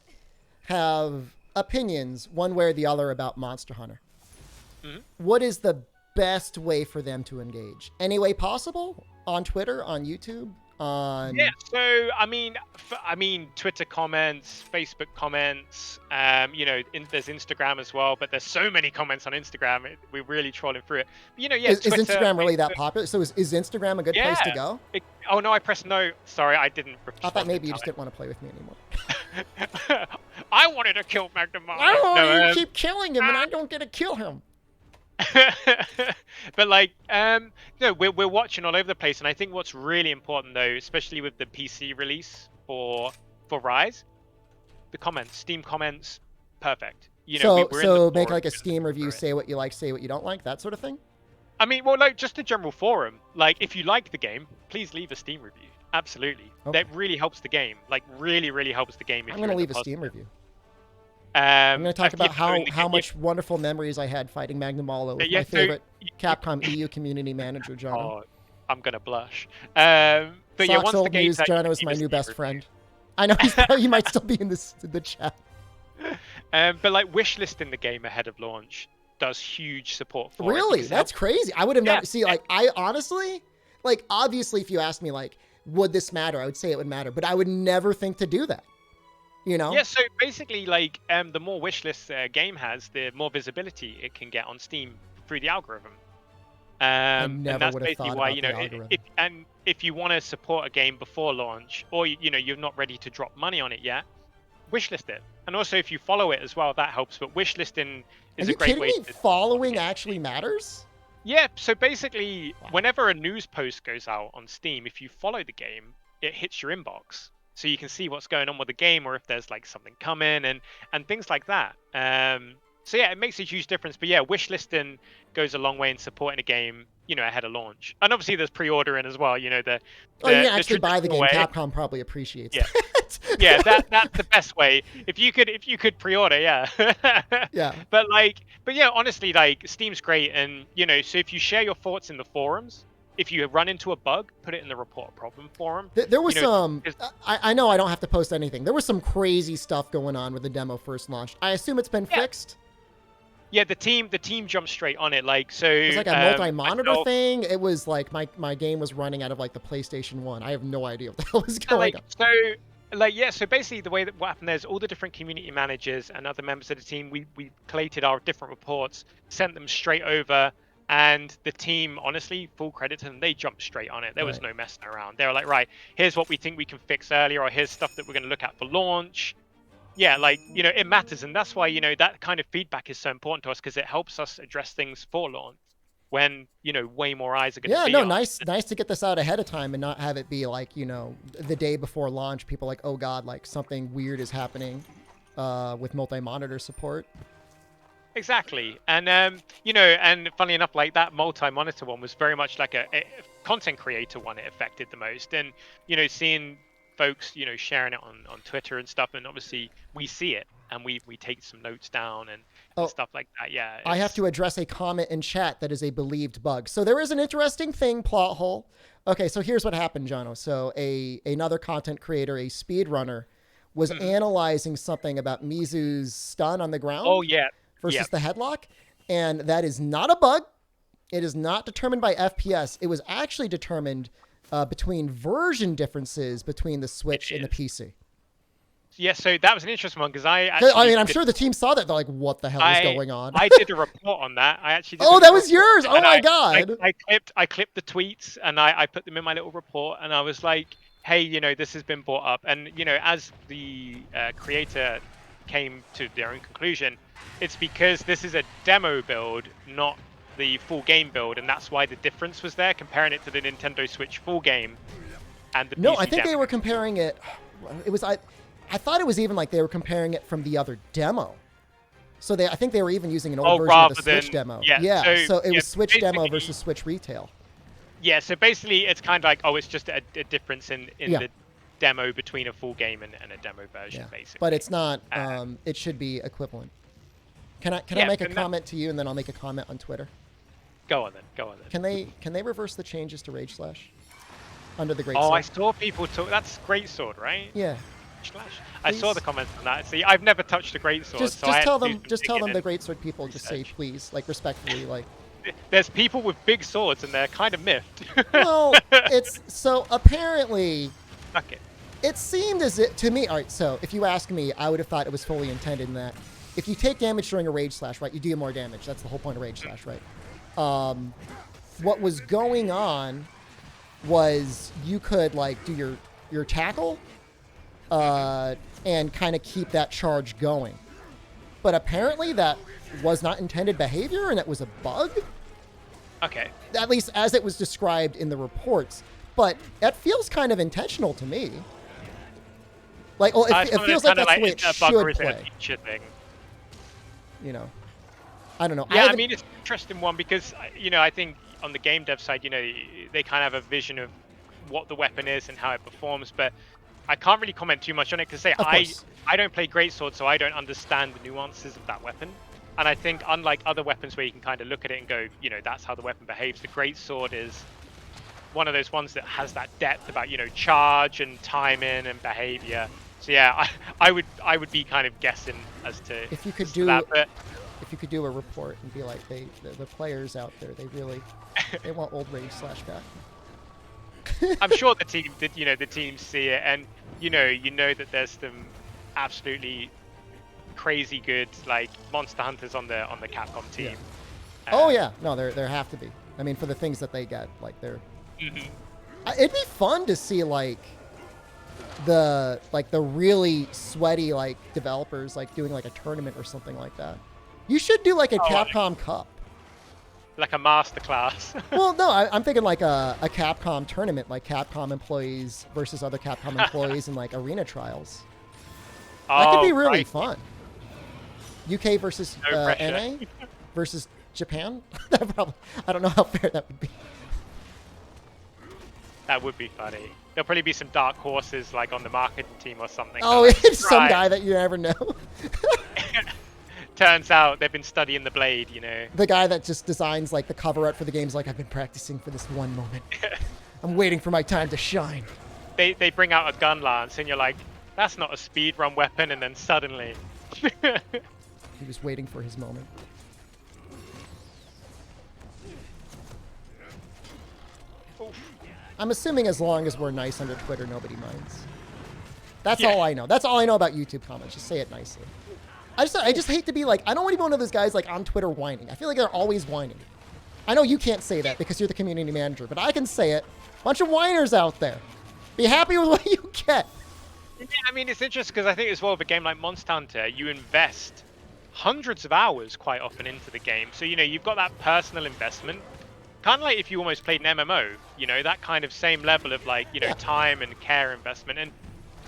have opinions one way or the other about Monster Hunter. Mm-hmm. What is the best way for them to engage? Any way possible? On Twitter, on YouTube, on... Yeah, so, I mean, Twitter comments, Facebook comments, there's Instagram as well, but there's so many comments on Instagram, we're really trolling through it. But, yeah, is Twitter, Instagram really that popular? So is Instagram a good place to go? Oh, no, I pressed no. Sorry, I didn't. I thought maybe you just didn't want to play with me anymore. I wanted to kill Magnemite. I wanted to keep killing him, and I don't get to kill him. But like, we're watching all over the place, and I think what's really important though, especially with the PC release for Rise, the comments, Steam comments, perfect. So make like a Steam review, say what you like, say what you don't like, that sort of thing. I mean, well, like just a general forum. Like, if you like the game, please leave a Steam review. Absolutely, that really helps the game. Like, really, really helps the game. I'm gonna leave a Steam review. I'm going to talk about how much wonderful memories I had fighting Magnamalo with my favorite Capcom EU community manager, Jonno. Oh, I'm going to blush. But yeah, once old the game news, Jonno is my new best friend. I know he might still be in the chat. But like wishlisting the game ahead of launch does huge support for it. Really? That's crazy. I would have never... See, like, I honestly... Like, obviously, if you asked me, like, would this matter? I would say it would matter. But I would never think to do that. Yeah, so basically, like, the more wish lists a game has, the more visibility it can get on Steam through the algorithm. And that's basically why, if you want to support a game before launch, or you're not ready to drop money on it yet, wishlist it. And also, if you follow it as well, that helps. But wishlisting is a great way. Are you kidding me? Following actually matters? Yeah. So basically, whenever a news post goes out on Steam, if you follow the game, it hits your inbox. So you can see what's going on with the game, or if there's like something coming and things like that. So yeah, it makes a huge difference. But yeah, wishlisting goes a long way in supporting a game, ahead of launch. And obviously there's pre-ordering as well. You actually buy the game. Way. Capcom probably appreciates that. Yeah, that's the best way. If you could pre-order, yeah. Yeah. But yeah, honestly, like Steam's great, and so if you share your thoughts in the forums. If you run into a bug, put it in the report problem forum. There was some... I know I don't have to post anything. There was some crazy stuff going on when the demo first launched. I assume it's been fixed? Yeah, the team jumped straight on it. Like, so... It was like a multi-monitor thing. It was like my game was running out of like the PlayStation 1. I have no idea what the hell was going on. So basically the way that what happened is all the different community managers and other members of the team, we collated our different reports, sent them straight over. And the team, honestly, full credit to them, they jumped straight on it. There was no messing around. They were like, right, here's what we think we can fix earlier, or here's stuff that we're going to look at for launch. Yeah, like, it matters. And that's why, that kind of feedback is so important to us, because it helps us address things for launch. when way more eyes are going to Yeah, be no, on. nice to get this out ahead of time and not have it be like, the day before launch, people like, oh god, like something weird is happening with multi-monitor support. Exactly, and and funnily enough, like that multi-monitor one was very much like a content creator one. It affected the most, and seeing folks sharing it on Twitter and stuff, and obviously we see it and we take some notes down and stuff like that. Yeah, I have to address a comment in chat that is a believed bug. So there is an interesting thing, plot hole. Okay, so here's what happened, Jonno. So another content creator, a speedrunner, was analyzing something about Mizu's stun on the ground. Oh yeah. Versus the headlock, and that is not a bug. It is not determined by FPS. It was actually determined between version differences between the Switch and the PC. Yeah, so that was an interesting one because I'm sure the team saw that. They're like, "What the hell is going on?" I did a report on that. I actually did that was yours. Oh my god! I clipped the tweets and I put them in my little report, and I was like, "Hey, this has been brought up," and as the creator came to their own conclusion, it's because this is a demo build, not the full game build, and that's why the difference was there, comparing it to the Nintendo Switch full game and the PC I think demo. they were comparing it. It was I thought it was even like they were comparing it from the other demo. So I think they were even using an old version of the Switch demo. Yeah. So it was Switch demo versus Switch retail. Yeah. So basically, it's kind of like it's just a difference in the demo between a full game and a demo version, basically. But it's not. It should be equivalent. Can I make a comment to you, and then I'll make a comment on Twitter? Go on then. Can they reverse the changes to Rage Slash under the Great Sword? Oh, I saw people talk. That's Great Sword, right? Yeah. Slash. I saw the comments on that. See, I've never touched a Great Sword. Just tell them the Great Sword people just say please, like respectfully, like. There's people with big swords, and they're kind of miffed. Well, it's so apparently. Fuck it. It seemed as it to me. All right, so if you ask me, I would have thought it was fully intended in that if you take damage during a Rage Slash, right, you do more damage. That's the whole point of Rage Slash, right? What was going on was you could like do your tackle and kind of keep that charge going. But apparently that was not intended behavior, and it was a bug. Okay. At least as it was described in the reports. But that feels kind of intentional to me. Like, well, it feels like that's the way it should play. Thing. I don't know. Yeah, I mean, it's an interesting one because, I think on the game dev side, they kind of have a vision of what the weapon is and how it performs, but I can't really comment too much on it because I don't play Greatsword, so I don't understand the nuances of that weapon. And I think unlike other weapons where you can kind of look at it and go, that's how the weapon behaves, the Greatsword is one of those ones that has that depth about, charge and timing and behavior. So yeah, I would be kind of guessing as to if you could do a report and be like, the players out there, they want old Rage Slash back. I'm sure the teams see it, and you know that there's some absolutely crazy good like monster hunters on the Capcom team. Yeah. No, there have to be. I mean, for the things that they get, like they're. It'd be fun to see like the really sweaty like developers like doing like a tournament or something like that. You should do like a Capcom Cup. Like a master class. Well, no, I'm thinking like a Capcom tournament, like Capcom employees versus other Capcom employees in like arena trials. That could be really fun. UK versus NA versus Japan. I don't know how fair that would be. That would be funny. There'll probably be some dark horses like on the marketing team or something. Oh, it's some guy that you never know. Turns out they've been studying the blade, The guy that just designs like the cover art for the game's like, I've been practicing for this one moment. I'm waiting for my time to shine. They bring out a gun lance and you're like, that's not a speedrun weapon, and then suddenly he was waiting for his moment. I'm assuming as long as we're nice under Twitter, nobody minds. That's all I know. That's all I know about YouTube comments. Just say it nicely. I just hate to be like, I don't want to be one of those guys like on Twitter whining. I feel like they're always whining. I know you can't say that because you're the community manager, but I can say it. Bunch of whiners out there. Be happy with what you get. Yeah, I mean, it's interesting because I think as well with a game like Monster Hunter, you invest hundreds of hours quite often into the game. So, you've got that personal investment, kind of like if you almost played an MMO, you know, that kind of same level of like, you know, time and care investment. And,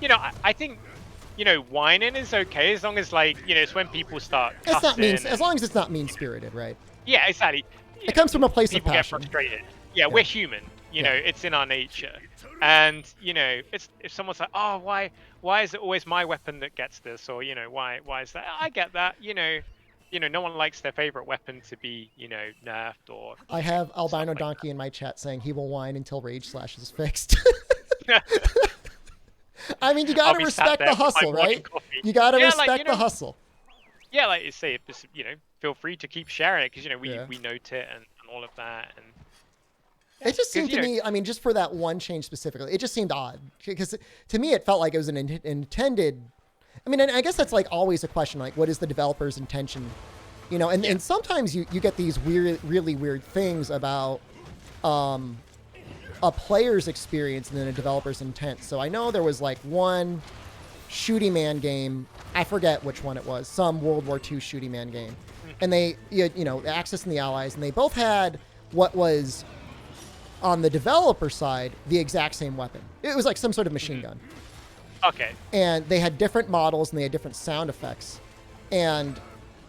you know, I think, you know, whining is okay as long as like, you know, it's when people start It's not mean, cussing as long as it's not mean-spirited, right? yeah, exactly. It comes from a place of People get passion. frustrated. Yeah, we're human. You know, it's in our nature. And you know, it's if someone's like, oh, why is it always my weapon that gets this, or you know, why is that? I get that. You know, no one likes their favorite weapon to be, you know, nerfed or. I have Albino like Donkey in my chat saying he will whine until Rage Slash is fixed. I mean, you gotta respect the hustle, right? You gotta respect the hustle. Yeah, like you say, if this, you know, feel free to keep sharing it because you know we note it and all of that and. It just seemed to me, I mean, just for that one change specifically, it just seemed odd because to me it felt like it was an intended. I mean, and I guess that's like always a question, like what is the developer's intention, you know? And sometimes you get these really weird things about a player's experience and then a developer's intent. So I know there was like one shooty man game, I forget which one it was, some World War II shooty man game, and they you know Axis and the Allies, and they both had what was on the developer side the exact same weapon. It was like some sort of machine gun. Okay. And they had different models and they had different sound effects, and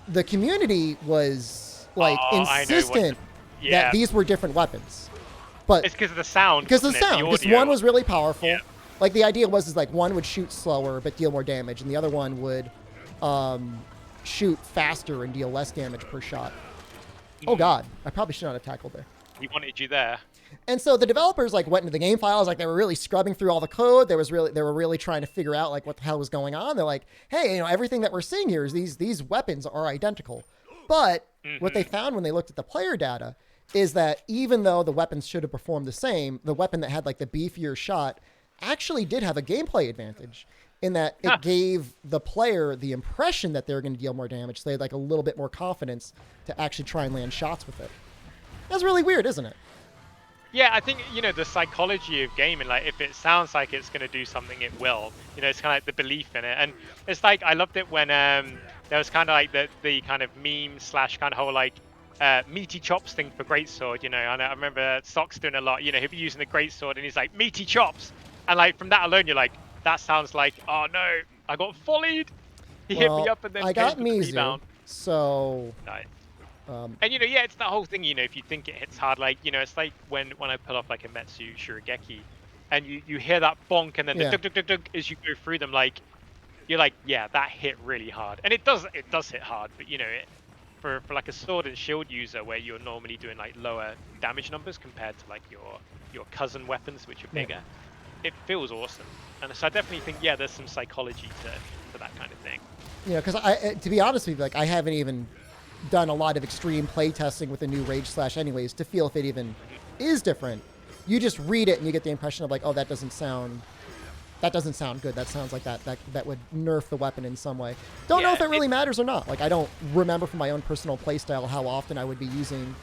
the community was like insistent that these were different weapons. But it's because of the sound. Because of the sound. Because one was really powerful. Yeah. Like the idea was like one would shoot slower but deal more damage, and the other one would shoot faster and deal less damage per shot. Oh God, I probably should not have tackled there. He wanted you there. And so the developers like went into the game files, like they were really scrubbing through all the code. They were really trying to figure out like what the hell was going on. They're like, hey, you know, everything that we're seeing here is these weapons are identical. But what they found when they looked at the player data is that even though the weapons should have performed the same, the weapon that had like the beefier shot actually did have a gameplay advantage in that it gave the player the impression that they were going to deal more damage. So they had like a little bit more confidence to actually try and land shots with it. That's really weird, isn't it? Yeah, I think, you know, the psychology of gaming, like if it sounds like it's going to do something, it will. You know, it's kind of like the belief in it. And it's like, I loved it when there was kind of like the kind of meme / kind of whole like meaty chops thing for greatsword, you know. And I remember Sox doing a lot, you know, he'd be using the greatsword and he's like, meaty chops. And like from that alone, you're like, that sounds like, oh no, I got volleyed. He hit me up and then I got Mizu, so... Nice. And you know, yeah, it's that whole thing, you know, if you think it hits hard, like, you know, it's like when I pull off like a Metsu Shurigeki and you hear that bonk and then the dug dug dug dug as you go through them, like you're like, yeah, that hit really hard. And it does hit hard, but you know, for like a sword and shield user where you're normally doing like lower damage numbers compared to like your cousin weapons which are bigger, it feels awesome. And so I definitely think, yeah, there's some psychology to that kind of thing. You know, because to be honest with you, like I haven't even done a lot of extreme play testing with the new Rage Slash anyways to feel if it even is different. You just read it and you get the impression of like, oh, that doesn't sound good. That sounds like that would nerf the weapon in some way. Don't know if it really matters or not. Like I don't remember from my own personal playstyle how often I would be using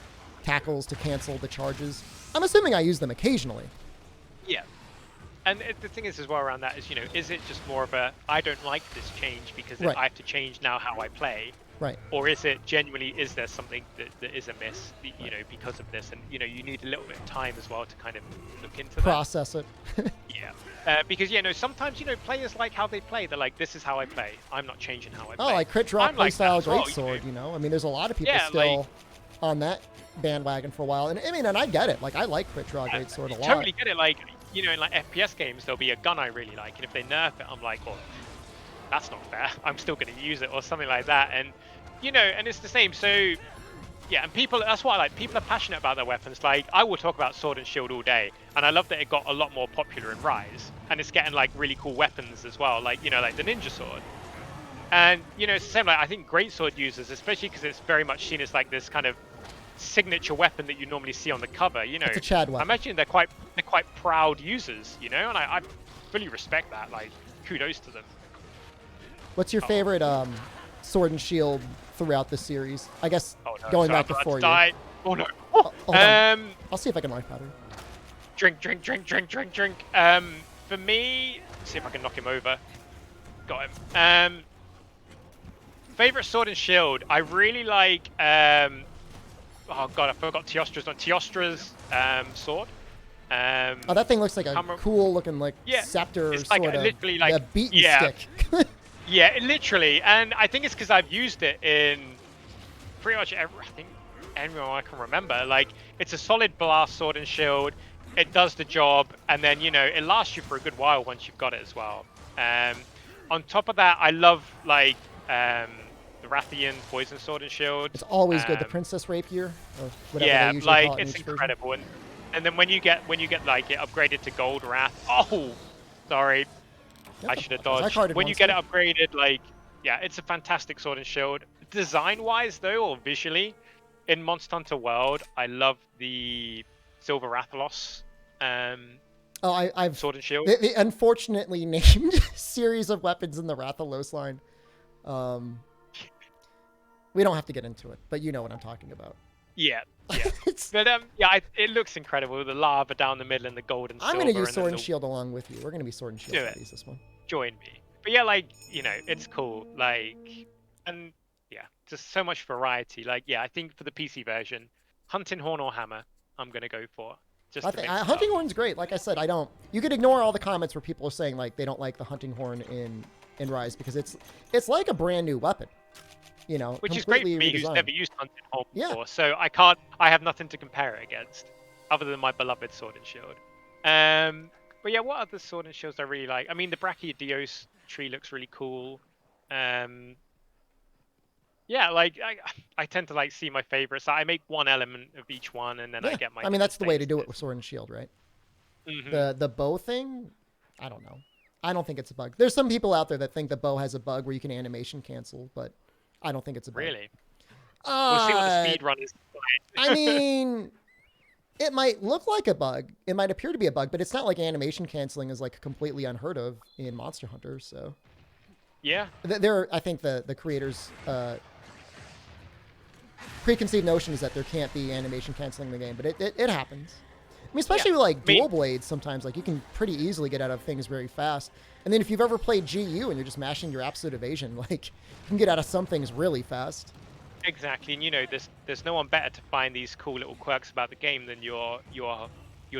tackles to cancel the charges. I'm assuming I use them occasionally. Yeah. And the thing is as well around that is, you know, is it just more of a, I don't like this change because I have to change now how I play? Right. Or is it genuinely, is there something that is amiss, you know, because of this? And, you know, you need a little bit of time as well to kind of look into process it. Yeah. Because, you know, sometimes, you know, players like how they play. They're like, this is how I play. I'm not changing how I play. Oh, like Crit Drop playstyle greatsword, you know? I mean, there's a lot of people still on that bandwagon for a while. And I mean, and I get it. Like, I like Crit Draw greatsword a lot. I totally get it. Like, you know, in like FPS games, there'll be a gun I really like. And if they nerf it, I'm like, oh, that's not fair. I'm still going to use it or something like that. And, you know, and it's the same. So, yeah, and people, that's what I like. People are passionate about their weapons. Like, I will talk about Sword and Shield all day. And I love that it got a lot more popular in Rise. And it's getting, like, really cool weapons as well. Like, you know, like the Ninja Sword. And, you know, it's the same. Like, I think Greatsword users, especially because it's very much seen as, like, this kind of signature weapon that you normally see on the cover, you know. It's a Chad weapon. I imagine they're quite proud users, you know. And I fully respect that. Like, kudos to them. What's your favorite Sword and Shield throughout the series? I guess going back to 4 years. Oh no. I'll see if I can life pattern. Drink. For me, see if I can knock him over. Got him. Favorite Sword and Shield. I really like oh god, I forgot Teostra's on Teostra's sword. Oh, that thing looks like a cool looking like scepter it's like sort of literally like a beaten stick. Yeah, literally, and I think it's because I've used it in pretty much I think everyone I can remember. Like, it's a solid blast sword and shield. It does the job, and then it lasts you for a good while once you've got it as well. On top of that, I love like the Rathian poison sword and shield. It's always good. The princess rapier, or whatever yeah, they usually like call it in it's each incredible. version. And then when you get like it upgraded to gold wrath. Oh, sorry. I should have dodged. When you get it upgraded, like, yeah, it's a fantastic sword and shield. Design-wise, though, or visually, in Monster Hunter World, I love the Silver Rathalos I've sword and shield. The unfortunately named series of weapons in the Rathalos line. We don't have to get into it, but you know what I'm talking about. Yeah. But yeah, it looks incredible. The lava down the middle and the gold and silver. I'm gonna use sword and shield along with you. We're gonna be sword and shield buddies this one. Join me. But yeah, like, it's cool. Like, and yeah, just so much variety. Like, yeah, I think for the PC version, Hunting Horn or Hammer, I'm gonna go for. Just Hunting Horn's great. Like I said, you could ignore all the comments where people are saying like they don't like the Hunting Horn in Rise because it's like a brand new weapon. Which is great for me, who's never used Hunting Horn before. Yeah. So I have nothing to compare it against, other than my beloved Sword and Shield. But yeah, what other Sword and Shields I really like? I mean, the Brachydios tree looks really cool. Yeah, like I tend to like see my favorites. I make one element of each one, and then I get my. I mean, that's the way to do it with Sword and Shield, right? Mm-hmm. The bow thing, I don't know. I don't think it's a bug. There's some people out there that think the bow has a bug where you can animation cancel, but I don't think it's a bug. Really? We'll see what the speed run is like. I mean, it might look like a bug. It might appear to be a bug, but it's not like animation canceling is like completely unheard of in Monster Hunter. So yeah, I think the creators' preconceived notion is that there can't be animation canceling in the game, but it happens. I mean, especially with like dual blades, sometimes like you can pretty easily get out of things very fast. And then if you've ever played GU and you're just mashing your absolute evasion, like you can get out of some things really fast. Exactly, and there's no one better to find these cool little quirks about the game than your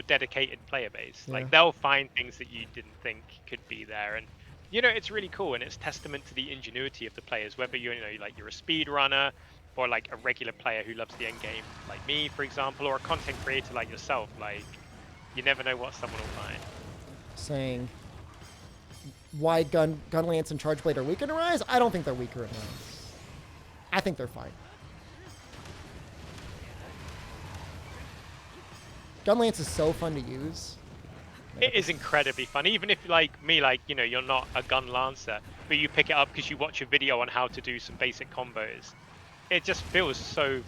dedicated player base. Yeah. Like, they'll find things that you didn't think could be there, and it's really cool, and it's testament to the ingenuity of the players. Whether you're a speed runner, or like a regular player who loves the end game, like me, for example, or a content creator like yourself. Like, you never know what someone will find. Saying why gun lance and charge blade are weaker in Rise? I don't think they're weaker in Rise. I think they're fine. Gun lance is so fun to use. It is incredibly fun, even if like me, you're not a gun lancer, but you pick it up because you watch a video on how to do some basic combos. It just feels so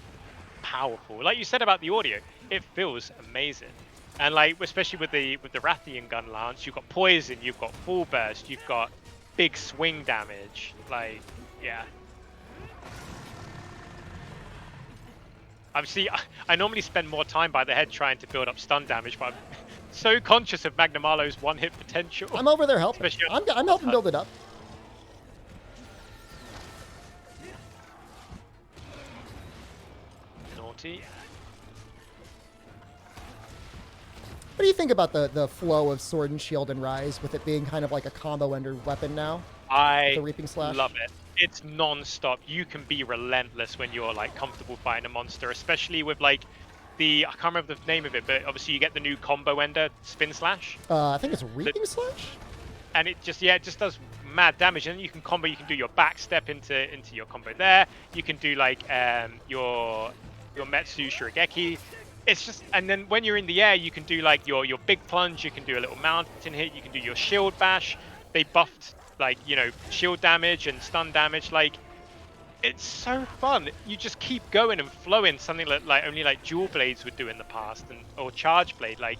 powerful. Like you said about the audio, it feels amazing. And like, especially with the Rathian gun lance, you've got poison, you've got full burst, you've got big swing damage. Like, yeah. Obviously, I normally spend more time by the head trying to build up stun damage, but I'm so conscious of Magnamalo's one-hit potential. I'm over there helping. I'm helping build it up. Naughty. What do you think about the flow of Sword and Shield and Rise, with it being kind of like a combo ender weapon now? I the Reaping Slash? Love it. It's non-stop. You can be relentless when you're like comfortable fighting a monster, especially with like I can't remember the name of it, but obviously you get the new combo ender, Spin Slash. I think it's Reaping Slash? And it just does mad damage, and then you can combo. You can do your back step into your combo there. You can do like your Metsu Shurigeki. It's just, and then when you're in the air, you can do like your big plunge. You can do a little mountain hit. You can do your shield bash. They buffed like shield damage and stun damage. Like, it's so fun. You just keep going and flowing, something like only like dual blades would do in the past, or charge blade. Like,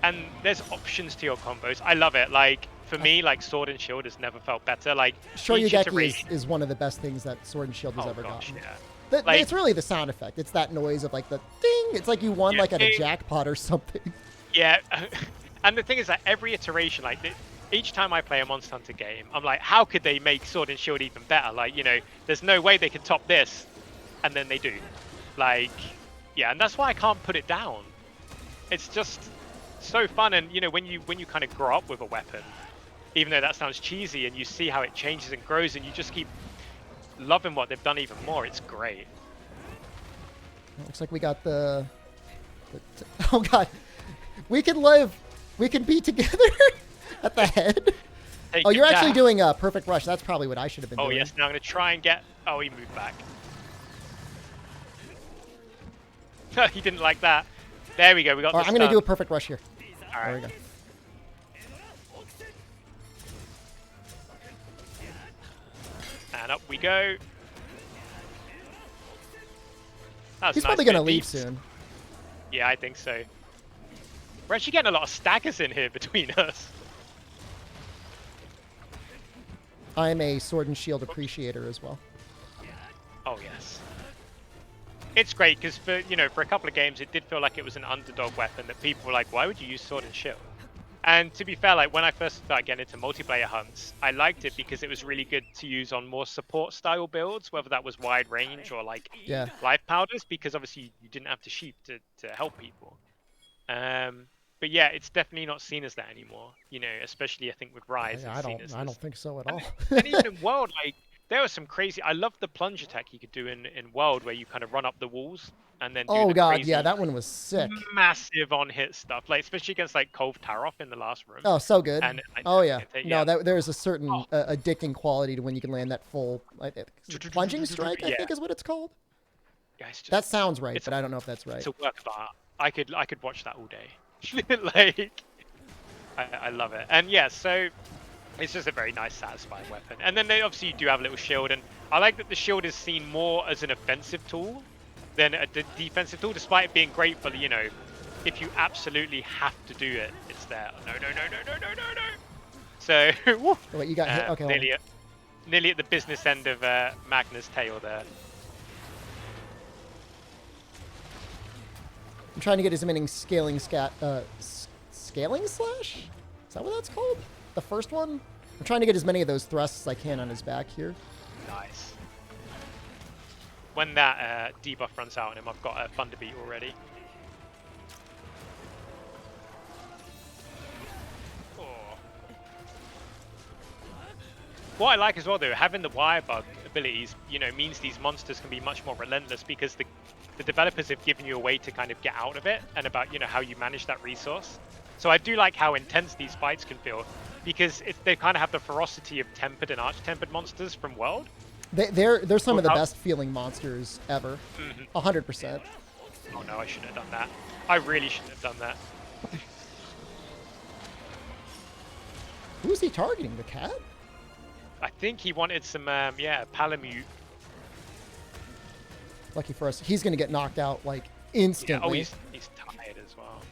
and there's options to your combos. I love it. Like, for me, like, Sword and Shield has never felt better. Like, Shoryugeki is one of the best things that Sword and Shield has ever gotten. Yeah. It's really the sound effect. It's that noise of like the ding. It's like you won like at a jackpot or something. Yeah, and the thing is that every iteration, like each time I play a Monster Hunter game, I'm like, how could they make Sword and Shield even better? Like, there's no way they can top this, and then they do. Like, Yeah, and that's why I can't put it down. It's just so fun, and you know, when you kind of grow up with a weapon, even though that sounds cheesy, and you see how it changes and grows, and you just keep loving what they've done even more. It's great. Looks like we got the oh god, we can live, we can be together at the head. Oh, you're actually doing a perfect rush. That's probably what I should have been doing. Oh yes, now I'm gonna try and get. Oh, he moved back. He didn't like that. There we go. We got. Right, I'm gonna do a perfect rush here. All right. There we go. And up we go. He's probably gonna leave soon. Yeah, I think so. We're actually getting a lot of staggers in here between us. I'm a sword and shield appreciator as well. Oh yes. It's great because for a couple of games it did feel like it was an underdog weapon that people were like, why would you use sword and shield? And to be fair, like when I first started getting into multiplayer hunts, I liked it because it was really good to use on more support style builds, whether that was wide range or like life powders, because obviously you didn't have to sheep to help people. But yeah, it's definitely not seen as that anymore. You know, especially I think with Rise. I don't think so at all. And even in World, like there was some crazy. I love the plunge attack you could do in World, where you kind of run up the walls and then. Do the crazy, yeah, that one was sick. Massive on hit stuff, like especially against like Cove Taroth in the last room. Oh, so good. And, like, oh yeah. No, there's a certain addicting quality to when you can land that full plunging strike. I think is what it's called. Yeah, it's just, that sounds right, but I don't know if that's right. It's a work of art. I could watch that all day. Like, I love it. And yeah, so it's just a very nice, satisfying weapon. And then they obviously do have a little shield, and I like that the shield is seen more as an offensive tool than a defensive tool, despite it being great for, you know, if you absolutely have to do it, it's there. No. So, wait, you got hit? Okay. Nearly at the business end of Magna's tail there. I'm trying to get as many scaling slash? Is that what that's called? The first one? I'm trying to get as many of those thrusts as I can on his back here. Nice. When that debuff runs out on him, I've got a Thunder Beat already. Oh. What I like as well, though, having the wire bug abilities, you know, means these monsters can be much more relentless because the developers have given you a way to kind of get out of it and about, you know, how you manage that resource. So I do like how intense these fights can feel because they kind of have the ferocity of tempered and arch-tempered monsters from World. They're some of the best feeling monsters ever. 100%. Oh no, I shouldn't have done that. I really shouldn't have done that. Who is he targeting? The cat? I think he wanted some, Palamute. Lucky for us, he's going to get knocked out, like, instantly. Yeah, oh, he's tired as well.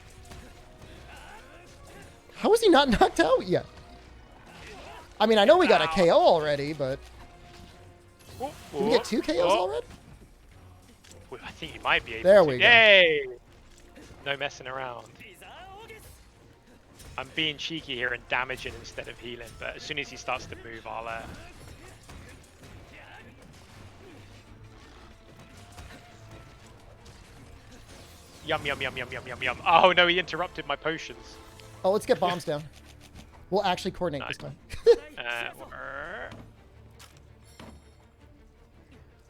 How is he not knocked out yet? I mean, I know we got a KO already, but... Did we get 2 KOs already? Well, I think he might be able there to. We go. Yay! No messing around. I'm being cheeky here and damaging instead of healing, but as soon as he starts to move, I'll... Yum. Oh no, he interrupted my potions. Oh, let's get bombs down. We'll actually coordinate this time.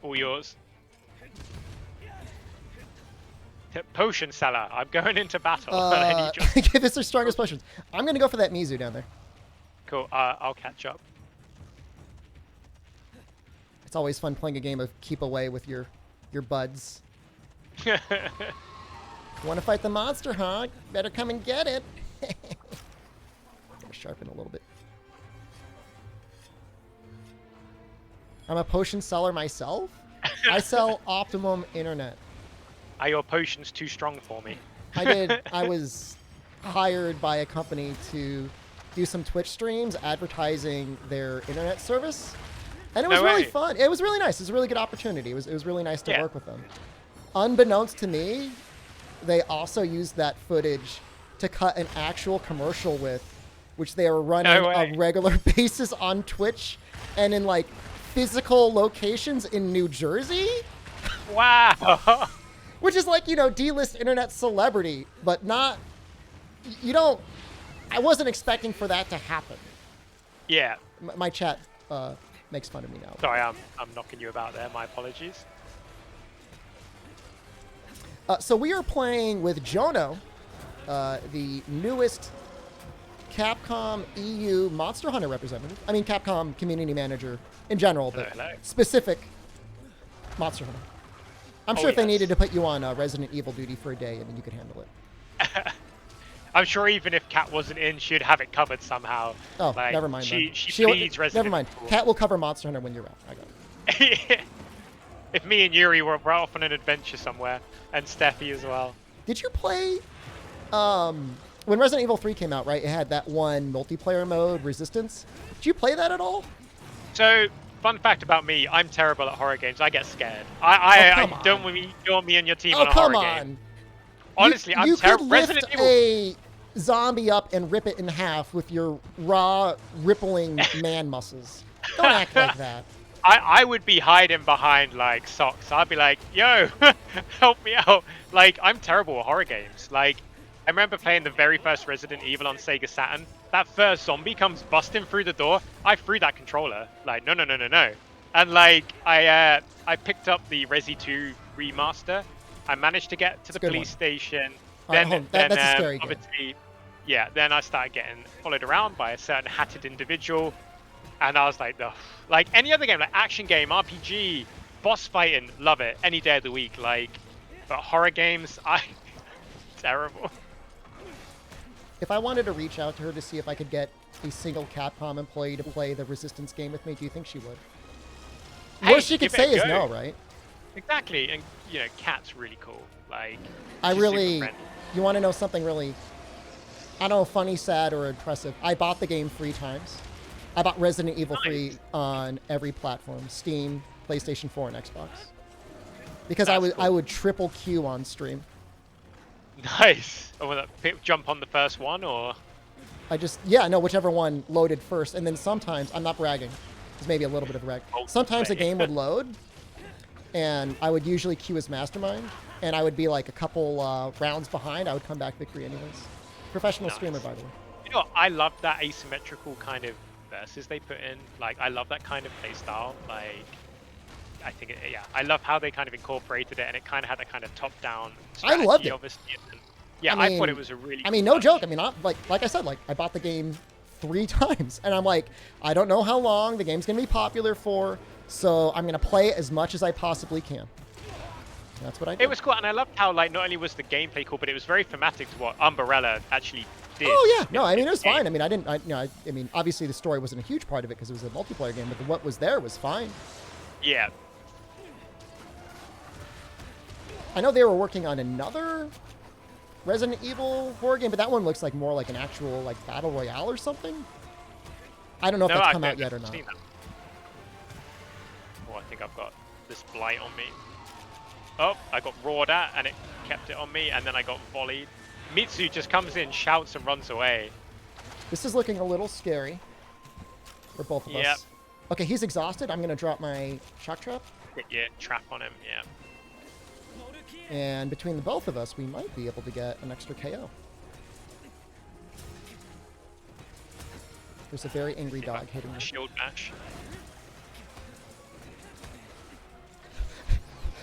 All yours. Potion seller, I'm going into battle. But I need your... Give us their strongest potions. I'm going to go for that Mizu down there. Cool, I'll catch up. It's always fun playing a game of keep away with your buds. Want to fight the monster, huh? Better come and get it. Gotta sharpen a little bit. I'm a potion seller myself. I sell optimum internet. Are your potions too strong for me? I was hired by a company to do some Twitch streams advertising their internet service. And it was really fun. It was really nice. It was a really good opportunity. It was really nice to work with them. Unbeknownst to me, they also used that footage to cut an actual commercial with, which they were running on a regular basis on Twitch and in like physical locations in New Jersey. Wow. which is like, D-list internet celebrity, but not, I wasn't expecting for that to happen. Yeah. My chat makes fun of me now. Sorry, I'm knocking you about there. My apologies. So we are playing with Jonno, the newest Capcom EU Monster Hunter representative. I mean, Capcom community manager in general, but specific Monster Hunter. I'm sure if they needed to put you on Resident Evil duty for a day, I mean, you could handle it. I'm sure even if Kat wasn't in, she'd have it covered somehow. Oh, like, never mind. She pleads Resident Never mind. Evil. Kat will cover Monster Hunter when you're out. I got it. If me and Yuri were off on an adventure somewhere, and Steffi as well. Did you play, when Resident Evil 3 came out, right, it had that one multiplayer mode, Resistance. Did you play that at all? So, fun fact about me, I'm terrible at horror games. I get scared. I don't want me and your team on a horror game. Honestly, I'm terrible. You could lift a zombie up and rip it in half with your raw, rippling man muscles. Don't act like that. I would be hiding behind, like, socks. I'd be like, yo, help me out. Like, I'm terrible at horror games. Like, I remember playing the very first Resident Evil on Sega Saturn. That first zombie comes busting through the door. I threw that controller. Like, no. And, like, I picked up the Resi 2 remaster. I managed to get to the police station. Then, that's a scary obviously, game. Yeah, then I started getting followed around by a certain hatted individual. And I was like, ugh. Like any other game, like action game, RPG, boss fighting, love it. Any day of the week. Like, but horror games, terrible. If I wanted to reach out to her to see if I could get a single Capcom employee to play the Resistance game with me, do you think she would? Hey, Worst she could say is no, right? Exactly, and Kat's really cool. Like, you want to know something really, I don't know, funny, sad, or impressive? I bought the game 3 times. I bought Resident Evil 3 on every platform, Steam, PlayStation 4, and Xbox. Because I would triple Q on stream. Nice. Or will that jump on the first one, or? Whichever one loaded first. And then sometimes, I'm not bragging, there's maybe a little bit of brag. Sometimes a game would load, and I would usually queue as Mastermind, and I would be like a couple rounds behind. I would come back victory anyways. Professional streamer, by the way. You know, I love that asymmetrical kind of versus they put in. Like, I love that kind of play style. Like, I think I love how they kind of incorporated it, and it kind of had that kind of top-down strategy. I loved it. Obviously. And, I thought it was a really. I mean, no joke. I mean, like I said, like I bought the game 3 times, and I'm like, I don't know how long the game's gonna be popular for, so I'm gonna play it as much as I possibly can. That's what I did. It was cool, and I loved how, like, not only was the gameplay cool, but it was very thematic to what Umbrella actually did. Oh yeah, no, I mean it was fine. I mean, I mean, obviously the story wasn't a huge part of it because it was a multiplayer game, but what was there was fine. Yeah. I know they were working on another Resident Evil horror game, but that one looks like more like an actual like battle royale or something. I don't know if that's come out yet or not. Oh, I think I've got this blight on me. Oh, I got roared at, and it kept it on me, and then I got volleyed. Mitsu just comes in, shouts, and runs away. This is looking a little scary for both of us. Okay, he's exhausted. I'm going to drop my shock trap. Put your trap on him, yeah. And between the both of us, we might be able to get an extra KO. There's a very angry dog hitting me. Shield bash.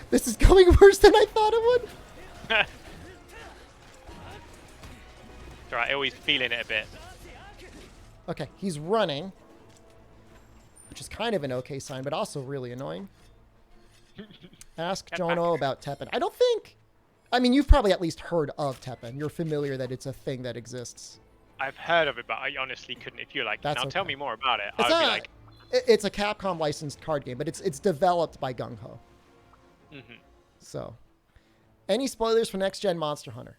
This is going worse than I thought it would. It's alright, always feeling it a bit. Okay, he's running, which is kind of an okay sign, but also really annoying. Ask Jonno about Teppen. I don't think... I mean, you've probably at least heard of Teppen. You're familiar that it's a thing that exists. I've heard of it, but I honestly couldn't. If you're like, now tell me more about it. I'd be like... It's a Capcom licensed card game, but it's developed by Gung Ho. Mm-hmm. So, any spoilers for Next Gen Monster Hunter?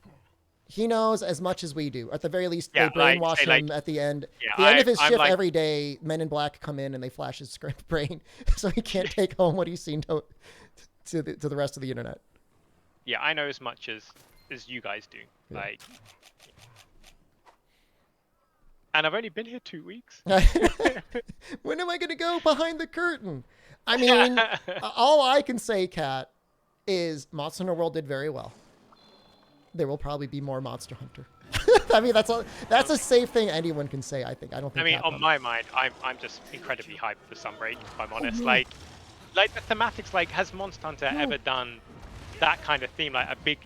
He knows as much as we do. At the very least, they brainwash him at the end. Yeah, the end of his shift every day, Men in Black come in and they flash his brain, so he can't take home what he's seen to the rest of the internet. Yeah, I know as much as you guys do. Yeah. Like, and I've only been here 2 weeks. When am I going to go behind the curtain? I mean, all I can say, Kat, is Monster Hunter World did very well. There will probably be more Monster Hunter. I mean, that's a safe thing anyone can say, I think. I don't think I mean, Capcom. on my mind, I'm just incredibly hyped for Sunbreak, if I'm honest. no. Like the thematics, like, has Monster Hunter ever done that kind of theme, like a big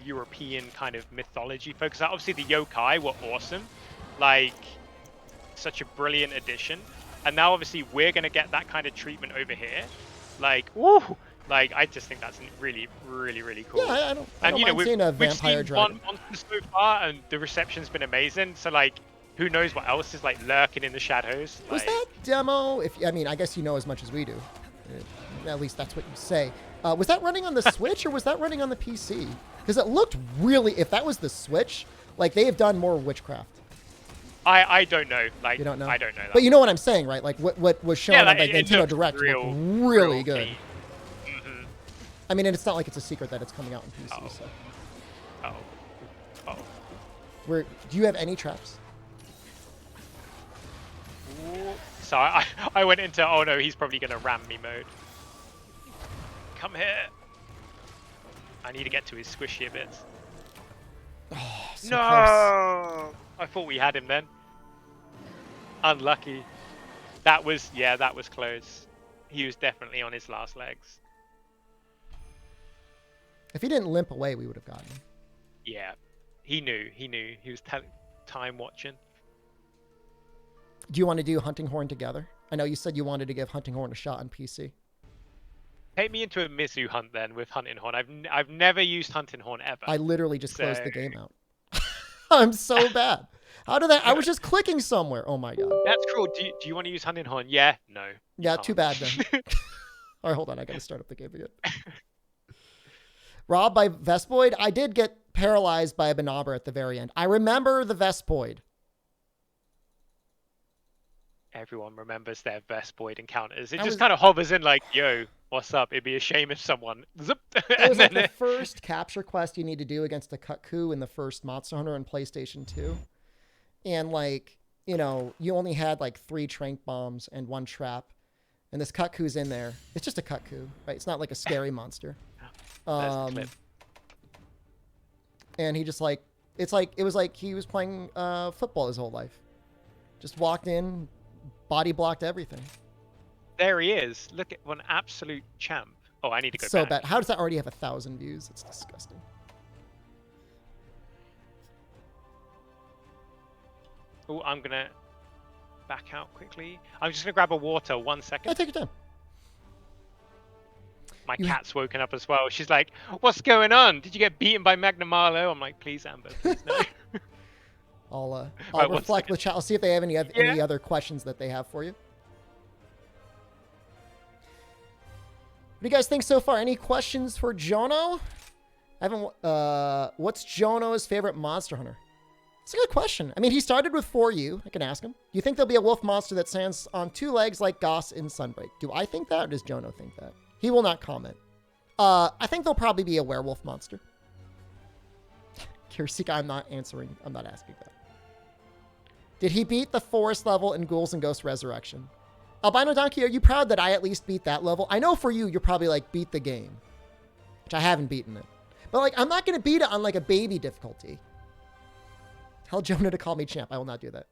European kind of mythology focus? Obviously, the yokai were awesome, like such a brilliant addition, and now obviously we're gonna get that kind of treatment over here. Like, woo! Like, I just think that's really, really, really cool. Yeah, I don't mind seeing a vampire we've seen dragon. one monster so far, and the reception's been amazing. So, like, who knows what else is, like, lurking in the shadows. Was Like, that demo, I mean, I guess you know as much as we do. At least that's what you say. Was that running on the Switch or was that running on the PC? Because it looked really, if that was the Switch, like, they have done more witchcraft. I don't know. Like, You don't know? I don't know that. But you know what I'm saying, right? Like, what was shown Yeah, on like, like it Nintendo looked Direct real, looked really real good. clean. I mean, and it's not like it's a secret that it's coming out on PC, Uh-oh. so. Oh. Do you have any traps? Ooh. So I went into, oh no, he's probably gonna ram me mode. Come here. I need to get to his squishy bits. Oh, so No! close. I thought we had him then. Unlucky. That was close. He was definitely on his last legs. If he didn't limp away, we would have gotten him. Yeah. He knew. He was time watching. Do you want to do Hunting Horn together? I know you said you wanted to give Hunting Horn a shot on PC. Take me into a Mizu hunt then with Hunting Horn. I've never used Hunting Horn ever. I literally just closed the game out. I'm so bad. How did that? I was just clicking somewhere. Oh my god. That's cool. Do you want to use Hunting Horn? Yeah. No. Yeah, too bad then. All right, hold on. I got to start up the game again. Robbed by Vespoid? I did get paralyzed by a Banaber at the very end. I remember the Vespoid. Everyone remembers their Vespoid encounters. It just kind of hovers in like, yo, what's up? It'd be a shame if someone... Zip, it was like the first capture quest you need to do against the Kutku in the first Monster Hunter on PlayStation 2. And like, you know, you only had like 3 trank bombs and 1 trap. And this Kutku's in there. It's just a Kutku, right? It's not like a scary monster. And he just like, it was like he was playing football his whole life. Just walked in, body blocked everything. There he is. Look at what an absolute champ. Oh, I need to go so back. bad. How does that already have 1,000 views? It's disgusting. Oh, I'm going to back out quickly. I'm just going to grab a water. 1 second. Yeah, take your time. My cat's woken up as well. She's like, what's going on? Did you get beaten by Magna Marlowe? I'm like, please, Amber, please no. I'll right, reflect with chat. I'll see if they have any other questions that they have for you. What do you guys think so far? Any questions for Jonno? I haven't. What's Jonno's favorite Monster Hunter? It's a good question. I mean, he started with 4U. I can ask him. Do you think there'll be a wolf monster that stands on 2 legs like Goss in Sunbreak? Do I think that, or does Jonno think that? He will not comment. I think there'll probably be a werewolf monster. Kirsika, I'm not answering. I'm not asking that. Did he beat the forest level in Ghouls and Ghosts Resurrection? Albino Donkey, are you proud that I at least beat that level? I know for you, you're probably like, beat the game. Which I haven't beaten it. But like, I'm not going to beat it on like a baby difficulty. Tell Jonah to call me champ. I will not do that.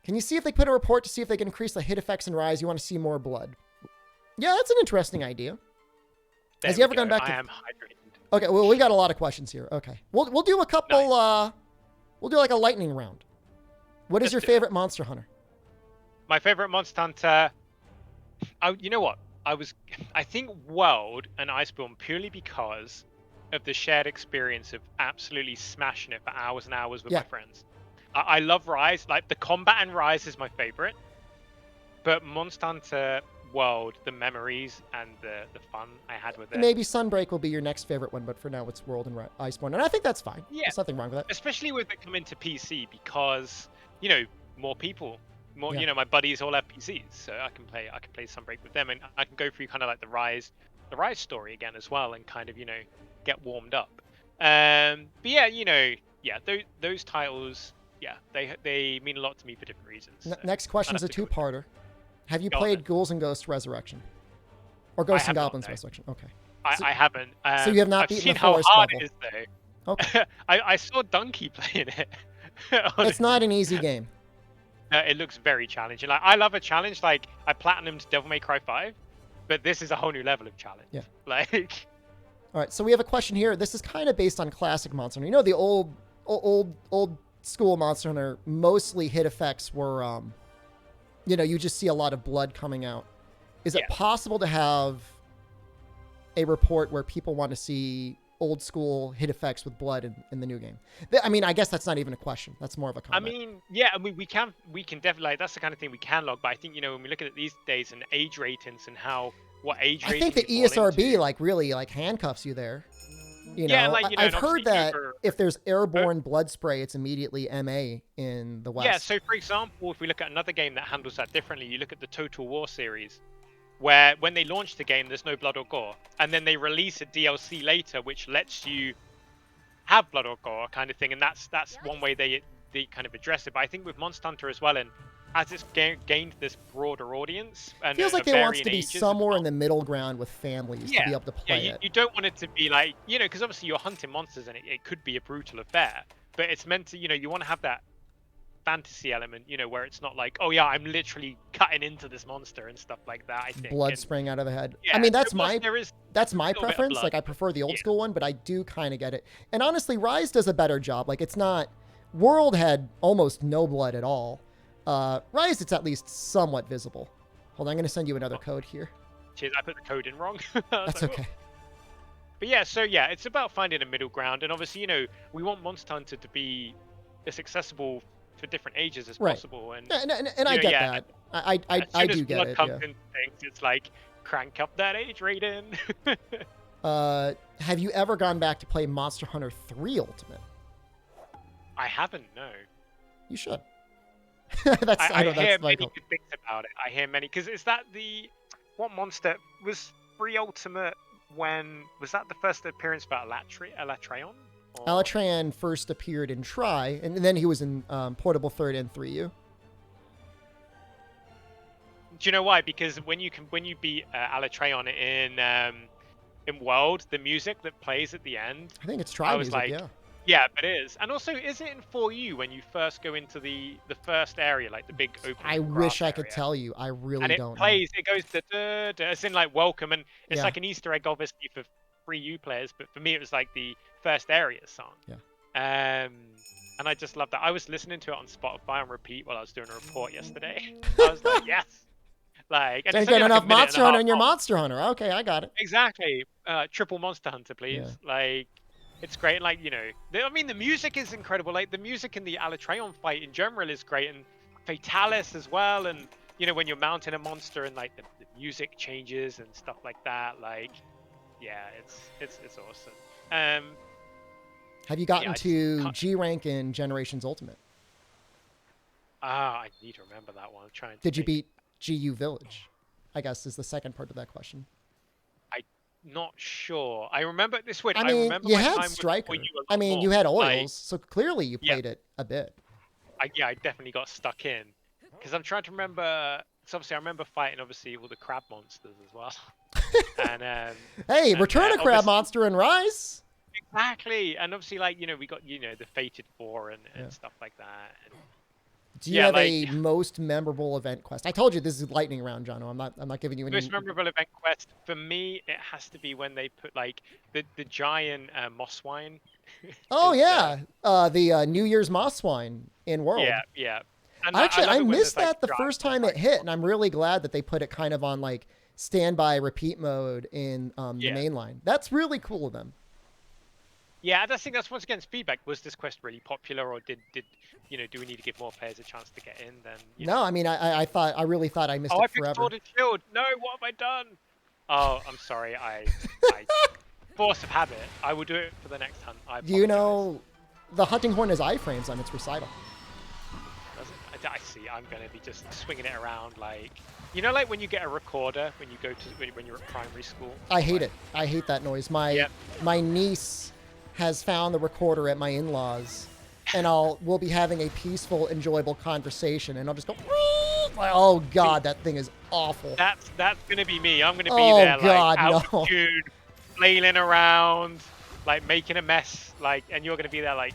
Can you see if they put a report to see if they can increase the hit effects and rise? You want to see more blood. Yeah, that's an interesting idea. Has he ever gone back to... I am hydrated. Okay, well, we got a lot of questions here. Okay. We'll do a couple... Nice. We'll do like a lightning round. What is your favorite Monster Hunter? My favorite Monster Hunter... you know what? I think World and Iceborne purely because of the shared experience of absolutely smashing it for hours and hours with my friends. I love Rise. Like, the combat in Rise is my favorite. But Monster Hunter World, the memories and the fun I had with it. Maybe Sunbreak will be your next favorite one, but for now it's World and Iceborne. And I think that's fine. Yeah. There's nothing wrong with that. Especially with it coming to PC because, you know, more people. You know, my buddies all have PCs, so I can play Sunbreak with them, and I can go through kind of like the Rise story again as well, and kind of, you know, get warmed up. But yeah, you know, those titles, they mean a lot to me for different reasons. So Next question is a 2-parter. Have you played Ghouls and Ghosts Resurrection? Or Ghosts I and have not, Goblins no. Resurrection. Okay. I haven't. So you have not I've beaten seen the how forest hard level. it is, though. Okay. I saw Donkey playing it. It's not an easy game. It looks very challenging. Like, I love a challenge. Like, I platinumed Devil May Cry 5, but this is a whole new level of challenge. Yeah. Like. All right, so we have a question here. This is kind of based on classic Monster Hunter. You know, the old school Monster Hunter, mostly hit effects were, you know, you just see a lot of blood coming out. Is it possible to have a report where people want to see old school hit effects with blood in the new game? I mean, I guess that's not even a question. That's more of a comment. I mean, yeah, I mean, we can definitely, like, that's the kind of thing we can log. But I think, you know, when we look at it these days and age ratings and what age rating I think the you fall ESRB into, like really like handcuffs you there. You know, Yeah, like, you know, I've and heard obviously that for- if there's airborne blood spray, it's immediately MA in the West. Yeah, so for example, if we look at another game that handles that differently, you look at the Total War series, where when they launch the game, there's no blood or gore, and then they release a DLC later, which lets you have blood or gore kind of thing, and that's one way they kind of address it. But I think with Monster Hunter as well, and as it's gained this broader audience, and Feels like of it wants varying to be ages as somewhere well. in the middle ground with families to be able to play you, it. you don't want it to be like, you know, because obviously you're hunting monsters and it could be a brutal affair, but it's meant to, you know, you want to have that fantasy element, you know, where it's not like, oh yeah, I'm literally cutting into this monster and stuff like that. I think Blood spraying out of the head. Yeah, I mean, that's there my is that's my little bit of preference. blood. Like, I prefer the old Yeah. school one, but I do kind of get it. And honestly, Rise does a better job. Like, it's not. World had almost no blood at all. Rise, it's at least somewhat visible. Hold on, I'm going to send you another code here. Cheers, I put the code in wrong. I was That's like, okay. But yeah, so yeah, it's about finding a middle ground, and obviously, you know, we want Monster Hunter to be as accessible for different ages as Right. possible. And And I know, get yeah, that. I as soon do as get blood it. comes Yeah. into things, it's like crank up that age rating. Have you ever gone back to play Monster Hunter 3 Ultimate? I haven't, no. You should. That's I know, hear that's many like good things about it. I hear many, because is that what monster was 3 Ultimate? When was that the first appearance about Alatreon? Or- Alatran first appeared in Tri, and then he was in Portable Third and 3U. Do you know why? Because when you beat Alatreon in World, the music that plays at the end, I think it's Tri I was music, like, yeah. yeah, it is. And also, is it in 4U when you first go into the first area, like the big open I grass wish I could area? tell you. I really And it don't plays, it goes it's in like welcome, and it's Yeah. like an Easter egg, obviously, for 3U players, but for me, it was like the first area song. Yeah. And I just love that. I was listening to it on Spotify on repeat while I was doing a report yesterday. I was like, yes. Like, and know. it's Didn't get only like a enough minute and Monster a Hunter half in your long. Monster Hunter. Okay, I got it. Exactly. Triple Monster Hunter, please. Yeah. Like, it's great. Like, you know, I mean, the music is incredible. Like, the music in the Alatreon fight in general is great, and Fatalis as well. And you know, when you're mounting a monster and like the music changes and stuff like that. Like, yeah, it's awesome. Have you gotten I just to can't- G rank in Generations Ultimate? I need to remember that one. I'm trying to Did you think. beat GU Village? I guess is the second part of that question. Not sure. I remember this way. I mean, remember you my had time with Striker. you a I lot mean, more. you had Like, Oils, so clearly you Yeah. played it a bit. I definitely got stuck in because I'm trying to remember. Because obviously, I remember fighting obviously all the crab monsters as well. And Hey, and, Return a Crab obviously- Monster and Rise. exactly, and obviously, like, you know, we got, you know, the Fated Four and Yeah. stuff like that. And Do you Yeah, have like- a most memorable event quest? I told you this is lightning round, Jonno. I'm not giving you any. most memorable event quest for me, it has to be when they put like the giant moss swine. Oh is, yeah, the New Year's Moss Swine in World. Yeah. And Actually, love I it when missed there's, like, that the giant first time it hit, and I'm really glad that they put it kind of on like standby repeat mode in the Yeah. main line. That's really cool of them. Yeah, I think that's once again feedback. Was this quest really popular, or did you know? Do we need to give more players a chance to get in? Then you know? No, I mean, I really thought I missed Oh, I it picked forever. Sword and Shield. No, what have I done? Oh, I'm sorry. I force of habit. I will do it for the next hunt. I Do you apologize. know the hunting horn has iframes on its recital? Does it? I see. I'm gonna be just swinging it around like, you know, like when you get a recorder when you go to when you're at primary school. I hate it. I hate that noise. My niece has found the recorder at my in-laws, and we'll be having a peaceful, enjoyable conversation, and I'll just go, like, oh god, that thing is awful. That's gonna be me. I'm gonna be Oh, there God, like out no. of tune, flailing around, like making a mess, like, and you're gonna be there like.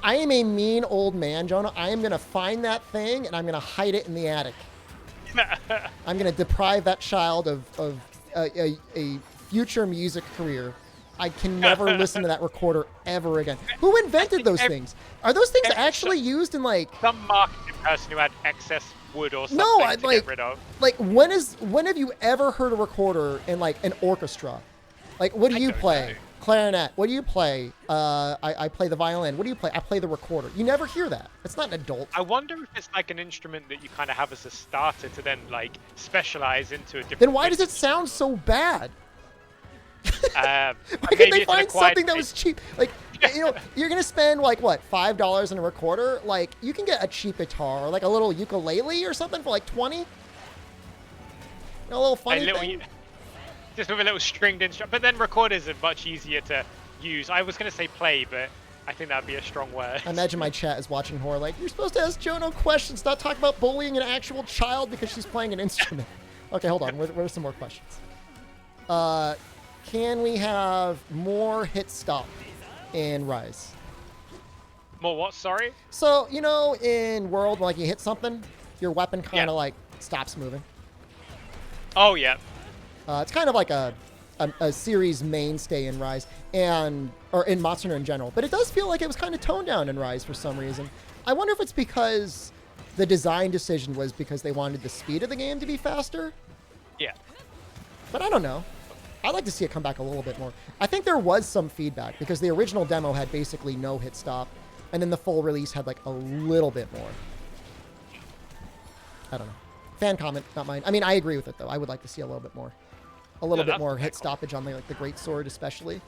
I am a mean old man, Jonno. I am gonna find that thing and I'm gonna hide it in the attic. I'm gonna deprive that child of a future music career. I can never listen to that recorder ever again. Who invented those things? Are those things actually used in like some marketing person who had excess wood or something no? I to like get rid of? like when have you ever heard a recorder in like an orchestra? Like what do you play? Know. Clarinet. What do you play? I play the violin. What do you play? I play the recorder. You never hear that. It's not an adult. I wonder if it's like an instrument that you kind of have as a starter to then like specialize into a different. Then why does it sound so bad? Why couldn't they find something that was cheap? Like, you know, you're gonna spend like what, $5 on a recorder? Like, you can get a cheap guitar, or like a little ukulele or something for like 20. You know, a little funny thing. Just with a little stringed instrument. But then recorders are much easier to use. I was gonna say play, but I think that'd be a strong word. I imagine my chat is watching horror like, you're supposed to ask Jonno questions, not talk about bullying an actual child because she's playing an instrument. Okay, hold on. Where's some more questions? Can we have more hit stop in Rise? More what? Sorry? So, you know, in World, like you hit something, your weapon kind of like stops moving. Oh, yeah. It's kind of like a series mainstay in Rise or in Monster Hunter in general. But it does feel like it was kind of toned down in Rise for some reason. I wonder if it's because the design decision was because they wanted the speed of the game to be faster. Yeah. But I don't know. I'd like to see it come back a little bit more. I think there was some feedback because the original demo had basically no hit stop, and then the full release had like a little bit more. I don't know. Fan comment, not mine. I mean, I agree with it though. I would like to see a little bit more. A little bit more hit stoppage on the Great Sword especially.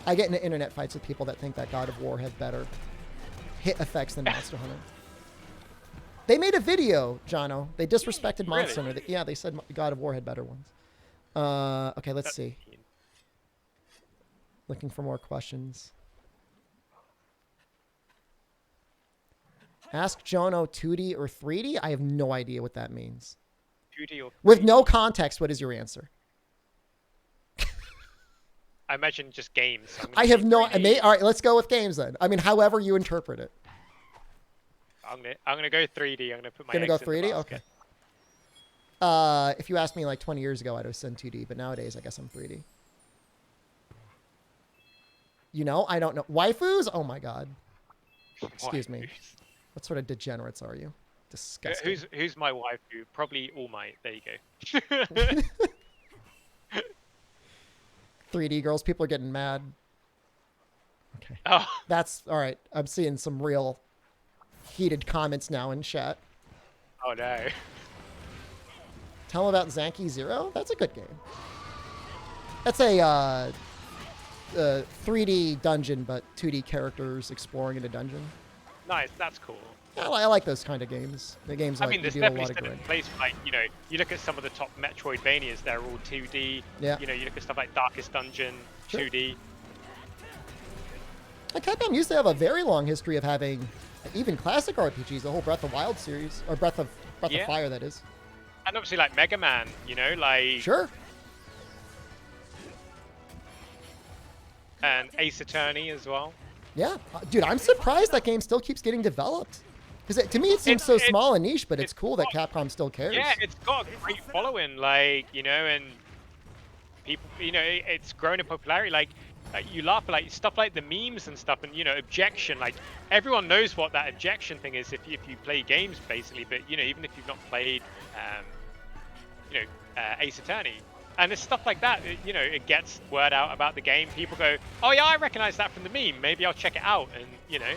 I get into internet fights with people that think that God of War has better hit effects than Monster Hunter. They made a video, Jonno. They disrespected Monster Hunter. Yeah, they said God of War had better ones. Okay, let's see. Looking for more questions. Ask Jonno 2D or 3D? I have no idea what that means. 2D or 3D? With no context, what is your answer? I imagine just games. I have no... all right, let's go with games then. I mean, however you interpret it. I'm gonna go 3D. I'm gonna put my. Gonna go 3D? Okay. If you asked me like 20 years ago, I'd have said 2D, but nowadays I guess I'm 3D. You know, I don't know. Waifus? Oh my god. Excuse me. What sort of degenerates are you? Disgusting. Who's my waifu? Probably All Might. There you go. 3D girls. People are getting mad. Okay. Oh. That's all right. I'm seeing some real heated comments now in chat. Oh no. Tell them about Zanki Zero. That's a good game. That's a 3D dungeon, but 2D characters exploring in a dungeon. Nice. That's cool. Yeah, I like those kind of games. The games like there's you do a definitely lot of still good. a place for, like, you know, you look at some of the top Metroidvanias, they're all 2D. Yeah. You know, you look at stuff like Darkest Dungeon, Sure. 2D. Like Capcom used to have a very long history of having even classic RPGs, the whole Breath of Wild series, or Breath of Fire, that is. And obviously, like Mega Man, you know, like. Sure. And Ace Attorney as well. Yeah, dude, I'm surprised that game still keeps getting developed. Because to me, it seems so small and niche, but it's cool that Capcom still cares. Yeah, it's got a great following, like, you know, and people, you know, it's grown in popularity. Like you laugh at like stuff like the memes and stuff, and you know, objection. Like everyone knows what that objection thing is if you play games, basically. But you know, even if you've not played, you know, Ace Attorney. And it's stuff like that, you know, it gets word out about the game. People go, oh yeah, I recognize that from the meme. Maybe I'll check it out. And, you know.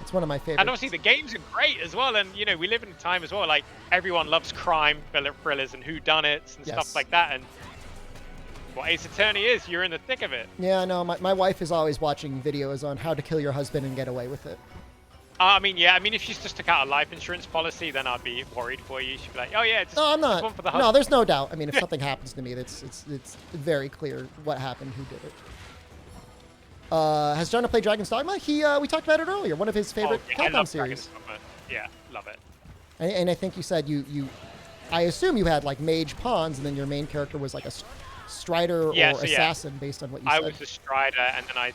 It's one of my favorites. And obviously the games are great as well. And, you know, we live in a time as well, like everyone loves crime thrillers and whodunits and stuff like that. And what Ace Attorney is, you're in the thick of it. Yeah, no, my wife is always watching videos on how to kill your husband and get away with it. I mean, yeah, I mean, if she just took out a life insurance policy, then I'd be worried for you. She'd be like, oh yeah, just, no, I'm not. One for the no, there's no doubt. I mean, if something happens to me, it's very clear what happened, who did it. Has Jonno played Dragon's Dogma? We talked about it earlier. One of his favorite Capcom series. Yeah, love it. And I think you said I assume you had like mage pawns, and then your main character was like a strider or assassin based on what you said. I was a strider, and then I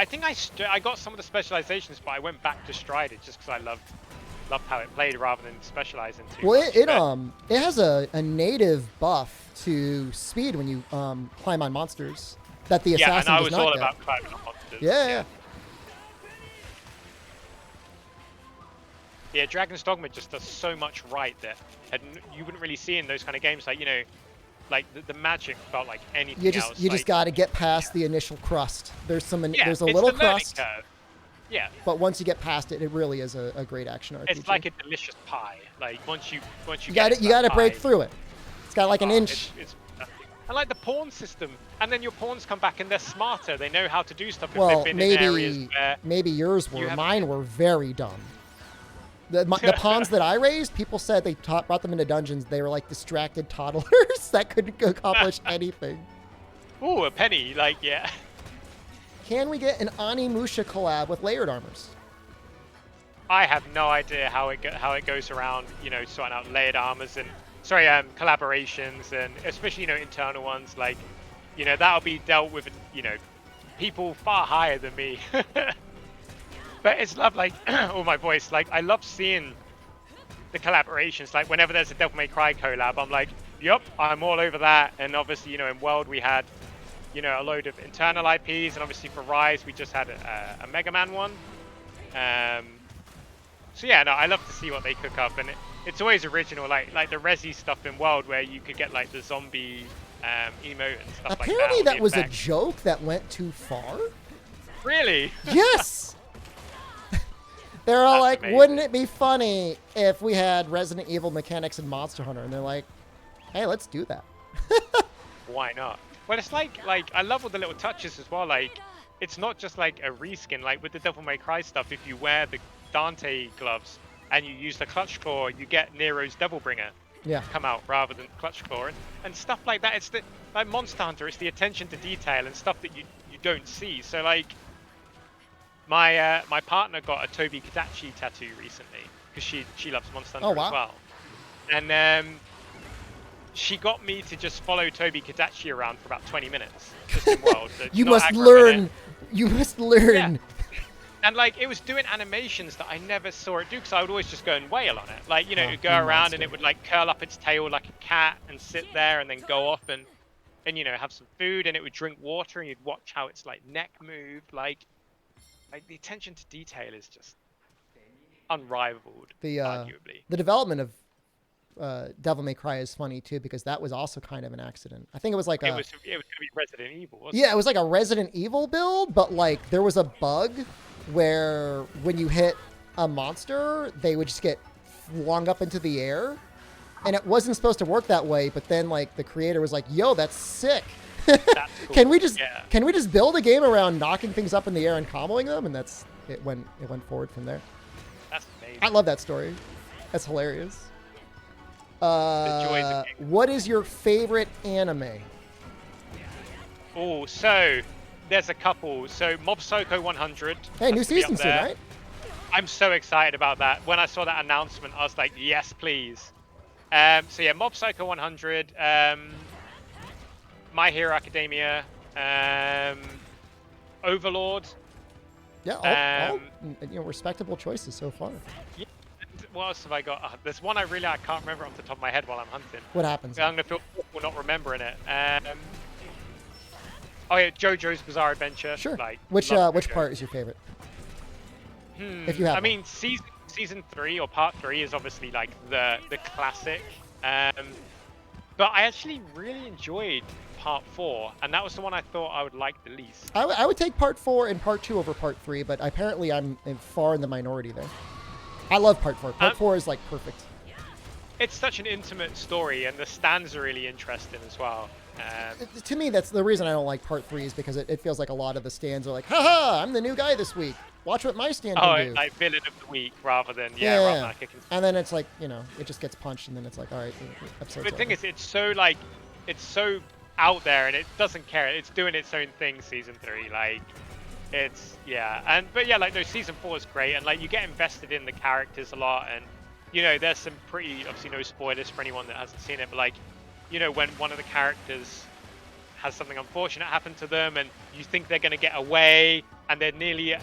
think I got some of the specializations, but I went back to strider just because I loved how it played rather than specializing too much. It has a native buff to speed when you climb on monsters that the assassin does not get. Yeah, and I was all about climbing on monsters. Yeah. Yeah, Dragon's Dogma just does so much right that you wouldn't really see in those kind of games. Like, like the magic felt like anything else. You just got to get past the initial crust. There's a little the crust. curve. Yeah. But once you get past it, it really is a great action RPG. It's like a delicious pie. Like once you you got to break through it. It's got like an inch. And like the pawn system, and then your pawns come back and they're smarter. They know how to do stuff if Well, they've been in areas where maybe yours were. Mine were very dumb. The pawns that I raised, people said they brought them into dungeons. They were like distracted toddlers that couldn't accomplish anything. Ooh, a penny, like, yeah. Can we get an Onimusha collab with layered armors? I have no idea how it goes around, sorting out layered armors and collaborations, and especially internal ones. Like, that'll be dealt with, people far higher than me. But it's love, like, oh my voice, like I love seeing the collaborations. Like whenever there's a Devil May Cry collab, I'm like, yup, I'm all over that. And obviously, in World we had, a load of internal IPs, and obviously for Rise we just had a Mega Man one. So yeah, no, I love to see what they cook up, and it's always original. Like the Resi stuff in World where you could get like the zombie emote and stuff like that. Apparently that was a joke that went too far. Really? Yes. They're all like, amazing. Wouldn't it be funny if we had Resident Evil mechanics in Monster Hunter? And they're like, hey, let's do that. Why not? Well, it's like I love all the little touches as well. Like, it's not just like a reskin. Like with the Devil May Cry stuff, if you wear the Dante gloves and you use the Clutch Claw, you get Nero's Devilbringer come out rather than Clutch Claw and stuff like that. It's like Monster Hunter. It's the attention to detail and stuff that you don't see. So like. My partner got a Toby Kadachi tattoo recently because she loves Monster Hunter as well, and she got me to just follow Toby Kadachi around for about 20 minutes just in World. You must learn. Yeah. And like it was doing animations that I never saw it do because I would always just go and wail on it. Like it would go around and it would like curl up its tail like a cat and sit there and then go off and have some food, and it would drink water and you'd watch how its like neck moved. Like the attention to detail is just unrivaled, arguably. The development of Devil May Cry is funny too because that was also kind of an accident. I think it was like it was going to be Resident Evil, wasn't it? Yeah, it was like a Resident Evil build, but like there was a bug where when you hit a monster, they would just get flung up into the air, and it wasn't supposed to work that way. But then like the creator was like, "Yo, that's sick." That's cool. Can we just build a game around knocking things up in the air and comboing them? And it went forward from there. That's amazing. I love that story. That's hilarious. What is your favorite anime? Oh, so there's a couple. So Mob Psycho 100. Hey, new season soon, right? I'm so excited about that. When I saw that announcement, I was like, yes, please. So yeah, Mob Psycho 100. My Hero Academia, Overlord. Yeah, all respectable choices so far. Yeah, what else have I got? There's one I can't remember off the top of my head while I'm hunting. What happens? I'm gonna feel awful not remembering it. Oh yeah, JoJo's Bizarre Adventure. Sure. Like, which part is your favorite? If you have. I mean, season 3 or part 3 is obviously like the classic. But I actually really enjoyed part 4, and that was the one I thought I would like the least. I would take part 4 and part 2 over part 3, but apparently I'm far in the minority there. I love part 4. Part 4 is like perfect. It's such an intimate story, and the stands are really interesting as well. To me, that's the reason I don't like part 3 is because it feels like a lot of the stands are like, haha, I'm the new guy this week. Watch what my stand can do. Like villain of the week rather than and then it's like, it just gets punched, and then it's like, all right, the episode's over. The thing is, it's so out there, and it doesn't care. It's doing its own thing. Season 3, like, It's but yeah, like no, season 4 is great, and like you get invested in the characters a lot, and you know there's some pretty obviously no spoilers for anyone that hasn't seen it, but like you know when one of the characters has something unfortunate happen to them, and you think they're going to get away, and they nearly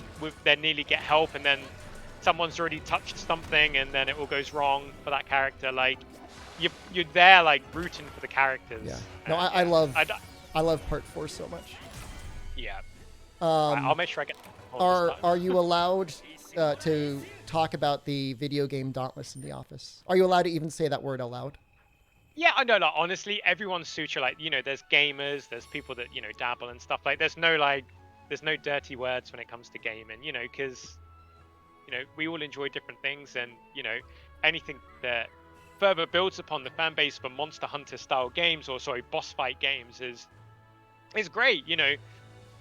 get help, and then someone's already touched something, and then it all goes wrong for that character. Like you're there like rooting for the characters. Yeah. No, I love part 4 so much. Yeah. I'll make sure I get. Are you allowed to talk about the video game Dauntless in the office? Are you allowed to even say that word aloud? Yeah, I know. Like, honestly, everyone's suture. Like, you know, there's gamers, there's people that dabble and stuff. Like, there's no dirty words when it comes to gaming. You know, because we all enjoy different things, and anything that further builds upon the fan base for Monster Hunter style games, or boss fight games, is great. You know,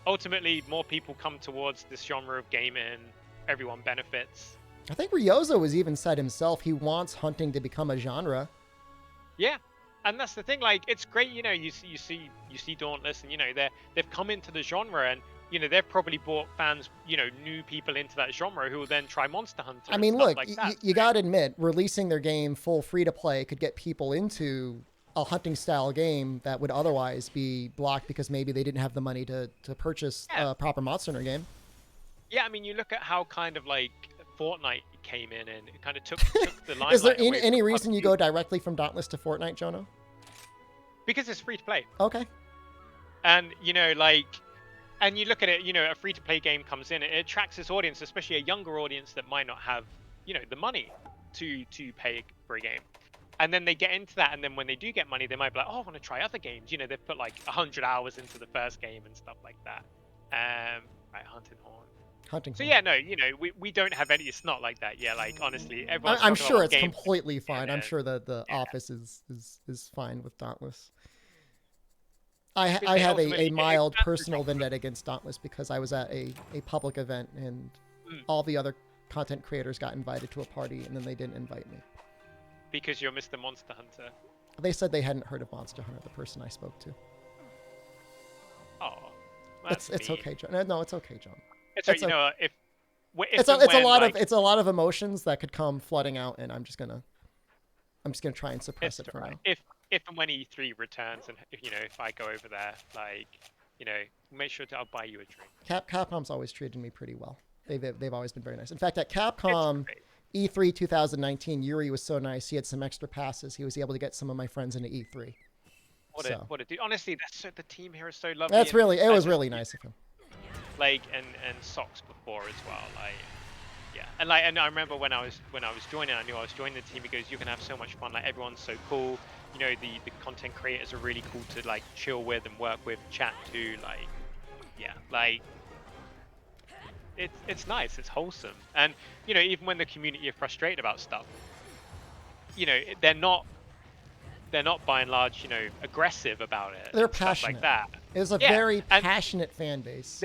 ultimately, more people come towards this genre of gaming. Everyone benefits. I think Ryozo has even said himself he wants hunting to become a genre. Yeah, and that's the thing. Like, it's great. You see Dauntless, and they've come into the genre, and they've probably brought fans, new people into that genre who will then try Monster Hunter. I mean, look, like you got to admit, releasing their game full free to play could get people into a hunting style game that would otherwise be blocked because maybe they didn't have the money to purchase a proper Monster Hunter game. Yeah, I mean, you look at how kind of like Fortnite came in and it kind of took the limelight. Is there away any from reason you go directly from Dauntless to Fortnite, Jonno? Because it's free to play. Okay. And and you look at it, a free to play game comes in, it attracts this audience, especially a younger audience that might not have, the money to pay for a game. And then they get into that, and then when they do get money, they might be like, oh, I want to try other games. They've put like 100 hours into the first game and stuff like that. Right, Hunting Horn. So yeah, no, we don't have any. It's not like that. Yeah, like honestly, everyone's I'm sure it's game. completely fine. I'm sure that the office is fine with Dauntless. I have a mild personal vendetta against Dauntless because I was at a public event and all the other content creators got invited to a party and then they didn't invite me. Because you're Mr. Monster Hunter. They said they hadn't heard of Monster Hunter, the person I spoke to. Oh, it's okay, John. No, it's okay, John. It's right, it's a lot of emotions that could come flooding out, and I'm just gonna try and suppress it for now. If and when E3 returns, and if I go over there, like make sure I'll buy you a drink. Capcom's always treated me pretty well. They've always been very nice. In fact, at Capcom E3 2019, Yuri was so nice. He had some extra passes. He was able to get some of my friends into E3. What a dude! Honestly, the team here is so lovely. It was really nice of him. Like and Socks before as well, like yeah, and I remember when I was joining, I knew I was joining the team. He goes, you can have so much fun, like everyone's so cool, the content creators are really cool to like chill with and work with, chat to, like yeah, like it's nice, it's wholesome, and even when the community are frustrated about stuff, they're not by and large aggressive about it. They're passionate. Like that. It's a very passionate fan base.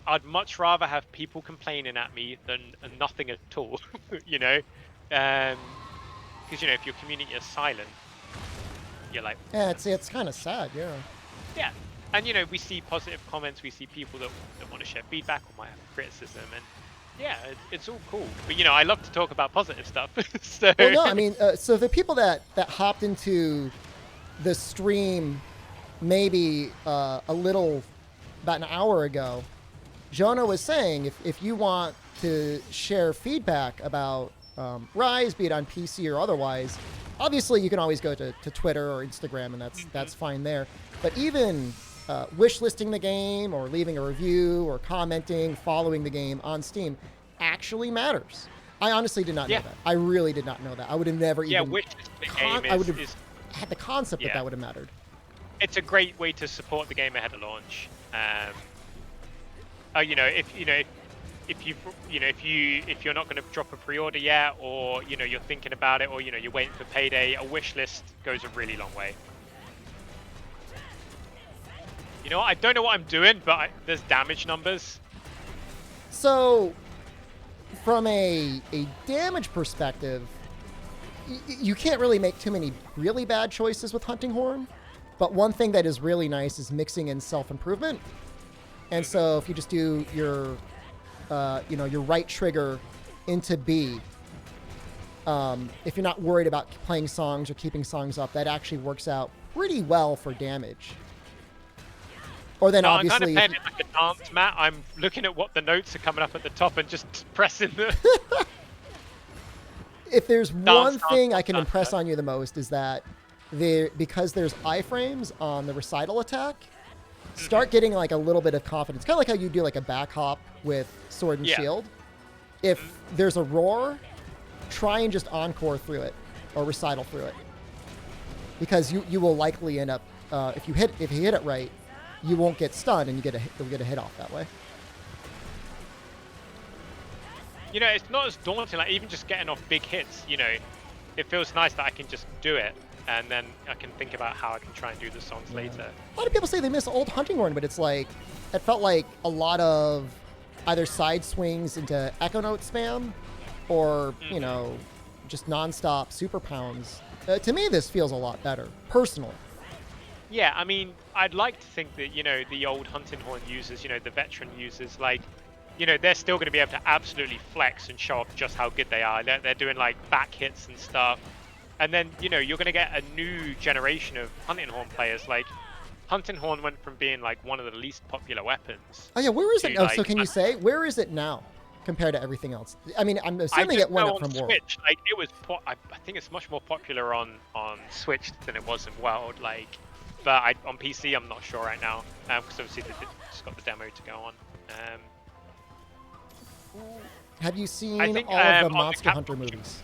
I'd much rather have people complaining at me than nothing at all, because if your community is silent, you're like, yeah, it's kind of sad, yeah. Yeah, and we see positive comments, we see people that want to share feedback or might have criticism, and yeah, it's all cool. But I love to talk about positive stuff. So. Well, no, I mean, so the people that hopped into the stream, maybe about an hour ago, Jonno was saying if you want to share feedback about Rise, be it on PC or otherwise, obviously you can always go to Twitter or Instagram, and that's fine there. But even wishlisting the game or leaving a review or commenting, following the game on Steam actually matters. I honestly did not know that. I really did not know that. I would have never even... I would have had the concept that would have mattered. It's a great way to support the game ahead of launch. If you're not going to drop a pre-order yet, or you're thinking about it, or you're waiting for payday, a wish list goes a really long way. I don't know what I'm doing, but there's damage numbers. So, from a damage perspective, you can't really make too many really bad choices with Hunting Horn. But one thing that is really nice is mixing in self-improvement. And so if you just do your, your right trigger into B, if you're not worried about playing songs or keeping songs up, that actually works out pretty well for damage. Or then obviously, I'm kind of playing it like a dance, Matt. I'm looking at what the notes are coming up at the top and just pressing the. If there's one thing I can impress on you the most is that because there's iframes on the recital attack, start getting like a little bit of confidence. Kind of like how you do like a back hop with sword and shield. If there's a roar, try and just encore through it or recital through it, because you will likely end up if you hit it right, you won't get stunned and you'll get a hit off that way. You know, it's not as daunting. Like even just getting off big hits, you know, it feels nice that I can just do it, and then I can think about how I can try and do the songs later. A lot of people say they miss old Hunting Horn, but it's like it felt like a lot of either side swings into echo note spam, or just nonstop super pounds. To me, this feels a lot better, personally. Yeah, I mean, I'd like to think that, the old Hunting Horn users, the veteran users, like, they're still going to be able to absolutely flex and show off just how good they are. They're doing, like, back hits and stuff. And then, you're going to get a new generation of Hunting Horn players. Like, Hunting Horn went from being, like, one of the least popular weapons. Oh, yeah, where is it now? So can you say, where is it now compared to everything else? I mean, I'm assuming it went up from World. Switch, like, it was, I think it's much more popular on Switch than it was in World, like... But on PC, I'm not sure right now, because obviously they just got the demo to go on. Have you seen all of the Monster Hunter movies?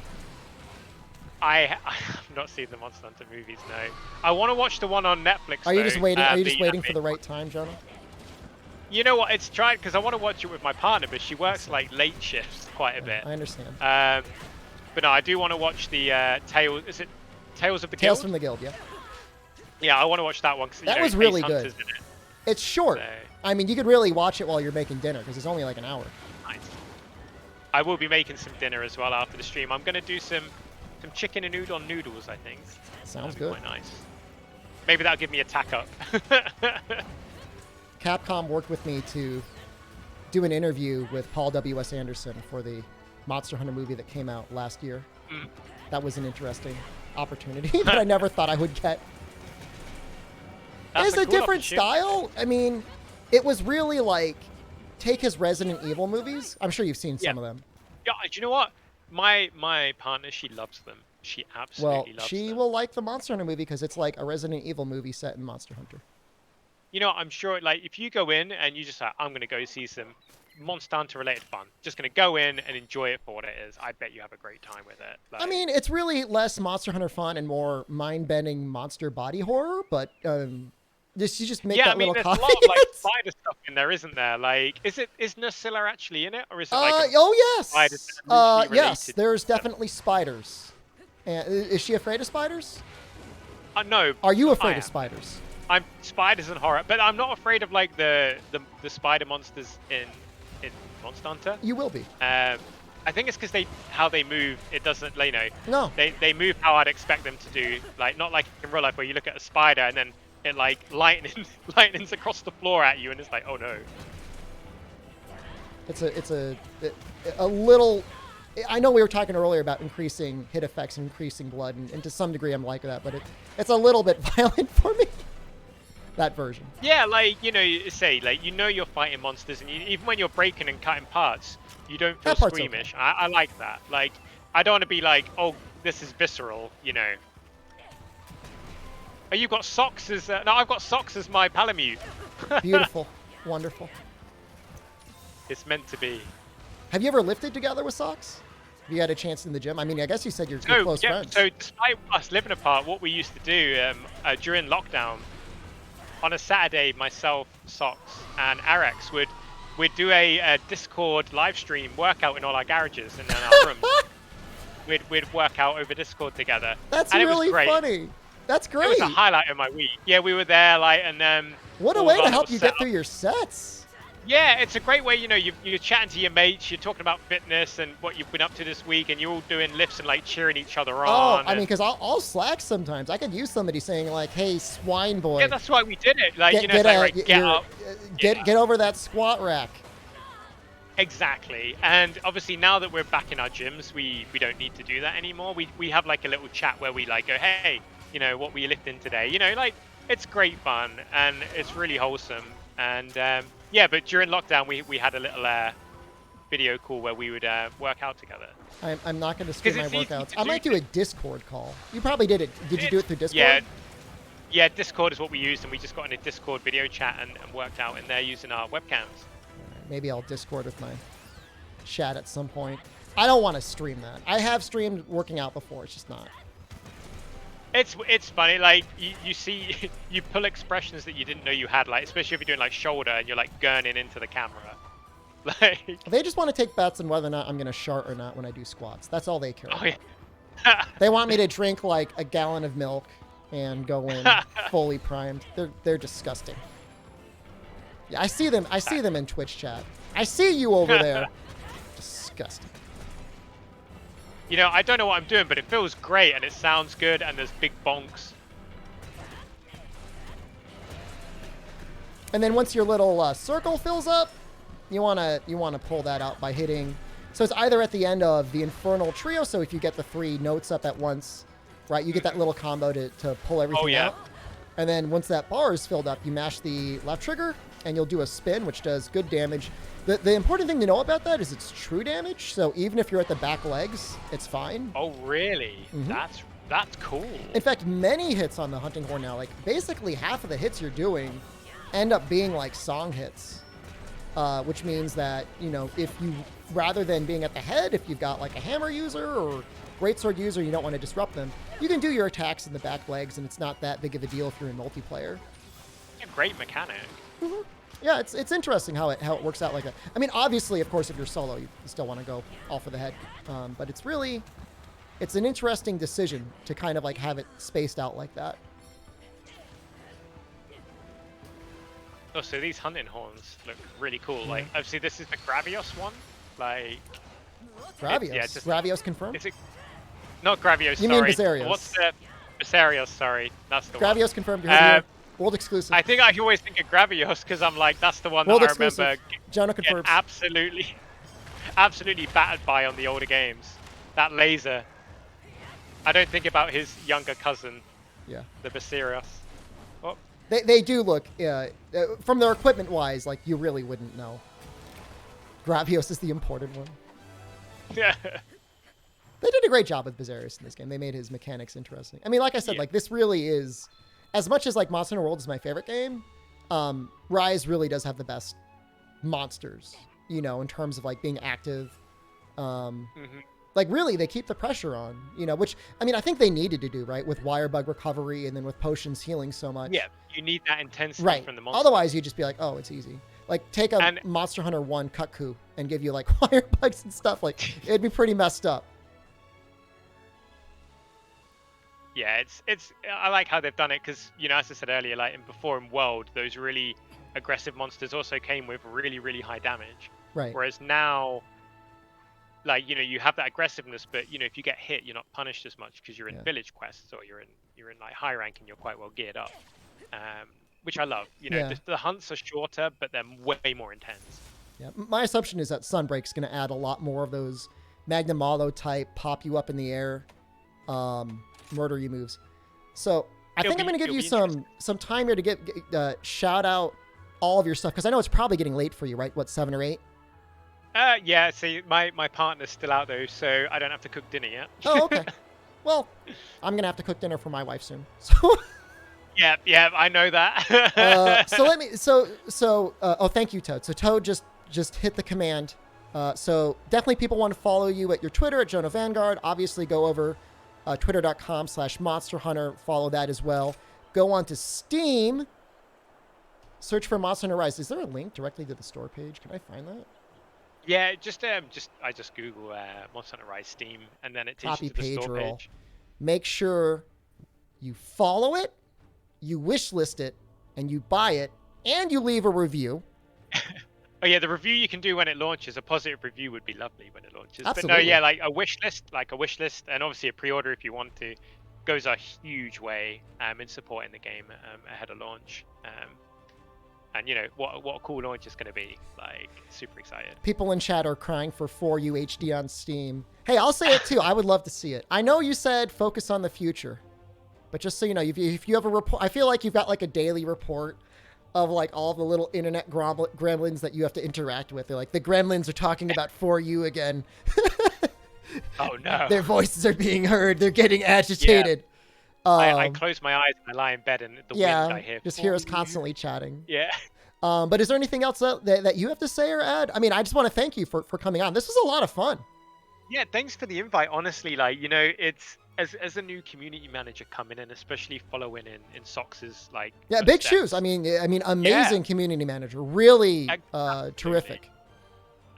I have not seen the Monster Hunter movies, no. I want to watch the one on Netflix. Are you just waiting? Are you just waiting for the right time, Jonno? You know what? It's tried because I want to watch it with my partner, but she works like late shifts quite a bit. I understand. But no, I do want to watch the Tales. Is it Tales of the Guild? Tales from the Guild, yeah. Yeah, I want to watch that one because that was really good. It's short. So, I mean, you could really watch it while you're making dinner because it's only like an hour. Nice. I will be making some dinner as well after the stream. I'm going to do some chicken and udon noodles, I think. Sounds good. Quite nice. Maybe that'll give me a tack up. Capcom worked with me to do an interview with Paul W.S. Anderson for the Monster Hunter movie that came out last year. That was an interesting opportunity that I never thought I would get. It's a different style. I mean, it was really like, take his Resident Evil movies. I'm sure you've seen some of them. Yeah, do you know what? My partner, she loves them. She absolutely loves them. She will like the Monster Hunter movie because it's like a Resident Evil movie set in Monster Hunter. You know, I'm sure, like, if you go in and you just like, I'm going to go see some Monster Hunter related fun, just going to go in and enjoy it for what it is, I bet you have a great time with it. Like, I mean, it's really less Monster Hunter fun and more mind-bending monster body horror, but you just make that little there's a lot of like spider stuff in there, isn't there? Like, is Nacilla actually in it, or is it like? Yes. Yes, there's definitely spiders. Is she afraid of spiders? No. Are you afraid of spiders? I'm spiders and horror, but I'm not afraid of like the spider monsters in Monster Hunter. You will be. I think it's because how they move. It doesn't, No. They move how I'd expect them to do. Like not like in real life where you look at a spider and then it like lightnings across the floor at you, and it's like, oh no. It's a little. I know we were talking earlier about increasing hit effects and increasing blood, and to some degree I'm like that, but it's a little bit violent for me. That version. Yeah, like you're fighting monsters, and even when you're breaking and cutting parts, you don't feel squeamish. Okay. I like that. Like, I don't want to be like, oh, this is visceral, Oh, you've got socks as... no, I've got socks as my Palamute. Beautiful. Wonderful. It's meant to be. Have you ever lifted together with socks? Have you had a chance in the gym? I mean, I guess you said you're close friends. So despite us living apart, what we used to do during lockdown, on a Saturday, myself, Socks, and Arex would do a Discord live stream workout in all our garages and in our rooms. We'd work out over Discord together. That's really funny. That's great. It was a highlight of my week. Yeah, we were there, and what a way to help you get through your sets. Yeah, it's a great way, you're chatting to your mates, you're talking about fitness and what you've been up to this week, and you're all doing lifts and like cheering each other Oh, on. I mean, because I'll slack sometimes. I could use somebody saying like, "Hey, swine boy, Yeah, that's why we did it. Like, get it's like, right, get up. get over that squat rack." Exactly. And obviously now that we're back in our gyms, we don't need to do that anymore. We have like a little chat where we like go, hey, what were you lifting today? Like it's great fun and it's really wholesome. And yeah, but during lockdown we had a little video call where we would work out together. I'm not going to stream my it's easy workouts. to I might do a Discord call. You probably did it. Did you do it through Discord? Yeah, Discord is what we used, and we just got in a Discord video chat and worked out in there using our webcams. Maybe I'll Discord with my chat at some point. I don't want to stream that. I have streamed working out before. It's just not. It's funny, like you see, you pull expressions that you didn't know you had, like especially if you're doing like shoulder and you're like gurning into the camera. Like they just want to take bets on whether or not I'm gonna shart or not when I do squats. That's all they care about. Yeah. They want me to drink like a gallon of milk and go in fully primed. They're disgusting. Yeah, I see them. I see them in Twitch chat. I see you over there. Disgusting. I don't know what I'm doing, but it feels great and it sounds good and there's big bonks. And then once your little circle fills up, you wanna pull that out by hitting. So it's either at the end of the Infernal Trio. So if you get the 3 notes up at once, right, you get that little combo to pull everything out. And then once that bar is filled up, you mash the left trigger and you'll do a spin, which does good damage. The important thing to know about that is it's true damage. So even if you're at the back legs, it's fine. Oh, really? Mm-hmm. That's cool. In fact, many hits on the hunting horn now, like basically half of the hits you're doing end up being like song hits. Which means that, if you, rather than being at the head, if you've got like a hammer user or greatsword user, you don't want to disrupt them, you can do your attacks in the back legs, and it's not that big of a deal if you're in multiplayer. It's a great mechanic. Mm-hmm. Yeah, it's interesting how it works out like that. I mean, obviously, of course, if you're solo, you still want to go all for the head. But it's an interesting decision to kind of like have it spaced out like that. Oh, so these hunting horns look really cool. Like, obviously, this is the Gravios one. Like, Gravios. Yeah, Gravios confirmed. Is it? Not Gravios. You sorry. mean Bizarios? What's the Bizarios? Sorry, that's the one. Gravios confirmed. You heard it here. World exclusive. I think I always think of Gravios because I'm like, that's the one World that I exclusive. remember Jonno getting confirmed. absolutely battered by on the older games. That laser. I don't think about his younger cousin. Yeah. The Bizarios. Oh. They do look, from their equipment wise, like you really wouldn't know. Gravios is the important one. Yeah. They did a great job with Bizarius in this game. They made his mechanics interesting. I mean, like I said, like this really is, as much as like Monster Hunter World is my favorite game, Rise really does have the best monsters, in terms of like being active. Like really, they keep the pressure on, which, I mean, I think they needed to do, right? With wire bug recovery and then with potions healing so much. Yeah, you need that intensity right. from the monster. Otherwise, you'd just be like, oh, it's easy. Like, take a Monster Hunter 1 Cutku and give you, like, wire bugs and stuff. Like, it'd be pretty messed up. Yeah, I like how they've done it because, as I said earlier, like, before in World, those really aggressive monsters also came with really, really high damage. Right. Whereas now, like, you have that aggressiveness, but, if you get hit, you're not punished as much because you're in village quests or you're in like high rank and you're quite well geared up. Which I love. The hunts are shorter, but they're way more intense. Yeah, my assumption is that Sunbreak's going to add a lot more of those Magnum Malo type, pop you up in the air, murder you moves. So I think I'm going to give you some time here to get shout out all of your stuff, because I know it's probably getting late for you, right? What, 7 or 8? Yeah, see, my partner's still out though, so I don't have to cook dinner yet. Oh, okay. Well, I'm going to have to cook dinner for my wife soon. So... Yeah, I know that. Oh, thank you, Toad. So Toad just hit the command. So definitely people want to follow you at your Twitter at Jonno Vanguard. Obviously go over twitter.com/Monster Hunter. Follow that as well. Go on to Steam. Search for Monster Hunter Rise. Is there a link directly to the store page? Can I find that? Yeah, I just Google Monster Hunter Rise Steam, and then it takes you to the store page. Make sure you follow it, you wish list it, and you buy it, and you leave a review. Oh yeah, the review you can do when it launches. A positive review would be lovely when it launches. But no, Absolutely. yeah, like a wish list, and obviously a pre-order if you want to, goes a huge way in supporting the game ahead of launch. And you know what a cool launch is going to be. Like, super excited. People in chat are crying for 4U HD on Steam. Hey, I'll say it too. I would love to see it. I know you said focus on the future, but just so you know, if you have a report, I feel like you've got like a daily report of like all the little internet gremlins that you have to interact with. They're like, the gremlins are talking about 4U again. Oh no. Their voices are being heard. They're getting agitated. Yeah. I close my eyes and I lie in bed and the wind I hear. Just hear us constantly chatting. Yeah. But is there anything else that you have to say or add? I mean, I just want to thank you for coming on. This was a lot of fun. Yeah, thanks for the invite. Honestly, like, you know, it's as a new community manager coming in, especially following in Sox's like big shoes. I mean, amazing community manager, really terrific.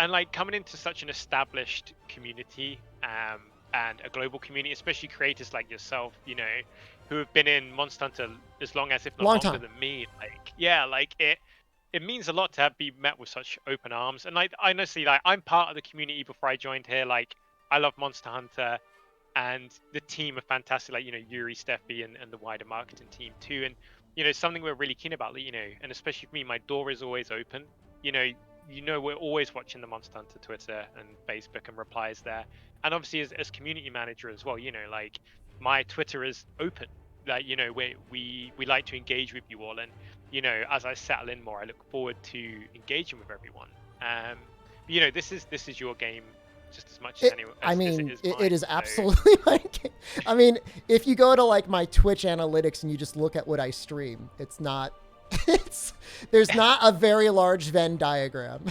And like coming into such an established community and a global community, especially creators like yourself, you know, who have been in Monster Hunter as long as, if not longer than me. Like, it means a lot to be met with such open arms. And like, honestly, like, I'm part of the community before I joined here. Like, I love Monster Hunter, and the team are fantastic. Like, you know, Yuri, Steffi, and the wider marketing team too. And you know, something we're really keen about, you know, and especially for me, my door is always open. You know, we're always watching the Monster Hunter Twitter and Facebook and replies there. And obviously, as community manager as well, you know, like, my Twitter is open. Like, you know, we like to engage with you all, and you know, as I settle in more, I look forward to engaging with everyone. But, you know, this is your game just as much as anyone. I mean, as it is mine, it is absolutely my game. I mean, if you go to like my Twitch analytics and you just look at what I stream, it's not. There's not a very large Venn diagram.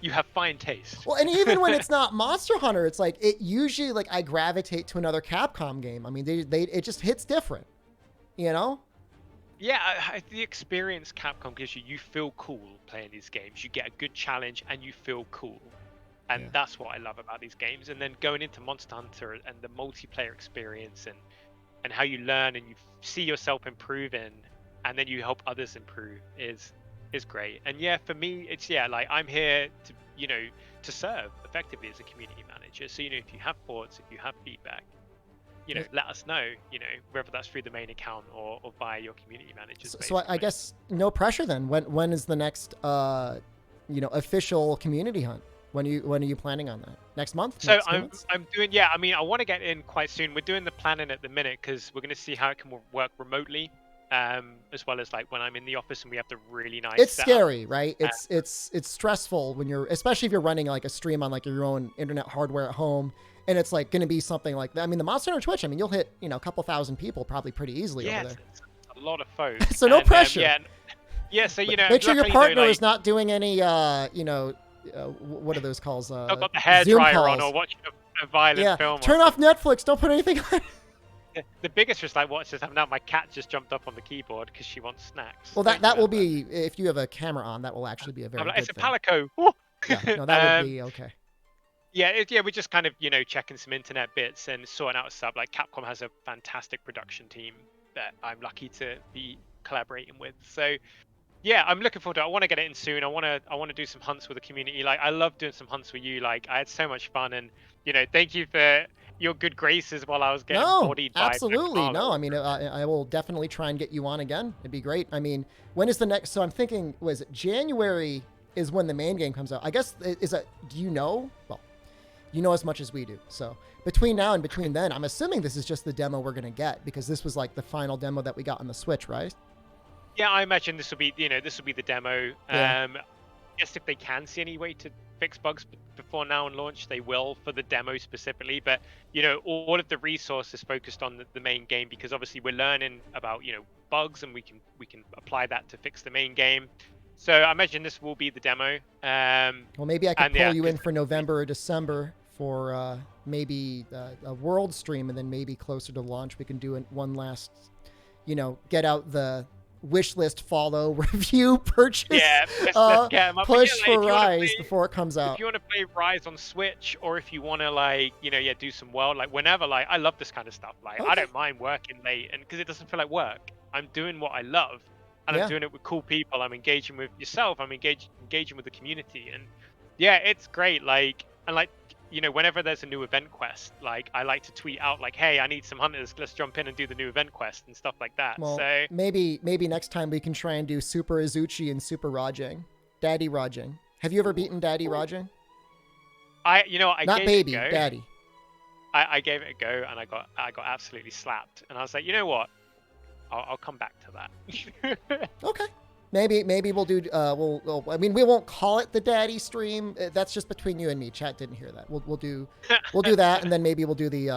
You have fine taste. Well, and even when it's not Monster Hunter, it's like it usually like I gravitate to another Capcom game. I mean, it just hits different, you know? Yeah, the experience Capcom gives you, you feel cool playing these games. You get a good challenge and you feel cool. And that's what I love about these games. And then going into Monster Hunter and the multiplayer experience and how you learn and you see yourself improving and then you help others improve is great. And yeah, for me, it's like I'm here to, you know, to serve effectively as a community manager. So, you know, if you have thoughts, if you have feedback, you know, let us know, you know, whether that's through the main account or via your community managers. So I guess no pressure then. When is the next you know, official community hunt? When are you planning on that? Next month? So I'm doing, I mean, I want to get in quite soon. We're doing the planning at the minute because we're going to see how it can work remotely, as well as like when I'm in the office and we have the really nice It's setup. scary, right? It's stressful when you're, especially if you're running like a stream on like your own internet hardware at home, and it's like going to be something like that. I mean, the Monster Hunter Twitch, I mean, you'll hit, you know, a couple thousand people probably pretty easily over there. It's a lot of folks. So no pressure. So, you know, make sure your partner like, is not doing any, you know, what are those calls? I've got the hairdryer on or watching a violent film. Turn off Netflix. Don't put anything on. The biggest is like what's just happened now. My cat just jumped up on the keyboard because she wants snacks. Well, that will be, if you have a camera on, that will actually be a very good it's a thing. Palico. Yeah, no, that would be okay. Yeah, we're just kind of, you know, checking some internet bits and sorting out stuff. Like Capcom has a fantastic production team that I'm lucky to be collaborating with. So yeah, I'm looking forward to it. I want to get it in soon. I want to do some hunts with the community. Like, I love doing some hunts with you. Like, I had so much fun, and you know, thank you for your good graces while I was getting bodied by absolutely. No, I mean, I will definitely try and get you on again. It'd be great. I mean, when is the next? So I'm thinking, was it January is when the main game comes out? I guess, is that, do you know? Well, you know as much as we do. So between now and between then, I'm assuming this is just the demo we're going to get, because this was like the final demo that we got on the Switch, right? Yeah, I imagine this will be, you know, this will be the demo. Yeah. Just if they can see any way to fix bugs before now and launch, they will for the demo specifically. But, you know, all of the resources focused on the main game, because obviously we're learning about, you know, bugs, and we can apply that to fix the main game. So I imagine this will be the demo. Well, maybe I could pull you in for November or December for maybe a world stream, and then maybe closer to launch we can do one last, you know, get out the wish list, follow, review, purchase, let's get 'em up. push But, yeah, for Rise before it comes out. If you want to play Rise on Switch, or if you want to, like, you know, do some world, like, whenever, like, I love this kind of stuff. Like, I don't mind working late, and because it doesn't feel like work. I'm doing what I love, and Yeah. I'm doing it with cool people. I'm engaging with yourself. I'm engaging with the community, and yeah, it's great. Like, and like, you know, whenever there's a new event quest, like I like to tweet out like, hey, I need some hunters. Let's jump in and do the new event quest and stuff like that. Well, So maybe next time we can try and do Super Izuchi and Super Rajang. Daddy Rajang. Have you ever beaten Daddy Rajang? I Not gave baby, it a go. Daddy. I gave it a go, and I got absolutely slapped. And I was like, you know what? I'll come back to that. Okay. Maybe we'll do. I mean, we won't call it the Daddy stream. That's just between you and me. Chat didn't hear that. We'll do that, and then maybe we'll do the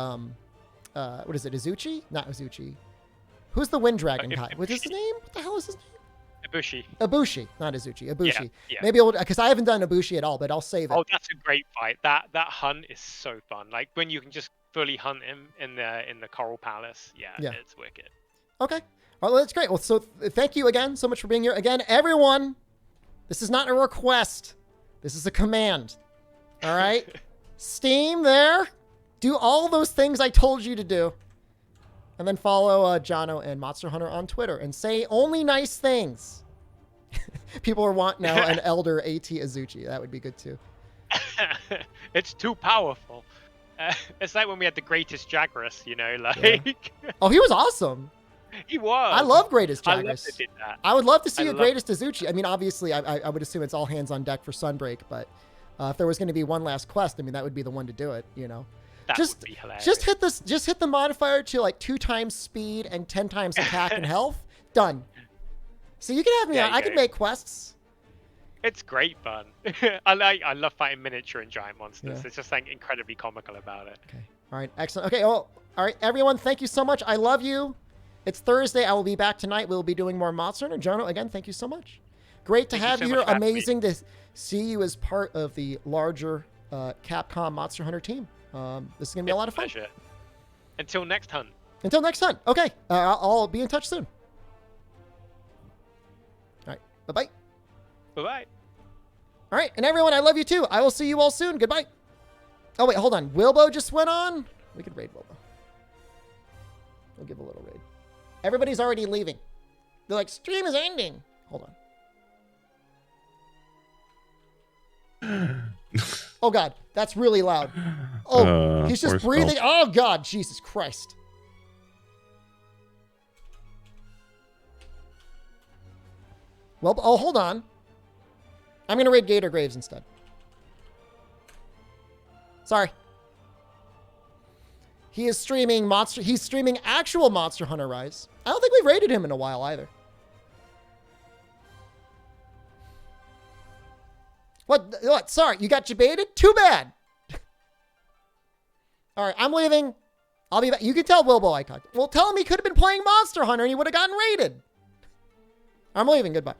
what is it? Izuchi? Not Izuchi. Who's the Wind Dragon guy? What is his name? What the hell is his name? Ibushi, not Izuchi. Ibushi. Yeah. Maybe because I haven't done Ibushi at all, but I'll save it. Oh, that's a great fight. That hunt is so fun. Like when you can just fully hunt him in the Coral Palace. Yeah. It's wicked. Okay. Well, that's great. Well, so thank you again so much for being here. Again, everyone, this is not a request. This is a command. All right? Steam there. Do all those things I told you to do. And then follow Jonno and Monster Hunter on Twitter and say only nice things. People are wanting now an elder AT Izuchi. That would be good too. It's too powerful. It's like when we had the greatest Jagras, you know, like. Yeah. Oh, he was awesome. He was. I love greatest Jagras. I love that did that. I would love to see a greatest Izuchi. I mean, obviously, I would assume it's all hands on deck for Sunbreak, but if there was going to be one last quest, I mean, that would be the one to do it, you know. That would be hilarious. Just hit the modifier to like 2 times speed and 10 times attack and health. Done. So you can have me on. I can make quests. It's great fun. I love fighting miniature and giant monsters. Yeah. There's just something incredibly comical about it. Okay. All right. Excellent. Okay. Well, all right, everyone. Thank you so much. I love you. It's Thursday. I will be back tonight. We'll be doing more Monster Hunter. Jonno, again, thank you so much. Great to have you here. Amazing to see you as part of the larger Capcom Monster Hunter team. This is going to be a lot of fun. Pleasure. Until next hunt. Until next hunt. Okay. I'll be in touch soon. All right. Bye-bye. Bye-bye. All right. And everyone, I love you too. I will see you all soon. Goodbye. Oh, wait. Hold on. Wilbo just went on? We could raid Wilbo. We'll give a little raid. Everybody's already leaving. They're like, stream is ending. Hold on. Oh, God. That's really loud. Oh, he's just breathing. Oh, God. Jesus Christ. Well, oh, hold on. I'm going to raid Gator Graves instead. Sorry. He is streaming He's streaming actual Monster Hunter Rise. I don't think we've raided him in a while either. What? Sorry, you got debated? Too bad. All right, I'm leaving. I'll be back. You can tell Wilbo I talked. Well, tell him he could have been playing Monster Hunter and he would have gotten raided. I'm leaving. Goodbye.